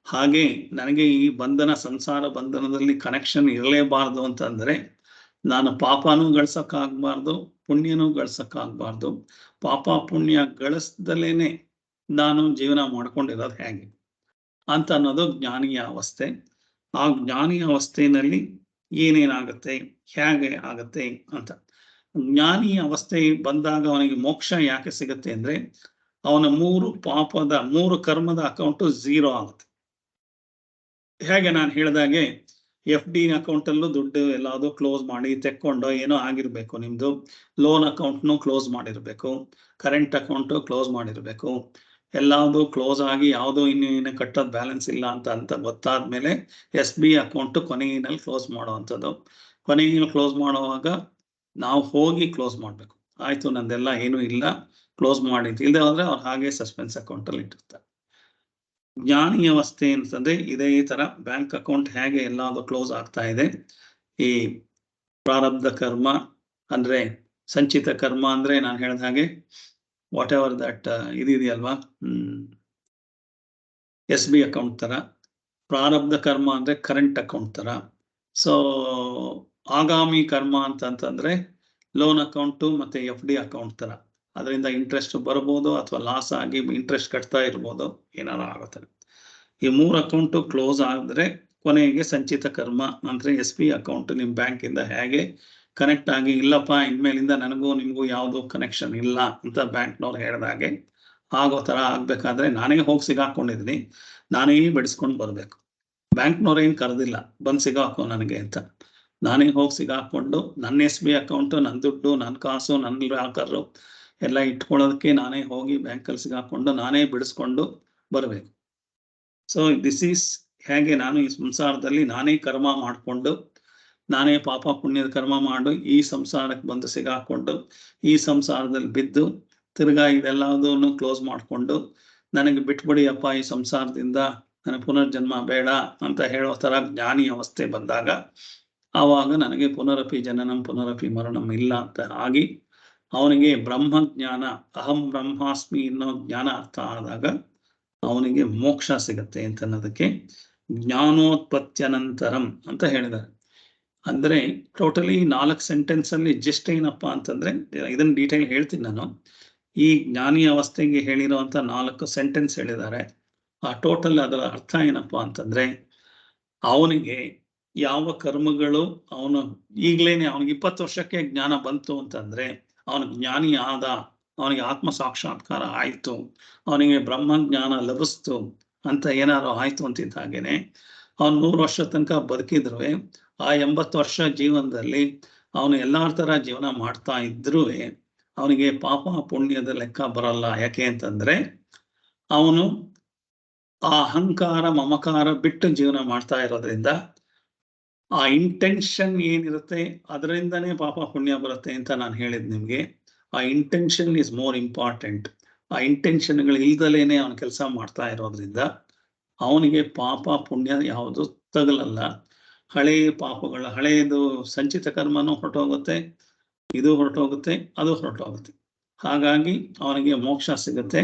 ಹಾಗೆ ನನಗೆ ಈ ಸಂಸಾರ ಬಂಧನದಲ್ಲಿ ಕನೆಕ್ಷನ್ ಇರಲೇಬಾರ್ದು ಅಂತಂದ್ರೆ, ನಾನು ಪಾಪನೂ ಗಳಿಸಕ್ಕಾಗಬಾರ್ದು, ಪುಣ್ಯನೂ ಗಳಿಸಕ್ಕಾಗಬಾರ್ದು. ಪಾಪ ಪುಣ್ಯ ಗಳಿಸ್ದಲೇನೆ ನಾನು ಜೀವನ ಮಾಡ್ಕೊಂಡಿರೋದು ಹೇಗೆ ಅಂತ ಅನ್ನೋದು ಜ್ಞಾನಿಯ ಅವಸ್ಥೆ. ಆ ಜ್ಞಾನಿಯ ಅವಸ್ಥೆಯಲ್ಲಿ ಏನೇನಾಗುತ್ತೆ, ಹೇಗೆ ಆಗತ್ತೆ ಅಂತ. ಜ್ಞಾನಿಯ ಅವಸ್ಥೆ ಬಂದಾಗ ಅವನಿಗೆ ಮೋಕ್ಷ ಯಾಕೆ ಸಿಗುತ್ತೆ ಅಂದ್ರೆ, ಅವನ 3 ಕರ್ಮದ ಅಕೌಂಟು 0 ಆಗುತ್ತೆ. ಹೇಗೆ ನಾನು ಹೇಳಿದಾಗೆ FD ಅಕೌಂಟ್ ಅಲ್ಲೂ ದುಡ್ಡು ಎಲ್ಲಾದ್ರೂ ಕ್ಲೋಸ್ ಮಾಡಿ ತೆಕ್ಕೊಂಡು ಏನೋ ಆಗಿರ್ಬೇಕು, ನಿಮ್ದು ಲೋನ್ ಅಕೌಂಟ್ನು ಕ್ಲೋಸ್ ಮಾಡಿರ್ಬೇಕು, ಕರೆಂಟ್ ಅಕೌಂಟು ಕ್ಲೋಸ್ ಮಾಡಿರ್ಬೇಕು. ಎಲ್ಲಾವುದು ಕ್ಲೋಸ್ ಆಗಿ ಯಾವುದೋ ಇನ್ನು ಕಟ್ಟೋದು ಬ್ಯಾಲೆನ್ಸ್ ಇಲ್ಲ ಅಂತ ಗೊತ್ತಾದ್ಮೇಲೆ SB ಅಕೌಂಟ್ ಕೊನೆಯಲ್ಲಿ ಕ್ಲೋಸ್ ಮಾಡುವಂಥದ್ದು. ಕೊನೆಯಲ್ಲಿ ಕ್ಲೋಸ್ ಮಾಡುವಾಗ ನಾವು ಹೋಗಿ ಕ್ಲೋಸ್ ಮಾಡ್ಬೇಕು. ಆಯ್ತು, ನಂದೆಲ್ಲ ಏನೂ ಇಲ್ಲ, ಕ್ಲೋಸ್ ಮಾಡಿದ್ದು. ಇಲ್ಲದೆ ಹೋದ್ರೆ ಅವ್ರು ಹಾಗೆ ಸಸ್ಪೆನ್ಸ್ ಅಕೌಂಟ್ ಅಲ್ಲಿ ಇಟ್ಟಿರ್ತಾರೆ. ಜ್ಞಾನಿ ಅವಸ್ಥೆ ಅಂತಂದ್ರೆ ಇದೇ ತರ ಬ್ಯಾಂಕ್ ಅಕೌಂಟ್ ಹೇಗೆ ಎಲ್ಲಾದ್ರೂ ಕ್ಲೋಸ್ ಆಗ್ತಾ ಇದೆ. ಈ ಪ್ರಾರಬ್ಧ ಕರ್ಮ ಅಂದ್ರೆ ಸಂಚಿತ ಕರ್ಮ ಅಂದ್ರೆ ನಾನು ಹೇಳಿದ ಹಾಗೆ ವಾಟ್ ಎವರ್ ದಟ್ ಇದೆಯಲ್ವಾ, SB ಅಕೌಂಟ್ ತರ. ಪ್ರಾರಬ್ಧ ಕರ್ಮ ಅಂದ್ರೆ ಕರೆಂಟ್ ಅಕೌಂಟ್ ತರ. ಸೊ ಆಗಾಮಿ ಕರ್ಮ ಅಂತಂತಂದ್ರೆ ಲೋನ್ ಅಕೌಂಟು ಮತ್ತೆ FD ಅಕೌಂಟ್ ತರ. ಅದರಿಂದ ಇಂಟ್ರೆಸ್ಟ್ ಬರ್ಬೋದು ಅಥವಾ ಲಾಸ್ ಆಗಿ ಇಂಟ್ರೆಸ್ಟ್ ಕಟ್ತಾ ಇರ್ಬೋದು, ಏನಾದ್ರು ಆಗುತ್ತೆ. ಈ 3 ಅಕೌಂಟು ಕ್ಲೋಸ್ ಆದ್ರೆ ಕೊನೆಗೆ ಸಂಚಿತ ಕರ್ಮ ಅಂದ್ರೆ SB ಅಕೌಂಟ್ ನಿಮ್ ಬ್ಯಾಂಕ್ ಇಂದ ಹೇಗೆ ಕನೆಕ್ಟ್ ಆಗಿ, ಇಲ್ಲಪ್ಪ ಇನ್ಮೇಲಿಂದ ನನಗೂ ನಿಮ್ಗೂ ಯಾವ್ದು ಕನೆಕ್ಷನ್ ಇಲ್ಲ ಅಂತ ಬ್ಯಾಂಕ್ನವ್ರು ಹೇಳಿದಾಗೆ ಆಗೋ ತರ ಆಗ್ಬೇಕಾದ್ರೆ ನಾನೇ ಹೋಗಿ ಸಿಗಾಕೊಂಡಿದ್ದೀನಿ, ನಾನೇ ಬಿಡಿಸ್ಕೊಂಡು ಬರ್ಬೇಕು. ಬ್ಯಾಂಕ್ನವ್ರು ಏನ್ ಕರೆದಿಲ್ಲ ಬಂದ್ ಸಿಗಾಕೋ ನನಗೆ ಅಂತ. ನಾನೇ ಹೋಗಿ ಸಿಗಾಕೊಂಡು ನನ್ನ SB ಅಕೌಂಟು, ನನ್ನ ದುಡ್ಡು, ನನ್ನ ಕಾಸು, ನನ್ನ ಲಾಕರು ಎಲ್ಲ ಇಟ್ಕೊಳ್ಳೋದಕ್ಕೆ ನಾನೇ ಹೋಗಿ ಬ್ಯಾಂಕಲ್ಲಿ ಸಿಗಾಕೊಂಡು ನಾನೇ ಬಿಡಿಸ್ಕೊಂಡು ಬರಬೇಕು. ಸೊ ದಿಸ್ ಈಸ್ ಹೇಗೆ ನಾನು ಈ ಸಂಸಾರದಲ್ಲಿ ನಾನೇ ಕರ್ಮ ಮಾಡಿಕೊಂಡು, ನಾನೇ ಪಾಪ ಪುಣ್ಯದ ಕರ್ಮ ಮಾಡಿ ಈ ಸಂಸಾರಕ್ಕೆ ಬಂದು ಸಿಗಾಕೊಂಡು, ಈ ಸಂಸಾರದಲ್ಲಿ ಬಿದ್ದು ತಿರ್ಗಾ ಇದೆಲ್ಲದನ್ನು ಕ್ಲೋಸ್ ಮಾಡಿಕೊಂಡು ನನಗೆ ಬಿಟ್ಬಿಡಿ ಅಪ್ಪ ಈ ಸಂಸಾರದಿಂದ, ನನಗೆ ಪುನರ್ಜನ್ಮ ಬೇಡ ಅಂತ ಹೇಳೋ ತರ ಜ್ಞಾನಿ ಅವಸ್ಥೆ ಬಂದಾಗ, ಆವಾಗ ನನಗೆ ಪುನರಪಿ ಜನನಂ ಪುನರಪಿ ಮರಣಂ ಇಲ್ಲ ಅಂತ ಆಗಿ ಅವನಿಗೆ ಬ್ರಹ್ಮಜ್ಞಾನ, ಅಹಂ ಬ್ರಹ್ಮಾಸ್ಮಿ ಅನ್ನೋ ಜ್ಞಾನ ಅರ್ಥ ಆದಾಗ ಅವನಿಗೆ ಮೋಕ್ಷ ಸಿಗತ್ತೆ ಅಂತ ಅನ್ನೋದಕ್ಕೆ ಜ್ಞಾನೋತ್ಪತ್ತ್ಯನಂತರಂ ಅಂತ ಹೇಳಿದ್ದಾರೆ. ಅಂದ್ರೆ ಟೋಟಲಿ 4 ಸೆಂಟೆನ್ಸ್ ಅಲ್ಲಿ ಜಸ್ಟ್ ಏನಪ್ಪಾ ಅಂತಂದ್ರೆ, ಇದನ್ನ ಡೀಟೇಲ್ ಹೇಳ್ತೀನಿ ನಾನು. ಈ ಜ್ಞಾನಿ ಅವಸ್ಥೆಗೆ ಹೇಳಿರುವಂತ 4 ಸೆಂಟೆನ್ಸ್ ಹೇಳಿದ್ದಾರೆ. ಆ ಟೋಟಲ್ ಅದರ ಅರ್ಥ ಏನಪ್ಪಾ ಅಂತಂದ್ರೆ, ಅವನಿಗೆ ಯಾವ ಕರ್ಮಗಳು ಅವನು ಈಗ್ಲೇನೆ ಅವನಿಗೆ 20 ವರ್ಷಕ್ಕೆ ಜ್ಞಾನ ಬಂತು ಅಂತಂದ್ರೆ ಅವನು ಜ್ಞಾನಿ ಆದ, ಅವನಿಗೆ ಆತ್ಮ ಸಾಕ್ಷಾತ್ಕಾರ ಆಯ್ತು, ಅವನಿಗೆ ಬ್ರಹ್ಮಜ್ಞಾನ ಲಭಿಸ್ತು ಅಂತ ಏನಾದ್ರು ಆಯ್ತು ಅಂತಿದ್ದ ಹಾಗೇನೆ ಅವನು 100 ವರ್ಷ ತನಕ ಬದುಕಿದ್ರು ಆ 80 ವರ್ಷ ಜೀವನದಲ್ಲಿ ಅವನು ಎಲ್ಲಾರ ತರ ಜೀವನ ಮಾಡ್ತಾ ಇದ್ರೂ ಅವನಿಗೆ ಪಾಪ ಪುಣ್ಯದ ಲೆಕ್ಕ ಬರಲ್ಲ. ಯಾಕೆ ಅಂತಂದ್ರೆ ಅವನು ಆ ಅಹಂಕಾರ ಮಮಕಾರ ಬಿಟ್ಟು ಜೀವನ ಮಾಡ್ತಾ ಇರೋದ್ರಿಂದ ಆ ಇಂಟೆನ್ಷನ್ ಏನಿರುತ್ತೆ ಅದರಿಂದನೇ ಪಾಪ ಪುಣ್ಯ ಬರುತ್ತೆ ಅಂತ ನಾನು ಹೇಳಿದ್ ನಿಮ್ಗೆ. ಆ ಇಂಟೆನ್ಷನ್ ಇಸ್ ಮೋರ್ ಇಂಪಾರ್ಟೆಂಟ್. ಆ ಇಂಟೆನ್ಷನ್ಗಳು ಇಲ್ದಲೇನೆ ಅವನು ಕೆಲಸ ಮಾಡ್ತಾ ಇರೋದ್ರಿಂದ ಅವನಿಗೆ ಪಾಪ ಪುಣ್ಯ ಯಾವುದು ತಗಲಲ್ಲ. ಹಳೇ ಪಾಪಗಳ ಹಳೆಯದು ಸಂಚಿತ ಕರ್ಮನೂ ಹೊರಟೋಗುತ್ತೆ, ಇದು ಹೊರಟೋಗುತ್ತೆ, ಅದು ಹೊರಟೋಗುತ್ತೆ. ಹಾಗಾಗಿ ಅವನಿಗೆ ಮೋಕ್ಷ ಸಿಗುತ್ತೆ.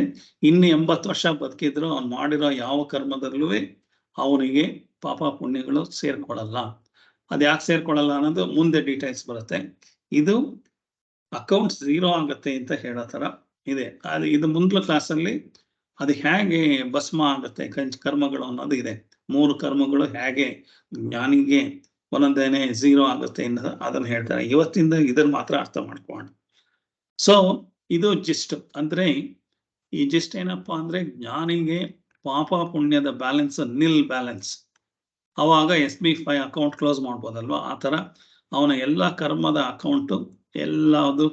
ಇನ್ನು 80 ವರ್ಷ ಬದುಕಿದ್ರು ಅವನು ಮಾಡಿರೋ ಯಾವ ಕರ್ಮದಲ್ಲೂ ಅವನಿಗೆ ಪಾಪ ಪುಣ್ಯಗಳು ಸೇರ್ಕೊಳ್ಳಲ್ಲ. ಅದು ಯಾಕೆ ಸೇರ್ಕೊಳ್ಳಲ್ಲ ಅನ್ನೋದು ಮುಂದೆ ಡೀಟೇಲ್ಸ್ ಬರುತ್ತೆ. ಇದು ಅಕೌಂಟ್ 0 ಆಗುತ್ತೆ ಅಂತ ಹೇಳೋ ತರ ಇದೆ. ಅದು ಇದು ಮುಂದಿನ ಕ್ಲಾಸಲ್ಲಿ ಅದು ಹೇಗೆ ಭಸ್ಮ ಆಗುತ್ತೆ ಕರ್ಮಗಳು ಅನ್ನೋದು ಇದೆ. 3 ಕರ್ಮಗಳು ಹೇಗೆ ಜ್ಞಾನಿಗೆ ಒಂದೊಂದೇನೆ 0 ಆಗುತ್ತೆ ಅನ್ನೋದು ಅದನ್ನ ಹೇಳ್ತಾರೆ. ಇವತ್ತಿಂದ ಇದನ್ನ ಮಾತ್ರ ಅರ್ಥ ಮಾಡ್ಕೋಣ. ಸೊ ಇದು ಜಿಸ್ಟ್. ಅಂದ್ರೆ ಈ ಜಿಸ್ಟ್ ಏನಪ್ಪಾ ಅಂದ್ರೆ ಜ್ಞಾನಿಗೆ ಪಾಪ ಪುಣ್ಯದ ಬ್ಯಾಲೆನ್ಸ್ ನಿಲ್ ಬ್ಯಾಲೆನ್ಸ್. ಅವಾಗ SB5 ಅಕೌಂಟ್ ಕ್ಲೋಸ್ ಮಾಡ್ಬೋದಲ್ವಾ, ಆ ತರ ಅವನ ಎಲ್ಲ ಕರ್ಮದ ಅಕೌಂಟು ಎಲ್ಲದು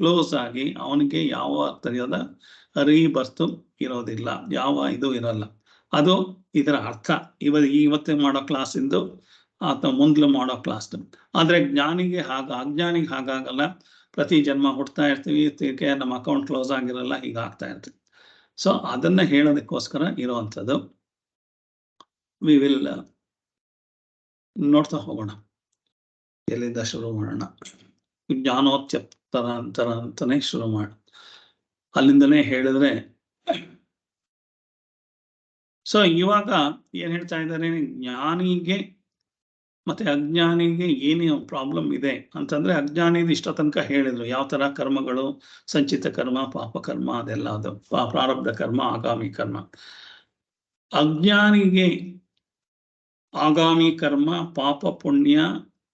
ಕ್ಲೋಸ್ ಆಗಿ ಅವನಿಗೆ ಯಾವ ತರಹದ ರೀಬರ್ತ್ ಇರೋದಿಲ್ಲ, ಯಾವ ಇದು ಇರಲ್ಲ. ಅದು ಇದರ ಅರ್ಥ. ಇವತ್ತೇ ಮಾಡೋ ಕ್ಲಾಸ್ ಇಂದು ಅಥವಾ ಮುಂದ್ಲು ಮಾಡೋ ಕ್ಲಾಸ್. ಆದ್ರೆ ಜ್ಞಾನಿಗೆ ಅಜ್ಞಾನಿಗೆ ಹಾಗಾಗಲ್ಲ. ಪ್ರತಿ ಜನ್ಮ ಹುಡ್ತಾ ಇರ್ತೀವಿ, ನಮ್ಮ ಅಕೌಂಟ್ ಕ್ಲೋಸ್ ಆಗಿರಲ್ಲ, ಹೀಗಾಗ್ತಾ ಇರ್ತೀವಿ. ಸೊ ಅದನ್ನ ಹೇಳೋದಕ್ಕೋಸ್ಕರ ಇರುವಂಥದ್ದು. ವಿ ವಿಲ್ ನೋಡ್ತಾ ಹೋಗೋಣ. ಎಲ್ಲಿಂದ ಶುರು ಮಾಡೋಣ? ಜ್ಞಾನೋತ್ತರ ಅಂತಾನೆ ಶುರು ಮಾಡ. ಅಲ್ಲಿಂದನೇ ಹೇಳಿದ್ರೆ, ಸೊ ಇವಾಗ ಏನ್ ಹೇಳ್ತಾ ಇದ್ದಾರೆ, ಜ್ಞಾನಿಗೆ ಮತ್ತೆ ಅಜ್ಞಾನಿಗೆ ಏನು ಪ್ರಾಬ್ಲಮ್ ಇದೆ ಅಂತಂದ್ರೆ, ಅಜ್ಞಾನಿಗೆ ಇಷ್ಟ ತನಕ ಹೇಳಿದ್ರು ಯಾವ ತರ ಕರ್ಮಗಳು, ಸಂಚಿತ ಕರ್ಮ, ಪಾಪ ಕರ್ಮ, ಅದೆಲ್ಲ ಅದು ಪ್ರಾರಬ್ಧ ಕರ್ಮ, ಆಗಾಮಿ ಕರ್ಮ. ಅಜ್ಞಾನಿಗೆ ಆಗಾಮಿ ಕರ್ಮ, ಪಾಪ ಪುಣ್ಯ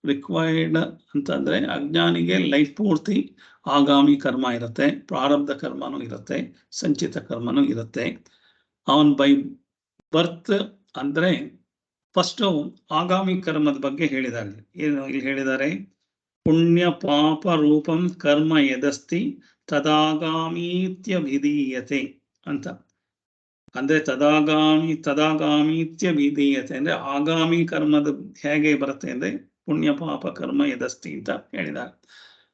ರಿಕ್ವೈರ್ಡ್ ಅಂತಂದ್ರೆ, ಅಜ್ಞಾನಿಗೆ ಲೈಫ್ ಪೂರ್ತಿ ಆಗಾಮಿ ಕರ್ಮ ಇರುತ್ತೆ, ಪ್ರಾರಬ್ಧ ಕರ್ಮನೂ ಇರುತ್ತೆ, ಸಂಚಿತ ಕರ್ಮನೂ ಇರುತ್ತೆ. ಅವನ್ ಬೈ ಬರ್ತ್ ಅಂದ್ರೆ ಫಸ್ಟ್ ಆಗಾಮಿ ಕರ್ಮದ ಬಗ್ಗೆ ಹೇಳಿದ್ದಾರೆ. ಏನು ಇಲ್ಲಿ ಹೇಳಿದ್ದಾರೆ? ಪುಣ್ಯ ಪಾಪ ರೂಪಂ ಕರ್ಮ ಯದಸ್ತಿ ತದಾಗಾಮೀತ್ಯಭಿಧೀಯತೆ ಅಂತ. ಅಂದ್ರೆ ತದಾಗಾಮೀತ್ಯಭಿಧೀಯತೆ ಅಂದ್ರೆ ಆಗಾಮಿ ಕರ್ಮದ ಹೇಗೆ ಬರುತ್ತೆ ಅಂದ್ರೆ ಪುಣ್ಯ ಪಾಪ ಕರ್ಮ ಯದಸ್ತಿ ಅಂತ ಹೇಳಿದ್ದಾರೆ.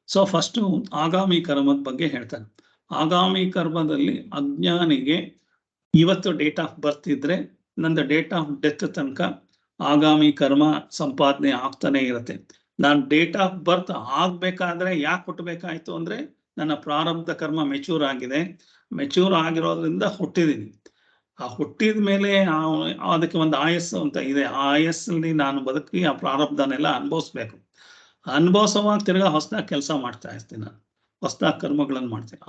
ಸೊ ಫಸ್ಟ್ ಆಗಾಮಿ ಕರ್ಮದ ಬಗ್ಗೆ ಹೇಳ್ತಾರೆ. ಆಗಾಮಿ ಕರ್ಮದಲ್ಲಿ ಅಜ್ಞಾನಿಗೆ ಇವತ್ತು ಡೇಟ್ ಆಫ್ ಬರ್ತ್ ಇದ್ರೆ ನಂದು ಡೇಟ್ ಆಫ್ ಡೆತ್ ತನಕ ಆಗಾಮಿ ಕರ್ಮ ಸಂಪಾದನೆ ಆಗ್ತಾನೆ ಇರುತ್ತೆ. ನಾನು ಡೇಟ್ ಆಫ್ ಬರ್ತ್ ಆಗ್ಬೇಕಾದ್ರೆ ಯಾಕೆ ಹುಟ್ಟಬೇಕಾಯ್ತು ಅಂದ್ರೆ ನನ್ನ ಪ್ರಾರಬ್ಧ ಕರ್ಮ ಮೆಚೂರ್ ಆಗಿದೆ. ಮೆಚೂರ್ ಆಗಿರೋದ್ರಿಂದ ಹುಟ್ಟಿದೀನಿ. ಆ ಹುಟ್ಟಿದ ಮೇಲೆ ಅದಕ್ಕೆ ಒಂದು ಆಯಸ್ಸು ಅಂತ ಇದೆ. ಆ ಆಯಸ್ಸಲ್ಲಿ ನಾನು ಬದುಕಿ ಆ ಪ್ರಾರಬ್ಧನೆಲ್ಲ ಅನುಭವಿಸ್ಬೇಕು. ಅನುಭವಿಸುವಾಗ ತಿರ್ಗಾ ಹೊಸದಾಗಿ ಕೆಲಸ ಮಾಡ್ತಾ ಇರ್ತೀನಿ, ನಾನು ಹೊಸದಾಗಿ ಕರ್ಮಗಳನ್ನು ಮಾಡ್ತೀನಿ.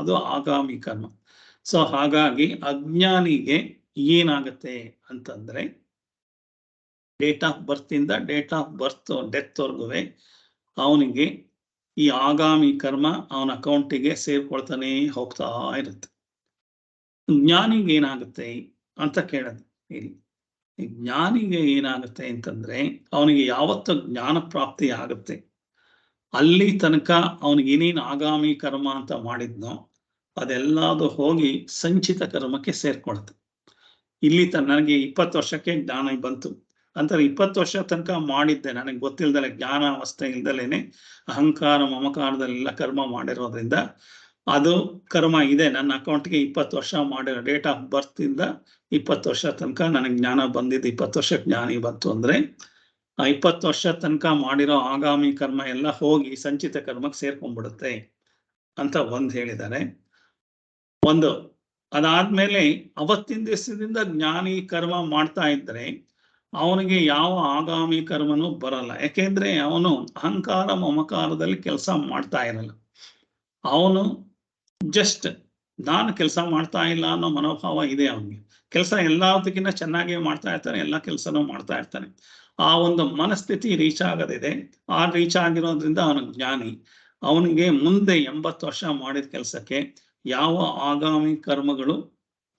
ಅದು ಆಗಾಮಿ ಕರ್ಮ. ಸೊ ಹಾಗಾಗಿ ಅಜ್ಞಾನಿಗೆ ಏನಾಗುತ್ತೆ ಅಂತಂದ್ರೆ, ಡೇಟ್ ಆಫ್ ಬರ್ತ್ ಇಂದ ಡೇಟ್ ಆಫ್ ಬರ್ತ್ ಡೆತ್ ವರ್ಗು ಅವನಿಗೆ ಈ ಆಗಾಮಿ ಕರ್ಮ ಅವನ ಅಕೌಂಟಿಗೆ ಸೇರ್ಕೊಳ್ತಾನೆ ಹೋಗ್ತಾ ಇರುತ್ತೆ. ಜ್ಞಾನಿಗೆ ಏನಾಗುತ್ತೆ ಅಂತ ಕೇಳೋದು ಇಲ್ಲಿ. ಜ್ಞಾನಿಗೆ ಏನಾಗುತ್ತೆ ಅಂತಂದ್ರೆ, ಅವನಿಗೆ ಯಾವತ್ತು ಜ್ಞಾನ ಪ್ರಾಪ್ತಿ ಆಗುತ್ತೆ ಅಲ್ಲಿ ತನಕ ಅವನಿಗೆ ಏನೇನು ಆಗಾಮಿ ಕರ್ಮ ಅಂತ ಮಾಡಿದ್ನೋ ಅದೆಲ್ಲದು ಹೋಗಿ ಸಂಚಿತ ಕರ್ಮಕ್ಕೆ ಸೇರ್ಕೊಳುತ್ತೆ. ಇಲ್ಲಿ ನನಗೆ 20 ವರ್ಷಕ್ಕೆ ಜ್ಞಾನ ಬಂತು ಅಂತಾರೆ. 20 ವರ್ಷ ತನಕ ಮಾಡಿದ್ದೆ, ನನಗೆ ಗೊತ್ತಿಲ್ದಲೆ, ಜ್ಞಾನ ಅವಸ್ಥೆ ಇಲ್ದಲೇನೆ ಅಹಂಕಾರ ಮಮಕಾರದಲ್ಲೆಲ್ಲ ಕರ್ಮ ಮಾಡಿರೋದ್ರಿಂದ ಅದು ಕರ್ಮ ಇದೆ ನನ್ನ ಅಕೌಂಟ್ಗೆ. 20 ವರ್ಷ ಮಾಡಿರೋ ಡೇಟ್ ಆಫ್ ಬರ್ತ್ ಇಂದ 20 ವರ್ಷ ತನಕ ನನಗೆ ಜ್ಞಾನ ಬಂದಿದ್ದು. 20 ವರ್ಷಕ್ಕೆ ಜ್ಞಾನಿ ಬಂತು ಅಂದ್ರೆ ಆ 20 ವರ್ಷ ತನಕ ಮಾಡಿರೋ ಆಗಾಮಿ ಕರ್ಮ ಎಲ್ಲ ಹೋಗಿ ಸಂಚಿತ ಕರ್ಮಕ್ಕೆ ಸೇರ್ಕೊಂಡ್ಬಿಡುತ್ತೆ ಅಂತ ಒಂದು ಹೇಳಿದ್ದಾರೆ. ಅದಾದ್ಮೇಲೆ ಅವತ್ತಿನ ದಿವಸದಿಂದ ಜ್ಞಾನಿ ಕರ್ಮ ಮಾಡ್ತಾ ಇದ್ರೆ ಅವನಿಗೆ ಯಾವ ಆಗಾಮಿ ಕರ್ಮನೂ ಬರಲ್ಲ. ಯಾಕೆಂದ್ರೆ ಅವನು ಅಹಂಕಾರ ಮಮಕಾರದಲ್ಲಿ ಕೆಲಸ ಮಾಡ್ತಾ ಇರಲ್ಲ. ಅವನು ಜಸ್ಟ್ ನಾನು ಕೆಲಸ ಮಾಡ್ತಾ ಇಲ್ಲ ಅನ್ನೋ ಮನೋಭಾವ ಇದೆ ಅವನಿಗೆ. ಕೆಲಸ ಎಲ್ಲದಕ್ಕಿಂತ ಚೆನ್ನಾಗಿ ಮಾಡ್ತಾ ಇರ್ತಾನೆ, ಎಲ್ಲ ಕೆಲಸನೂ ಮಾಡ್ತಾ ಇರ್ತಾನೆ. ಆ ಒಂದು ಮನಸ್ಥಿತಿ ರೀಚ್ ಆಗೋದಿದೆ. ಆ ರೀಚ್ ಆಗಿರೋದ್ರಿಂದ ಅವನು ಜ್ಞಾನಿ. ಅವನಿಗೆ ಮುಂದೆ 80 ವರ್ಷ ಮಾಡಿದ ಕೆಲಸಕ್ಕೆ ಯಾವ ಆಗಾಮಿ ಕರ್ಮಗಳು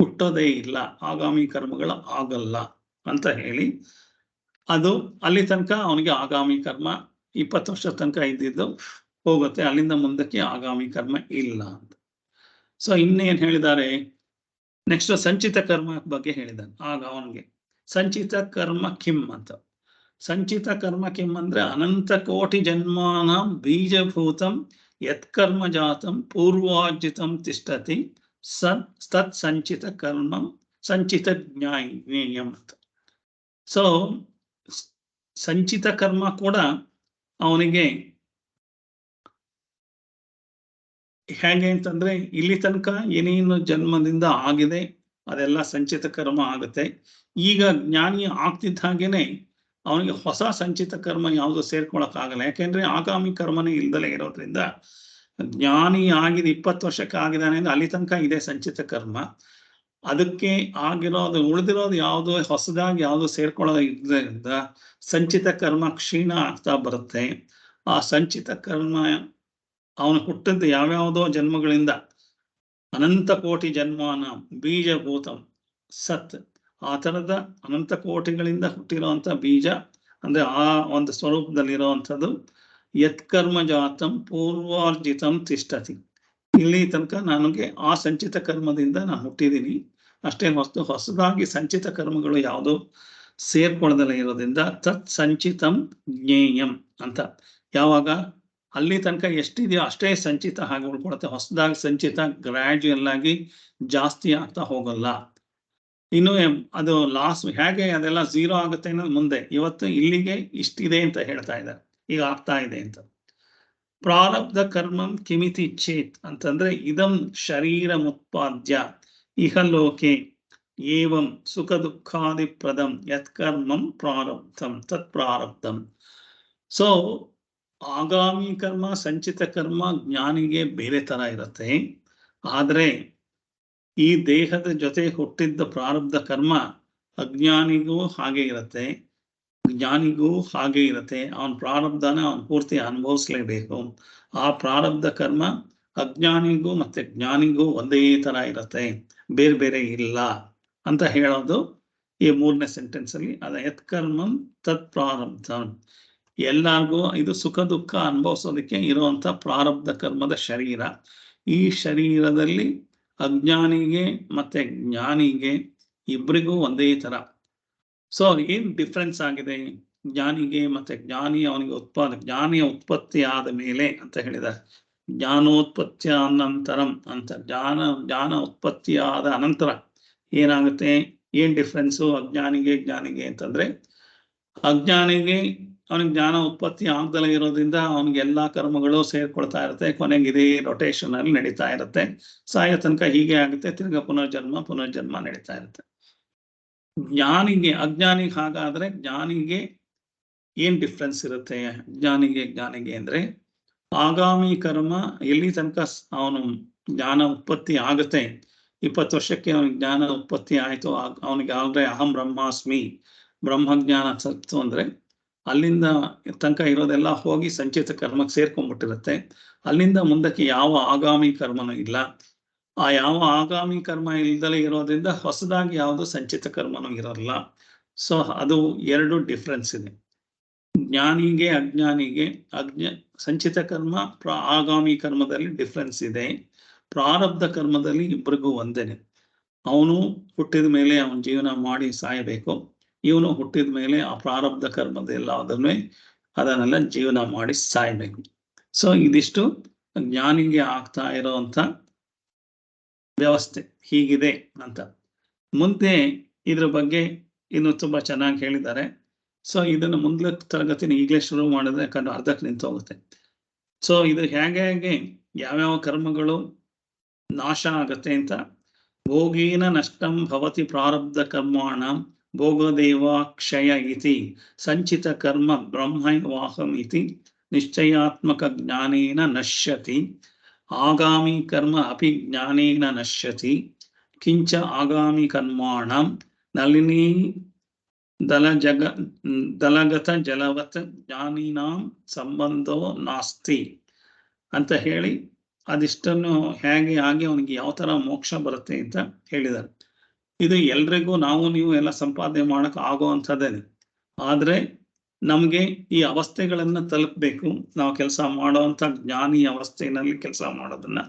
ಹುಟ್ಟೋದೇ ಇಲ್ಲ, ಆಗಾಮಿ ಕರ್ಮಗಳು ಆಗಲ್ಲ ಅಂತ ಹೇಳಿ, ಅದು ಅಲ್ಲಿ ತನಕ ಅವನಿಗೆ ಆಗಾಮಿ ಕರ್ಮ 20 ವರ್ಷ ತನಕ ಇದ್ದಿದ್ದು ಹೋಗುತ್ತೆ, ಅಲ್ಲಿಂದ ಮುಂದಕ್ಕೆ ಆಗಾಮಿ ಕರ್ಮ ಇಲ್ಲ ಅಂತ. ಸೊ ಇನ್ನೇನ್ ಹೇಳಿದ್ದಾರೆ, ನೆಕ್ಸ್ಟ್ ಸಂಚಿತ ಕರ್ಮ ಬಗ್ಗೆ ಹೇಳಿದ್ದಾನೆ. ಆಗ ಅವನಿಗೆ ಸಂಚಿತ ಕರ್ಮ ಕಿಮ್ ಅಂತ. ಸಂಚಿತ ಕರ್ಮ ಕಿಮ್ ಅಂದ್ರೆ ಅನಂತ ಕೋಟಿ ಜನ್ಮಾನ ಬೀಜಭೂತಂ ಯತ್ಕರ್ಮ ಜಾತಂ ಪೂರ್ವಾರ್ಜಿತಂ ತಿಷ್ಠತಿ ತತ್ ಸಂಚಿತ ಕರ್ಮ ಸಂಚಿತ ಜ್ಞೇಯಂ ಅಂತ. ಸೊ ಸಂಚಿತ ಕರ್ಮ ಕೂಡ ಅವನಿಗೆ ಹೇಗೆ ಅಂತಂದ್ರೆ, ಇಲ್ಲಿ ತನಕ ಏನೇನು ಜನ್ಮದಿಂದ ಆಗಿದೆ ಅದೆಲ್ಲ ಸಂಚಿತ ಕರ್ಮ ಆಗುತ್ತೆ. ಈಗ ಜ್ಞಾನಿ ಆಗ್ತಿದ್ದ ಹಾಗೇನೆ ಅವನಿಗೆ ಹೊಸ ಸಂಚಿತ ಕರ್ಮ ಯಾವುದು ಸೇರ್ಕೊಳಕ್ ಆಗಲ್ಲ. ಯಾಕೆಂದ್ರೆ ಆಗಾಮಿ ಕರ್ಮನೇ ಇಲ್ದಲೇ ಇರೋದ್ರಿಂದ, ಜ್ಞಾನಿ ಆಗಿದ 20 ವರ್ಷಕ್ಕೆ ಆಗಿದಾನೆ ಅಂದ್ರೆ ಅಲ್ಲಿ ತನಕ ಇದೆ ಸಂಚಿತ ಕರ್ಮ. ಅದಕ್ಕೆ ಆಗಿರೋದು ಉಳಿದಿರೋದು ಯಾವುದು ಹೊಸದಾಗಿ ಯಾವುದು ಸೇರ್ಕೊಳ್ಳೋದು ಇದ್ರಿಂದ ಸಂಚಿತ ಕರ್ಮ ಕ್ಷೀಣ ಆಗ್ತಾ ಬರುತ್ತೆ. ಆ ಸಂಚಿತ ಕರ್ಮ ಅವನು ಹುಟ್ಟಿದ ಯಾವ್ಯಾವುದೋ ಜನ್ಮಗಳಿಂದ ಅನಂತ ಕೋಟಿ ಜನ್ಮಾನ ಬೀಜಭೂತಂ ಸತ್, ಆ ಥರದ ಅನಂತ ಕೋಟಿಗಳಿಂದ ಹುಟ್ಟಿರುವಂತ ಬೀಜ ಅಂದ್ರೆ ಆ ಒಂದು ಸ್ವರೂಪದಲ್ಲಿರುವಂಥದ್ದು ಯತ್ಕರ್ಮ ಜಾತಂ ಪೂರ್ವಾರ್ಜಿತಂ ತಿಷ್ಠತಿ. ಇಲ್ಲಿ ತನಕ ನನಗೆ ಆ ಸಂಚಿತ ಕರ್ಮದಿಂದ ನಾನು ಹುಟ್ಟಿದ್ದೀನಿ ಅಷ್ಟೇ, ಹೊಸದಾಗಿ ಸಂಚಿತ ಕರ್ಮಗಳು ಯಾವುದೋ ಸೇರ್ಕೊಳ್ಳದಲ್ಲ ಇರೋದ್ರಿಂದ ತತ್ ಸಂಚಿತಂ ಜ್ಞೇಯಂ ಅಂತ. ಯಾವಾಗ ಅಲ್ಲಿ ತನಕ ಎಷ್ಟಿದೆಯೋ ಅಷ್ಟೇ ಸಂಚಿತ ಹಾಗೆ ಉಳ್ಕೊಳುತ್ತೆ, ಹೊಸದಾಗಿ ಸಂಚಿತ ಗ್ರಾಡ್ಯುಯಲ್ ಆಗಿ ಜಾಸ್ತಿ ಆಗ್ತಾ ಹೋಗಲ್ಲ. ಇನ್ನು ಅದು ಲಾಸ್ ಹೇಗೆ ಅದೆಲ್ಲ ಝೀರೋ ಆಗುತ್ತೆ ಅನ್ನೋದು ಮುಂದೆ. ಇವತ್ತು ಇಲ್ಲಿಗೆ ಇಷ್ಟಿದೆ ಅಂತ ಹೇಳ್ತಾ ಇದ್ದಾರೆ, ಈಗ ಆಗ್ತಾ ಇದೆ ಅಂತ. ಪ್ರಾರಬ್ಧ ಕರ್ಮಂ ಕಿಮಿತಿ ಚೇತ್ ಅಂತಂದ್ರೆ ಇದಂ ಶರೀರ ಮುತ್ಪಾದ್ಯ ಇಹಲೋಕೆ ಏವಂ ಸುಖ ದುಃಖಾದಿ ಪ್ರದಂ ಯತ್ಕರ್ಮಂ ಪ್ರಾರಬ್ಧಂ ತತ್ ಪ್ರಾರಬ್ಧಂ. ಸೊ ಆಗಾಮಿ ಕರ್ಮ ಸಂಚಿತ ಕರ್ಮ ಜ್ಞಾನಿಗೆ ಬೇರೆ ತರ ಇರುತ್ತೆ, ಆದ್ರೆ ಈ ದೇಹದ ಜೊತೆ ಹುಟ್ಟಿದ್ದ ಪ್ರಾರಬ್ಧ ಕರ್ಮ ಅಜ್ಞಾನಿಗೂ ಹಾಗೆ ಇರುತ್ತೆ, ಜ್ಞಾನಿಗೂ ಹಾಗೆ ಇರುತ್ತೆ. ಅವನ ಪ್ರಾರಬ್ಧನ ಅವನು ಪೂರ್ತಿ ಅನುಭವಿಸ್ಲೇಬೇಕು. ಆ ಪ್ರಾರಬ್ಧ ಕರ್ಮ ಅಜ್ಞಾನಿಗೂ ಮತ್ತೆ ಜ್ಞಾನಿಗೂ ಒಂದೇ ತರ ಇರುತ್ತೆ, ಬೇರೆ ಬೇರೆ ಇಲ್ಲ ಅಂತ ಹೇಳೋದು ಈ 3ನೇ ಸೆಂಟೆನ್ಸ್ ಅಲ್ಲಿ. ಅದ ಯತ್ಕರ್ಮಂ ತತ್ ಪ್ರಾರಬ್ಧಂ. ಎಲ್ಲರಿಗೂ ಇದು ಸುಖ ದುಃಖ ಅನುಭವಿಸೋದಕ್ಕೆ ಇರುವಂತ ಪ್ರಾರಬ್ಧ ಕರ್ಮದ ಶರೀರ. ಈ ಶರೀರದಲ್ಲಿ ಅಜ್ಞಾನಿಗೆ ಮತ್ತೆ ಜ್ಞಾನಿಗೆ ಇಬ್ಬರಿಗೂ ಒಂದೇ ತರ. ಸೊ ಏನ್ ಡಿಫ್ರೆನ್ಸ್ ಆಗಿದೆ ಜ್ಞಾನಿಗೆ ಮತ್ತೆ ಜ್ಞಾನಿ ಅವನಿಗೆ ಜ್ಞಾನಿಯ ಉತ್ಪತ್ತಿ ಆದ ಮೇಲೆ ಅಂತ ಹೇಳಿದ್ದಾರೆ. ಜ್ಞಾನೋತ್ಪತ್ತಿ ಅನಂತರಂ ಅಂತ, ಜ್ಞಾನ ಉತ್ಪತ್ತಿ ಆದ ಅನಂತರ ಏನಾಗುತ್ತೆ, ಏನ್ ಡಿಫ್ರೆನ್ಸು ಅಜ್ಞಾನಿಗೆ ಜ್ಞಾನಿಗೆ ಅಂತಂದ್ರೆ, ಅಜ್ಞಾನಿಗೆ ಅವನಿಗೆ ಜ್ಞಾನ ಉತ್ಪತ್ತಿ ಆಗ್ದಲೇ ಇರೋದ್ರಿಂದ ಅವನಿಗೆ ಎಲ್ಲಾ ಕರ್ಮಗಳು ಸೇರ್ಕೊಳ್ತಾ ಇರುತ್ತೆ, ಕೊನೆಗೆ ಇದೇ ರೊಟೇಷನ್ ಅಲ್ಲಿ ನಡೀತಾ ಇರುತ್ತೆ, ಸಾಯೋ ತನಕ ಹೀಗೆ ಆಗುತ್ತೆ, ತಿರ್ಗಾ ಪುನರ್ಜನ್ಮ ನಡೀತಾ ಇರುತ್ತೆ. ಜ್ಞಾನಿಗೆ ಅಜ್ಞಾನಿಗೆ ಹಾಗಾದ್ರೆ ಜ್ಞಾನಿಗೆ ಏನ್ ಡಿಫ್ರೆನ್ಸ್ ಇರುತ್ತೆ ಜ್ಞಾನಿಗೆ ಅಂದ್ರೆ, ಆಗಾಮಿ ಕರ್ಮ ಎಲ್ಲಿ ತನಕ ಅವನು ಜ್ಞಾನ ಉತ್ಪತ್ತಿ ಆಗುತ್ತೆ, 20 ವರ್ಷಕ್ಕೆ ಅವನಿಗೆ ಜ್ಞಾನ ಉತ್ಪತ್ತಿ ಆಯ್ತು, ಅವನಿಗೆ ಆಲ್ರೆ ಅಹಂ ಬ್ರಹ್ಮಾಸ್ಮಿ ಬ್ರಹ್ಮಜ್ಞಾನ ಸತ್ತು ಅಂದ್ರೆ ಅಲ್ಲಿಂದ ತನಕ ಇರೋದೆಲ್ಲ ಹೋಗಿ ಸಂಚಿತ ಕರ್ಮಕ್ಕೆ ಸೇರ್ಕೊಂಡ್ಬಿಟ್ಟಿರುತ್ತೆ. ಅಲ್ಲಿಂದ ಮುಂದಕ್ಕೆ ಯಾವ ಆಗಾಮಿ ಕರ್ಮನೂ ಇಲ್ಲ. ಆ ಯಾವ ಆಗಾಮಿ ಕರ್ಮ ಇಲ್ದಲೇ ಇರೋದ್ರಿಂದ ಹೊಸದಾಗಿ ಯಾವುದು ಸಂಚಿತ ಕರ್ಮನೂ ಇರಲ್ಲ. ಸೊ ಅದು 2 ಡಿಫ್ರೆನ್ಸ್ ಇದೆ. ಜ್ಞಾನಿಗೆ ಅಜ್ಞಾನಿಗೆ ಸಂಚಿತ ಕರ್ಮ ಆಗಾಮಿ ಕರ್ಮದಲ್ಲಿ ಡಿಫ್ರೆನ್ಸ್ ಇದೆ, ಪ್ರಾರಬ್ಧ ಕರ್ಮದಲ್ಲಿ ಇಬ್ಬರಿಗೂ ಒಂದೇನೆ. ಅವನು ಹುಟ್ಟಿದ ಮೇಲೆ ಅವನ ಜೀವನ ಮಾಡಿ ಸಾಯಬೇಕು, ಇವನು ಹುಟ್ಟಿದ ಮೇಲೆ ಆ ಪ್ರಾರಬ್ಧ ಕರ್ಮದೆಲ್ಲ ಅದನ್ನೆಲ್ಲ ಜೀವನ ಮಾಡಿ ಸಾಯ್ಬೇಕು. ಸೊ ಇದಿಷ್ಟು ಜ್ಞಾನಿಗೆ ಆಗ್ತಾ ಇರೋಂಥ ವ್ಯವಸ್ಥೆ ಹೀಗಿದೆ ಅಂತ. ಮುಂದೆ ಇದ್ರ ಬಗ್ಗೆ ಇನ್ನು ತುಂಬಾ ಚೆನ್ನಾಗಿ ಹೇಳಿದ್ದಾರೆ. ಸೊ ಇದನ್ನು ಮುಂದಿನ ತರಗತಿನ ಈಗಲೇ ಶುರು ಮಾಡಿದ್ರೆ ಯಾಕಂದ್ರೆ ಅರ್ಧಕ್ಕೆ ನಿಂತು ಹೋಗುತ್ತೆ. ಸೊ ಇದು ಹೇಗೆ ಯಾವ್ಯಾವ ಕರ್ಮಗಳು ನಾಶ ಆಗತ್ತೆ ಅಂತ. ಭೋಗೇನ ನಷ್ಟಂ ಭವತಿ ಪ್ರಾರಬ್ಧ ಕರ್ಮಾಣ ಭೋಗದೇವ ಕ್ಷಯ ಇತಿ ಸಂಚಿತ ಕರ್ಮ ಬ್ರಹ್ಮವಾಹಂ ಇತಿ ನಿಶ್ಚಯಾತ್ಮಕ ಜ್ಞಾನೇನ ನಶ್ಯತಿ ಆಗಾಮಿ ಕರ್ಮ ಅಪಿ ಜ್ಞಾನೇನ ನಶ್ಯತಿ ಕಿಂಚ ಆಗಾಮಿ ಕರ್ಮಾಣಂ ನಳಿನಿ ದಲಗತ ಜಲವತ್ ಜ್ಞಾನಿನಾಂ ಸಂಬಂಧೋ ನಾಸ್ತಿ ಅಂತ ಹೇಳಿ ಅದಿಷ್ಟನ್ನು ಹೇಗೆ ಆಗಿ ಅವನಿಗೆ ಯಾವ ತರ ಮೋಕ್ಷ ಬರುತ್ತೆ ಅಂತ ಹೇಳಿದ್ದಾರೆ. ಇದು ಎಲ್ರಿಗೂ ನೀವು ಎಲ್ಲ ಸಂಪಾದನೆ ಮಾಡಕ್ ಆಗುವಂಥದ್ದೇನೆ. ಆದ್ರೆ ನಮ್ಗೆ ಈ ಅವಸ್ಥೆಗಳನ್ನ ತಲುಪಬೇಕು. ನಾವು ಕೆಲಸ ಮಾಡೋವಂಥ ಜ್ಞಾನಿ ಅವಸ್ಥೆಯಲ್ಲಿ ಕೆಲಸ ಮಾಡೋದನ್ನ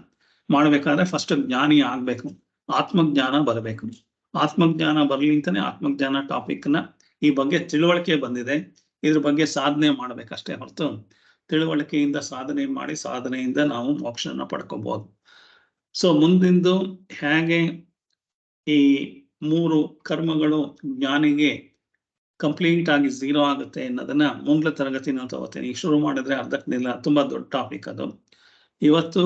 ಮಾಡ್ಬೇಕಾದ್ರೆ ಫಸ್ಟ್ ಜ್ಞಾನಿ ಆಗ್ಬೇಕು, ಆತ್ಮಜ್ಞಾನ ಬರಬೇಕು. ಆತ್ಮಜ್ಞಾನ ಬರ್ಲಿ ಅಂತಾನೆ ಆತ್ಮಜ್ಞಾನ ಟಾಪಿಕ್ನ ಈ ಬಗ್ಗೆ ತಿಳುವಳಿಕೆ ಬಂದಿದೆ. ಇದ್ರ ಬಗ್ಗೆ ಸಾಧನೆ ಮಾಡ್ಬೇಕಷ್ಟೇ ಹೊರತು ತಿಳುವಳಿಕೆಯಿಂದ ಸಾಧನೆ ಮಾಡಿ ಸಾಧನೆಯಿಂದ ನಾವು ಮೋಕ್ಷನ ಪಡ್ಕೋಬಹುದು. ಸೊ ಮುಂದಿಂದು ಹೇಗೆ ಈ 3 ಕರ್ಮಗಳು ಜ್ಞಾನಿಗೆ ಕಂಪ್ಲೀಟ್ ಆಗಿ ಝೀರೋ ಆಗುತ್ತೆ ಅನ್ನೋದನ್ನ ಮುಂದಿನ ತರಗತಿ ನಾನು ತಗೋತೀನಿ. ಈಗ ಶುರು ಮಾಡಿದ್ರೆ ಅರ್ಧಕ್ಕೆ ನಿಲ್ಲ, ತುಂಬಾ ದೊಡ್ಡ ಟಾಪಿಕ್ ಅದು. ಇವತ್ತು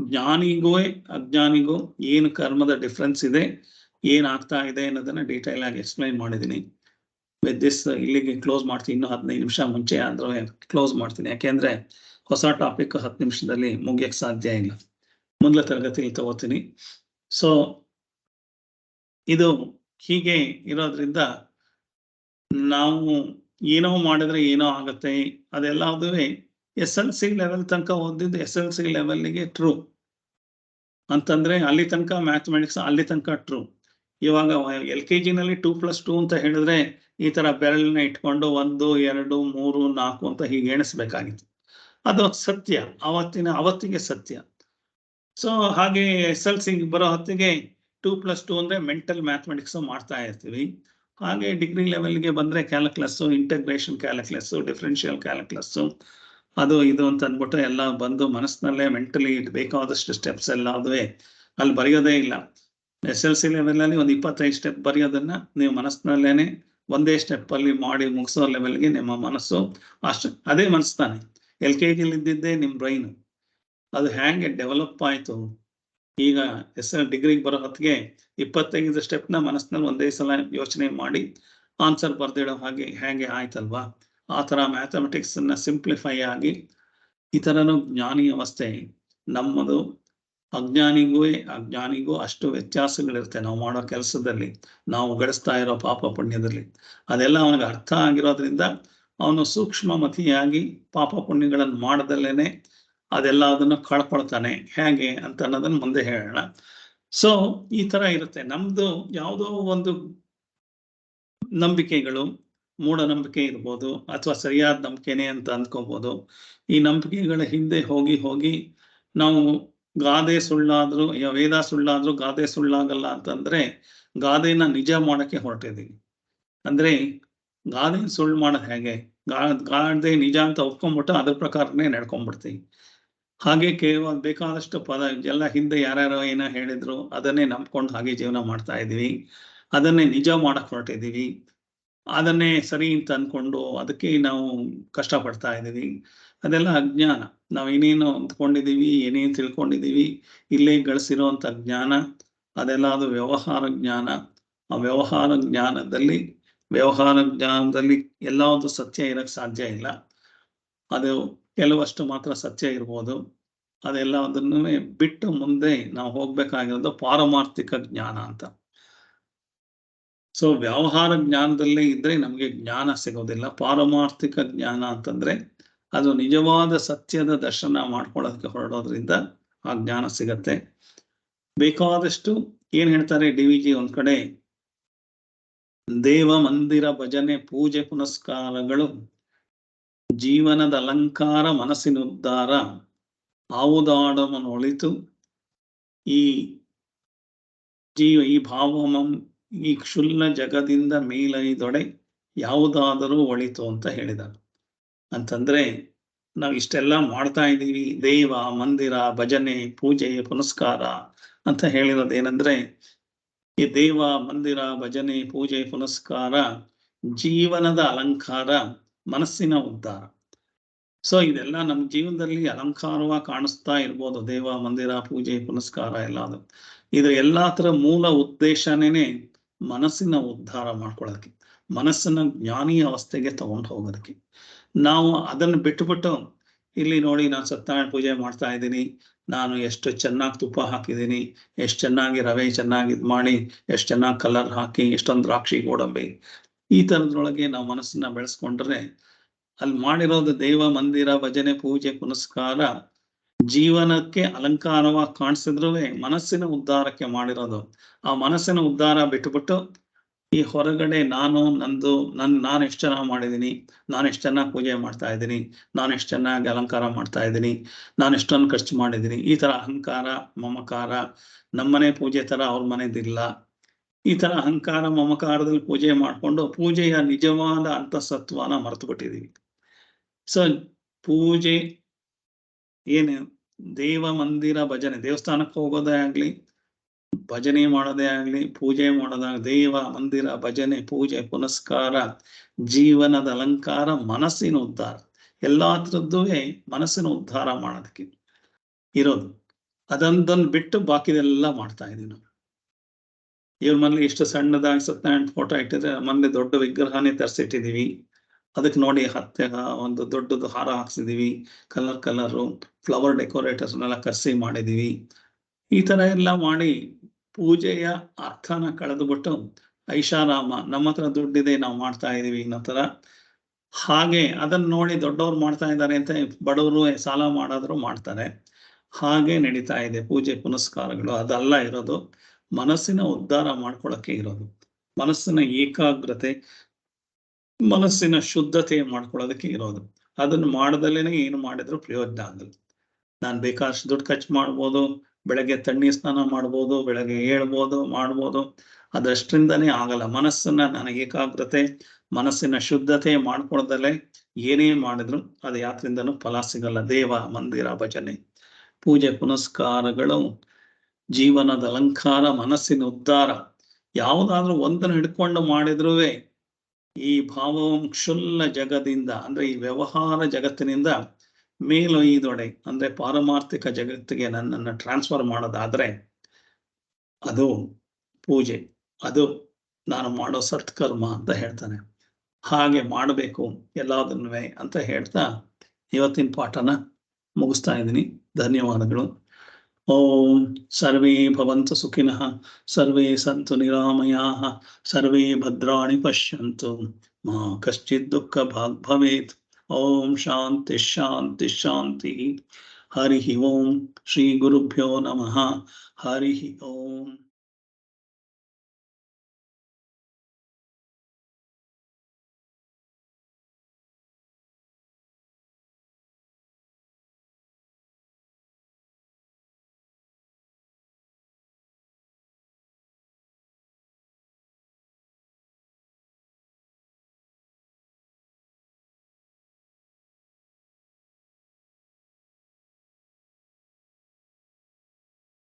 ಜ್ಞಾನಿಗೂ ಅಜ್ಞಾನಿಗೂ ಏನು ಕರ್ಮದ ಡಿಫ್ರೆನ್ಸ್ ಇದೆ, ಏನಾಗ್ತಾ ಇದೆ ಅನ್ನೋದನ್ನ ಡೀಟೇಲ್ ಆಗಿ ಎಕ್ಸ್ಪ್ಲೈನ್ ಮಾಡಿದ್ದೀನಿ. ವಿತ್ ದಿಸ್ ಇಲ್ಲಿಗೆ ಕ್ಲೋಸ್ ಮಾಡ್ತೀನಿ. ಇನ್ನೂ 15 ನಿಮಿಷ ಮುಂಚೆ ಆದ್ರೆ ಕ್ಲೋಸ್ ಮಾಡ್ತೀನಿ, ಯಾಕೆಂದ್ರೆ ಹೊಸ ಟಾಪಿಕ್ 10 ನಿಮಿಷದಲ್ಲಿ ಮುಗಿಯಕ್ಕೆ ಸಾಧ್ಯ ಇಲ್ಲ. ಮುಂದಿನ ತರಗತಿಯಲ್ಲಿ ತಗೋತೀನಿ. ಸೊ ಇದು ಹೀಗೆ ಇರೋದ್ರಿಂದ ನಾವು ಏನೋ ಮಾಡಿದ್ರೆ ಏನೋ ಆಗತ್ತೆ, ಅದೆಲ್ಲದೂ SLC ಲೆವೆಲ್ ತನಕ ಓದಿದ್ದು SLC ಲೆವೆಲ್ಗೆ ಟ್ರೂ ಅಂತಂದ್ರೆ ಅಲ್ಲಿ ತನಕ ಮ್ಯಾಥಮೆಟಿಕ್ಸ್ ಅಲ್ಲಿ ತನಕ ಟ್ರೂ. ಇವಾಗ LKG ನಲ್ಲಿ 2+2 ಅಂತ ಹೇಳಿದ್ರೆ ಈ ತರ ಬೆರಳನ್ನ ಇಟ್ಕೊಂಡು 1 2 3 4 ಅಂತ ಹೀಗೆ ಎಣಿಸ್ಬೇಕಾಗಿತ್ತು. ಅದು ಸತ್ಯ, ಅವತ್ತಿಗೆ ಸತ್ಯ. ಸೊ ಹಾಗೆ SLC ಬರೋ ಹೊತ್ತಿಗೆ 2+2 ಅಂದ್ರೆ ಮೆಂಟಲ್ ಮ್ಯಾಥಮೆಟಿಕ್ಸ್ ಮಾಡ್ತಾ ಇರ್ತೀವಿ. ಹಾಗೆ ಡಿಗ್ರಿ ಲೆವೆಲ್ಗೆ ಬಂದ್ರೆ calculus, integration calculus, differential calculus, ಅದು ಇದು ಅಂತ ಅಂದ್ಬಿಟ್ಟು ಎಲ್ಲ ಬಂದು ಮನಸ್ಸಿನಲ್ಲೇ ಮೆಂಟಲಿ ಬೇಕಾದಷ್ಟು ಸ್ಟೆಪ್ಸ್ ಎಲ್ಲ ಅದುವೇ ಅಲ್ಲಿ ಬರೆಯೋದೇ ಇಲ್ಲ. SLC ಲೆವೆಲ್ ಅಲ್ಲಿ ಒಂದು 25 ಸ್ಟೆಪ್ ಬರೆಯೋದನ್ನ ನೀವು ಮನಸ್ಸಿನಲ್ಲೇನೆ ಒಂದೇ ಸ್ಟೆಪ್ ಅಲ್ಲಿ ಮಾಡಿ ಮುಗಿಸೋ ಲೆವೆಲ್ಗೆ ನಿಮ್ಮ ಮನಸ್ಸು ಅಷ್ಟು ಅದೇ ಮನಸ್ತಾನೆ. LKG ಇದ್ದಿದ್ದೇ ನಿಮ್ ಬ್ರೈನ್, ಅದು ಹ್ಯಾಂಗೆ ಡೆವಲಪ್ ಆಯ್ತು. ಈಗ ಡಿಗ್ರಿಗೆ ಬರೋ ಹೊತ್ತಿಗೆ 25 ಸ್ಟೆಪ್ನ ಮನಸ್ಸಿನಲ್ಲಿ ಒಂದೇ ಸಲ ಯೋಚನೆ ಮಾಡಿ ಆನ್ಸರ್ ಬರ್ದಿಡೋ ಹೇಗೆ ಆಯ್ತಲ್ವಾ. ಆ ತರ ಮ್ಯಾಥಮೆಟಿಕ್ಸ್ ಅನ್ನ ಸಿಂಪ್ಲಿಫೈ ಆಗಿ ಈ ತರನು ಜ್ಞಾನಿ ಅವಸ್ಥೆ. ನಮ್ಮದು ಅಜ್ಞಾನಿಗೂ ಅಷ್ಟು ವ್ಯತ್ಯಾಸಗಳಿರುತ್ತೆ ನಾವು ಮಾಡೋ ಕೆಲಸದಲ್ಲಿ, ನಾವು ಗಳಿಸ್ತಾ ಇರೋ ಪಾಪ ಪುಣ್ಯದಲ್ಲಿ. ಅದೆಲ್ಲ ಅವನಿಗೆ ಅರ್ಥ ಆಗಿರೋದ್ರಿಂದ ಅವನು ಸೂಕ್ಷ್ಮಮತಿಯಾಗಿ ಪಾಪ ಪುಣ್ಯಗಳನ್ನು ಮಾಡದಲ್ಲೇನೆ ಅದೆಲ್ಲ ಅದನ್ನು ಕಳ್ಕೊಳ್ತಾನೆ. ಹೇಗೆ ಅಂತ ಅನ್ನೋದನ್ನ ಮುಂದೆ ಹೇಳೋಣ. ಸೊ ಈ ತರ ಇರುತ್ತೆ ನಮ್ದು. ಯಾವುದೋ ಒಂದು ನಂಬಿಕೆಗಳು, ಮೂಢನಂಬಿಕೆ ಇರ್ಬೋದು ಅಥವಾ ಸರಿಯಾದ ನಂಬಿಕೆನೆ ಅಂತ ಅಂದ್ಕೋಬಹುದು. ಈ ನಂಬಿಕೆಗಳ ಹಿಂದೆ ಹೋಗಿ ನಾವು ಗಾದೆ ಸುಳ್ಳಾದ್ರೂ ವೇದ ಸುಳ್ಳಾದ್ರೂ ಗಾದೆ ಸುಳ್ಳಾಗಲ್ಲ ಅಂತಂದ್ರೆ ಗಾದೆನ ನಿಜ ಮಾಡಕ್ಕೆ ಹೊರಟಿದೀವಿ. ಅಂದ್ರೆ ಗಾದೆ ಸುಳ್ಳು ಮಾಡೋದು ಹೇಗೆ, ಗಾದೆ ನಿಜ ಅಂತ ಒಪ್ಕೊಂಡ್ಬಿಟ್ಟು ಅದ್ರ ಪ್ರಕಾರನೇ ನಡ್ಕೊಂಡ್ಬಿಡ್ತೀವಿ. ಹಾಗೆ ಕೇವಲ ಬೇಕಾದಷ್ಟು ಪದ ಎಲ್ಲ ಹಿಂದೆ ಯಾರ್ಯಾರೋ ಏನೋ ಹೇಳಿದ್ರು ಅದನ್ನೇ ನಂಬ್ಕೊಂಡು ಹಾಗೆ ಜೀವನ ಮಾಡ್ತಾ ಇದೀವಿ. ಅದನ್ನೇ ನಿಜ ಮಾಡಕ್ ಹೊರಟಿದೀವಿ. ಅದನ್ನೇ ಸರಿ ಅಂತ ಅನ್ಕೊಂಡು ಅದಕ್ಕೆ ನಾವು ಕಷ್ಟಪಡ್ತಾ ಇದೀವಿ. ಅದೆಲ್ಲ ಅಜ್ಞಾನ. ನಾವು ಏನೇನು ಅಂದ್ಕೊಂಡಿದೀವಿ, ಏನೇನು ತಿಳ್ಕೊಂಡಿದೀವಿ, ಇಲ್ಲೇ ಗಳಿಸಿರೋ ಅಂತ ಜ್ಞಾನ, ಅದೆಲ್ಲ ಅದು ವ್ಯವಹಾರ ಜ್ಞಾನ. ಆ ವ್ಯವಹಾರ ಜ್ಞಾನದಲ್ಲಿ ಎಲ್ಲಾವುದು ಸತ್ಯ ಇರಕ್ ಸಾಧ್ಯ ಇಲ್ಲ. ಅದು ಕೆಲವಷ್ಟು ಮಾತ್ರ ಸತ್ಯ ಇರ್ಬೋದು. ಅದೆಲ್ಲ ಅದನ್ನು ಬಿಟ್ಟು ಮುಂದೆ ನಾವು ಹೋಗ್ಬೇಕಾಗಿರೋದು ಪಾರಮಾರ್ಥಿಕ ಜ್ಞಾನ ಅಂತ. ಸೊ ವ್ಯವಹಾರ ಜ್ಞಾನದಲ್ಲೇ ಇದ್ರೆ ನಮ್ಗೆ ಜ್ಞಾನ ಸಿಗೋದಿಲ್ಲ. ಪಾರಮಾರ್ಥಿಕ ಜ್ಞಾನ ಅಂತಂದ್ರೆ ಅದು ನಿಜವಾದ ಸತ್ಯದ ದರ್ಶನ ಮಾಡ್ಕೊಳ್ಳೋದಕ್ಕೆ ಹೊರಡೋದ್ರಿಂದ ಆ ಜ್ಞಾನ ಸಿಗತ್ತೆ. ಬೇಕಾದಷ್ಟು ಏನ್ ಹೇಳ್ತಾರೆ DVG ಒಂದ್ ಕಡೆ, ದೇವ ಮಂದಿರ ಭಜನೆ ಪೂಜೆ ಪುನಸ್ಕಾರಗಳು ಜೀವನದ ಅಲಂಕಾರ ಮನಸ್ಸಿನ ಉದ್ಧಾರ ಆವುದಾಡಮನೊಳಿತು ಈ ಭಾವಮಂ ಈ ಕ್ಷುಲ್ಲ ಜಗದಿಂದ ಮೇಲೈದೊಡೆ ಯಾವುದಾದರೂ ಒಳಿತು ಅಂತ ಹೇಳಿದ. ಅಂತಂದ್ರೆ ನಾವು ಇಷ್ಟೆಲ್ಲ ಮಾಡ್ತಾ ಇದ್ದೀವಿ, ದೇವ ಮಂದಿರ ಭಜನೆ ಪೂಜೆ ಪುನಸ್ಕಾರ ಅಂತ ಹೇಳಿರೋದೇನಂದ್ರೆ, ಈ ದೇವ ಮಂದಿರ ಭಜನೆ ಪೂಜೆ ಪುನಸ್ಕಾರ ಜೀವನದ ಅಲಂಕಾರ, ಮನಸ್ಸಿನ ಉದ್ಧಾರ. ಸೊ ಇದೆಲ್ಲ ನಮ್ಮ ಜೀವನದಲ್ಲಿ ಅಲಂಕಾರವಾಗಿ ಕಾಣಿಸ್ತಾ ಇರ್ಬೋದು, ದೇವ ಮಂದಿರ ಪೂಜೆ ಪುನಸ್ಕಾರ ಎಲ್ಲ. ಇದು ಎಲ್ಲಾ ತರ ಮೂಲ ಉದ್ದೇಶನೇ ಮನಸ್ಸಿನ ಉದ್ಧಾರ ಮಾಡ್ಕೊಳ್ಳೋದಕ್ಕೆ, ಮನಸ್ಸನ್ನ ಜ್ಞಾನಿ ಅವಸ್ಥೆಗೆ ತಗೊಂಡು ಹೋಗೋದಕ್ಕೆ. ನಾವು ಅದನ್ನು ಬಿಟ್ಟುಬಿಟ್ಟು ಇಲ್ಲಿ ನೋಡಿ ನಾನು ಸತ್ಯನಾರಾಯಣ ಪೂಜೆ ಮಾಡ್ತಾ ಇದ್ದೀನಿ, ನಾನು ಎಷ್ಟು ಚೆನ್ನಾಗಿ ತುಪ್ಪ ಹಾಕಿದ್ದೀನಿ, ಎಷ್ಟು ಚೆನ್ನಾಗಿ ರವೆ ಚೆನ್ನಾಗಿ ಇದು ಮಾಡಿ, ಎಷ್ಟು ಚೆನ್ನಾಗಿ ಕಲರ್ ಹಾಕಿ, ಎಷ್ಟೊಂದು ದ್ರಾಕ್ಷಿ ಗೋಡಂಬಿ, ಈ ತರದ್ರೊಳಗೆ ನಾವು ಮನಸ್ಸನ್ನ ಬೆಳೆಸ್ಕೊಂಡ್ರೆ ಅಲ್ಲಿ ಮಾಡಿರೋದು ದೇವ ಮಂದಿರ ಭಜನೆ ಪೂಜೆ ಪುನಸ್ಕಾರ ಜೀವನಕ್ಕೆ ಅಲಂಕಾರವಾಗಿ ಕಾಣಿಸಿದ್ರು ಮನಸ್ಸಿನ ಉದ್ಧಾರಕ್ಕೆ ಮಾಡಿರೋದು. ಆ ಮನಸ್ಸಿನ ಉದ್ಧಾರ ಬಿಟ್ಟುಬಿಟ್ಟು ಈ ಹೊರಗಡೆ ನಾನು ಎಷ್ಟು ಚೆನ್ನಾಗಿ ಮಾಡಿದ್ದೀನಿ, ನಾನು ಎಷ್ಟು ಚೆನ್ನಾಗಿ ಪೂಜೆ ಮಾಡ್ತಾ ಇದ್ದೀನಿ, ನಾನು ಎಷ್ಟು ಚೆನ್ನಾಗಿ ಅಲಂಕಾರ ಮಾಡ್ತಾ ಇದ್ದೀನಿ, ನಾನು ಎಷ್ಟೊಂದು ಖರ್ಚು ಮಾಡಿದ್ದೀನಿ, ಈ ತರ ಅಹಂಕಾರ ಮಮಕಾರ, ನಮ್ಮನೆ ಪೂಜೆ ತರ ಅವ್ರ ಮನೆದಿಲ್ಲ, ಈ ತರ ಅಹಂಕಾರ ಮಮಕಾರದಲ್ಲಿ ಪೂಜೆ ಮಾಡ್ಕೊಂಡು ಪೂಜೆಯ ನಿಜವಾದ ಅಂತಸತ್ವನ ಮರೆತು ಬಿಟ್ಟಿದೀವಿ. ಸೊ ಪೂಜೆ ಏನು, ದೇವ ಮಂದಿರ ಭಜನೆ, ದೇವಸ್ಥಾನಕ್ಕೆ ಹೋಗೋದೇ ಆಗ್ಲಿ, ಭಜನೆ ಮಾಡೋದೇ ಆಗ್ಲಿ, ಪೂಜೆ ಮಾಡೋದಾಗ ದೇವ ಮಂದಿರ ಭಜನೆ ಪೂಜೆ ಪುನಸ್ಕಾರ ಜೀವನದ ಅಲಂಕಾರ, ಮನಸ್ಸಿನ ಉದ್ಧಾರ. ಎಲ್ಲಾ ತರದ್ದು ಮನಸ್ಸಿನ ಉದ್ಧಾರ ಮಾಡೋದಕ್ಕೆ ಇರೋದು. ಅದೊಂದನ್ನು ಬಿಟ್ಟು ಬಾಕಿದೆಲ್ಲ ಮಾಡ್ತಾ ಇದೀವಿ ನಾವು. ಇವ್ರ ಮನೇಲಿ ಇಷ್ಟು ಸಣ್ಣದಾಗಿ ಸತ್ಯನಾರಾಯಣ ಫೋಟೋ ಇಟ್ಟಿದ್ರೆ ಮೊನ್ನೆ ದೊಡ್ಡ ವಿಗ್ರಹನೇ ತರಿಸಿಟ್ಟಿದೀವಿ, ಅದಕ್ಕೆ ನೋಡಿ ಒಂದು ದೊಡ್ಡದು ಹಾರ ಹಾಕ್ಸಿದೀವಿ, ಕಲರು ಫ್ಲವರ್ ಡೆಕೋರೇಟರ್ಸ್ನೆಲ್ಲ ಕರ್ಸಿ ಮಾಡಿದೀವಿ. ಈ ತರ ಎಲ್ಲ ಮಾಡಿ ಪೂಜೆಯ ಅರ್ಥನ ಕಳೆದುಬಿಟ್ಟು ಐಷಾರಾಮ, ನಮ್ಮ ಹತ್ರ ದುಡ್ಡಿದೆ ನಾವು ಮಾಡ್ತಾ ಇದೀವಿ ಅನ್ನೋ ತರ, ಹಾಗೆ ಅದನ್ನ ನೋಡಿ ದೊಡ್ಡವ್ರು ಮಾಡ್ತಾ ಇದ್ದಾರೆ ಅಂತ ಬಡವರು ಸಾಲ ಮಾಡಾದ್ರು ಮಾಡ್ತಾರೆ. ಹಾಗೆ ನಡೀತಾ ಇದೆ ಪೂಜೆ ಪುನಸ್ಕಾರಗಳು. ಅದಲ್ಲ ಇರೋದು, ಮನಸ್ಸಿನ ಉದ್ಧಾರ ಮಾಡ್ಕೊಳಕ್ಕೆ ಇರೋದು, ಮನಸ್ಸಿನ ಏಕಾಗ್ರತೆ, ಮನಸ್ಸಿನ ಶುದ್ಧತೆ ಮಾಡ್ಕೊಳ್ಳೋದಕ್ಕೆ ಇರೋದು. ಅದನ್ನು ಮಾಡದಲ್ಲೇನೆ ಏನು ಮಾಡಿದ್ರು ಪ್ರಯೋಜನ ಆಗಲ್ಲ. ನಾನು ಬೇಕಾದಷ್ಟು ದುಡ್ಡು ಖರ್ಚು ಮಾಡ್ಬೋದು, ಬೆಳಗ್ಗೆ ತಣ್ಣೀರ್ ಸ್ನಾನ ಮಾಡ್ಬೋದು, ಬೆಳಗ್ಗೆ ಹೇಳ್ಬೋದು, ಮಾಡ್ಬೋದು, ಅದಷ್ಟರಿಂದನೇ ಆಗಲ್ಲ. ಮನಸ್ಸನ್ನ ನನ್ನ ಏಕಾಗ್ರತೆ, ಮನಸ್ಸಿನ ಶುದ್ಧತೆ ಮಾಡ್ಕೊಳ್ದಲ್ಲೇ ಏನೇ ಮಾಡಿದ್ರು ಅದು ಯಾತ್ರಿಂದನೂ ಫಲ ಸಿಗಲ್ಲ. ದೇವ ಮಂದಿರ ಭಜನೆ, ಪೂಜೆ ಪುನಸ್ಕಾರಗಳು ಜೀವನದ ಅಲಂಕಾರ, ಮನಸ್ಸಿನ ಉದ್ಧಾರ. ಯಾವುದಾದ್ರೂ ಒಂದನ್ನು ಹಿಡ್ಕೊಂಡು ಮಾಡಿದ್ರೂ ಈ ಭಾವಕ್ಷುಲ್ಲ ಜಗದಿಂದ, ಅಂದ್ರೆ ಈ ವ್ಯವಹಾರ ಜಗತ್ತಿನಿಂದ ಮೇಲೊಯ್ದೊಡೆ, ಅಂದ್ರೆ ಪಾರಮಾರ್ಥಿಕ ಜಗತ್ತಿಗೆ ನನ್ನನ್ನು ಟ್ರಾನ್ಸ್ಫರ್ ಮಾಡೋದಾದ್ರೆ ಅದು ಪೂಜೆ, ಅದು ನಾನು ಮಾಡೋ ಸತ್ಕರ್ಮ ಅಂತ ಹೇಳ್ತಾನೆ. ಹಾಗೆ ಮಾಡಬೇಕು ಎಲ್ಲದನ್ನೂ ಅಂತ ಹೇಳ್ತಾ ಇವತ್ತಿನ ಪಾಠನ ಮುಗಿಸ್ತಾ ಇದ್ದೀನಿ. ಧನ್ಯವಾದಗಳು. ಓಂ ಸರ್ವೇ ಭವಂತು ಸುಖಿನಃ, ಸರ್ವೇ ಸಂತು ನಿರಾಮಯಾಃ, ಸರ್ವೇ ಭದ್ರಾಣಿ ಪಶ್ಯಂತು, ಮಾ ಕಶ್ಚಿತ್ ದುಃಖ ಭಾಗ್ ಭವೇತ್. ಓಂ ಶಾಂತಿ ಶಾಂತಿ ಶಾಂತಿ. ಹರಿ ಓಂ. ಶ್ರೀ ಗುರುಭ್ಯೋ ನಮಃ. ಹರಿ ಓಂ.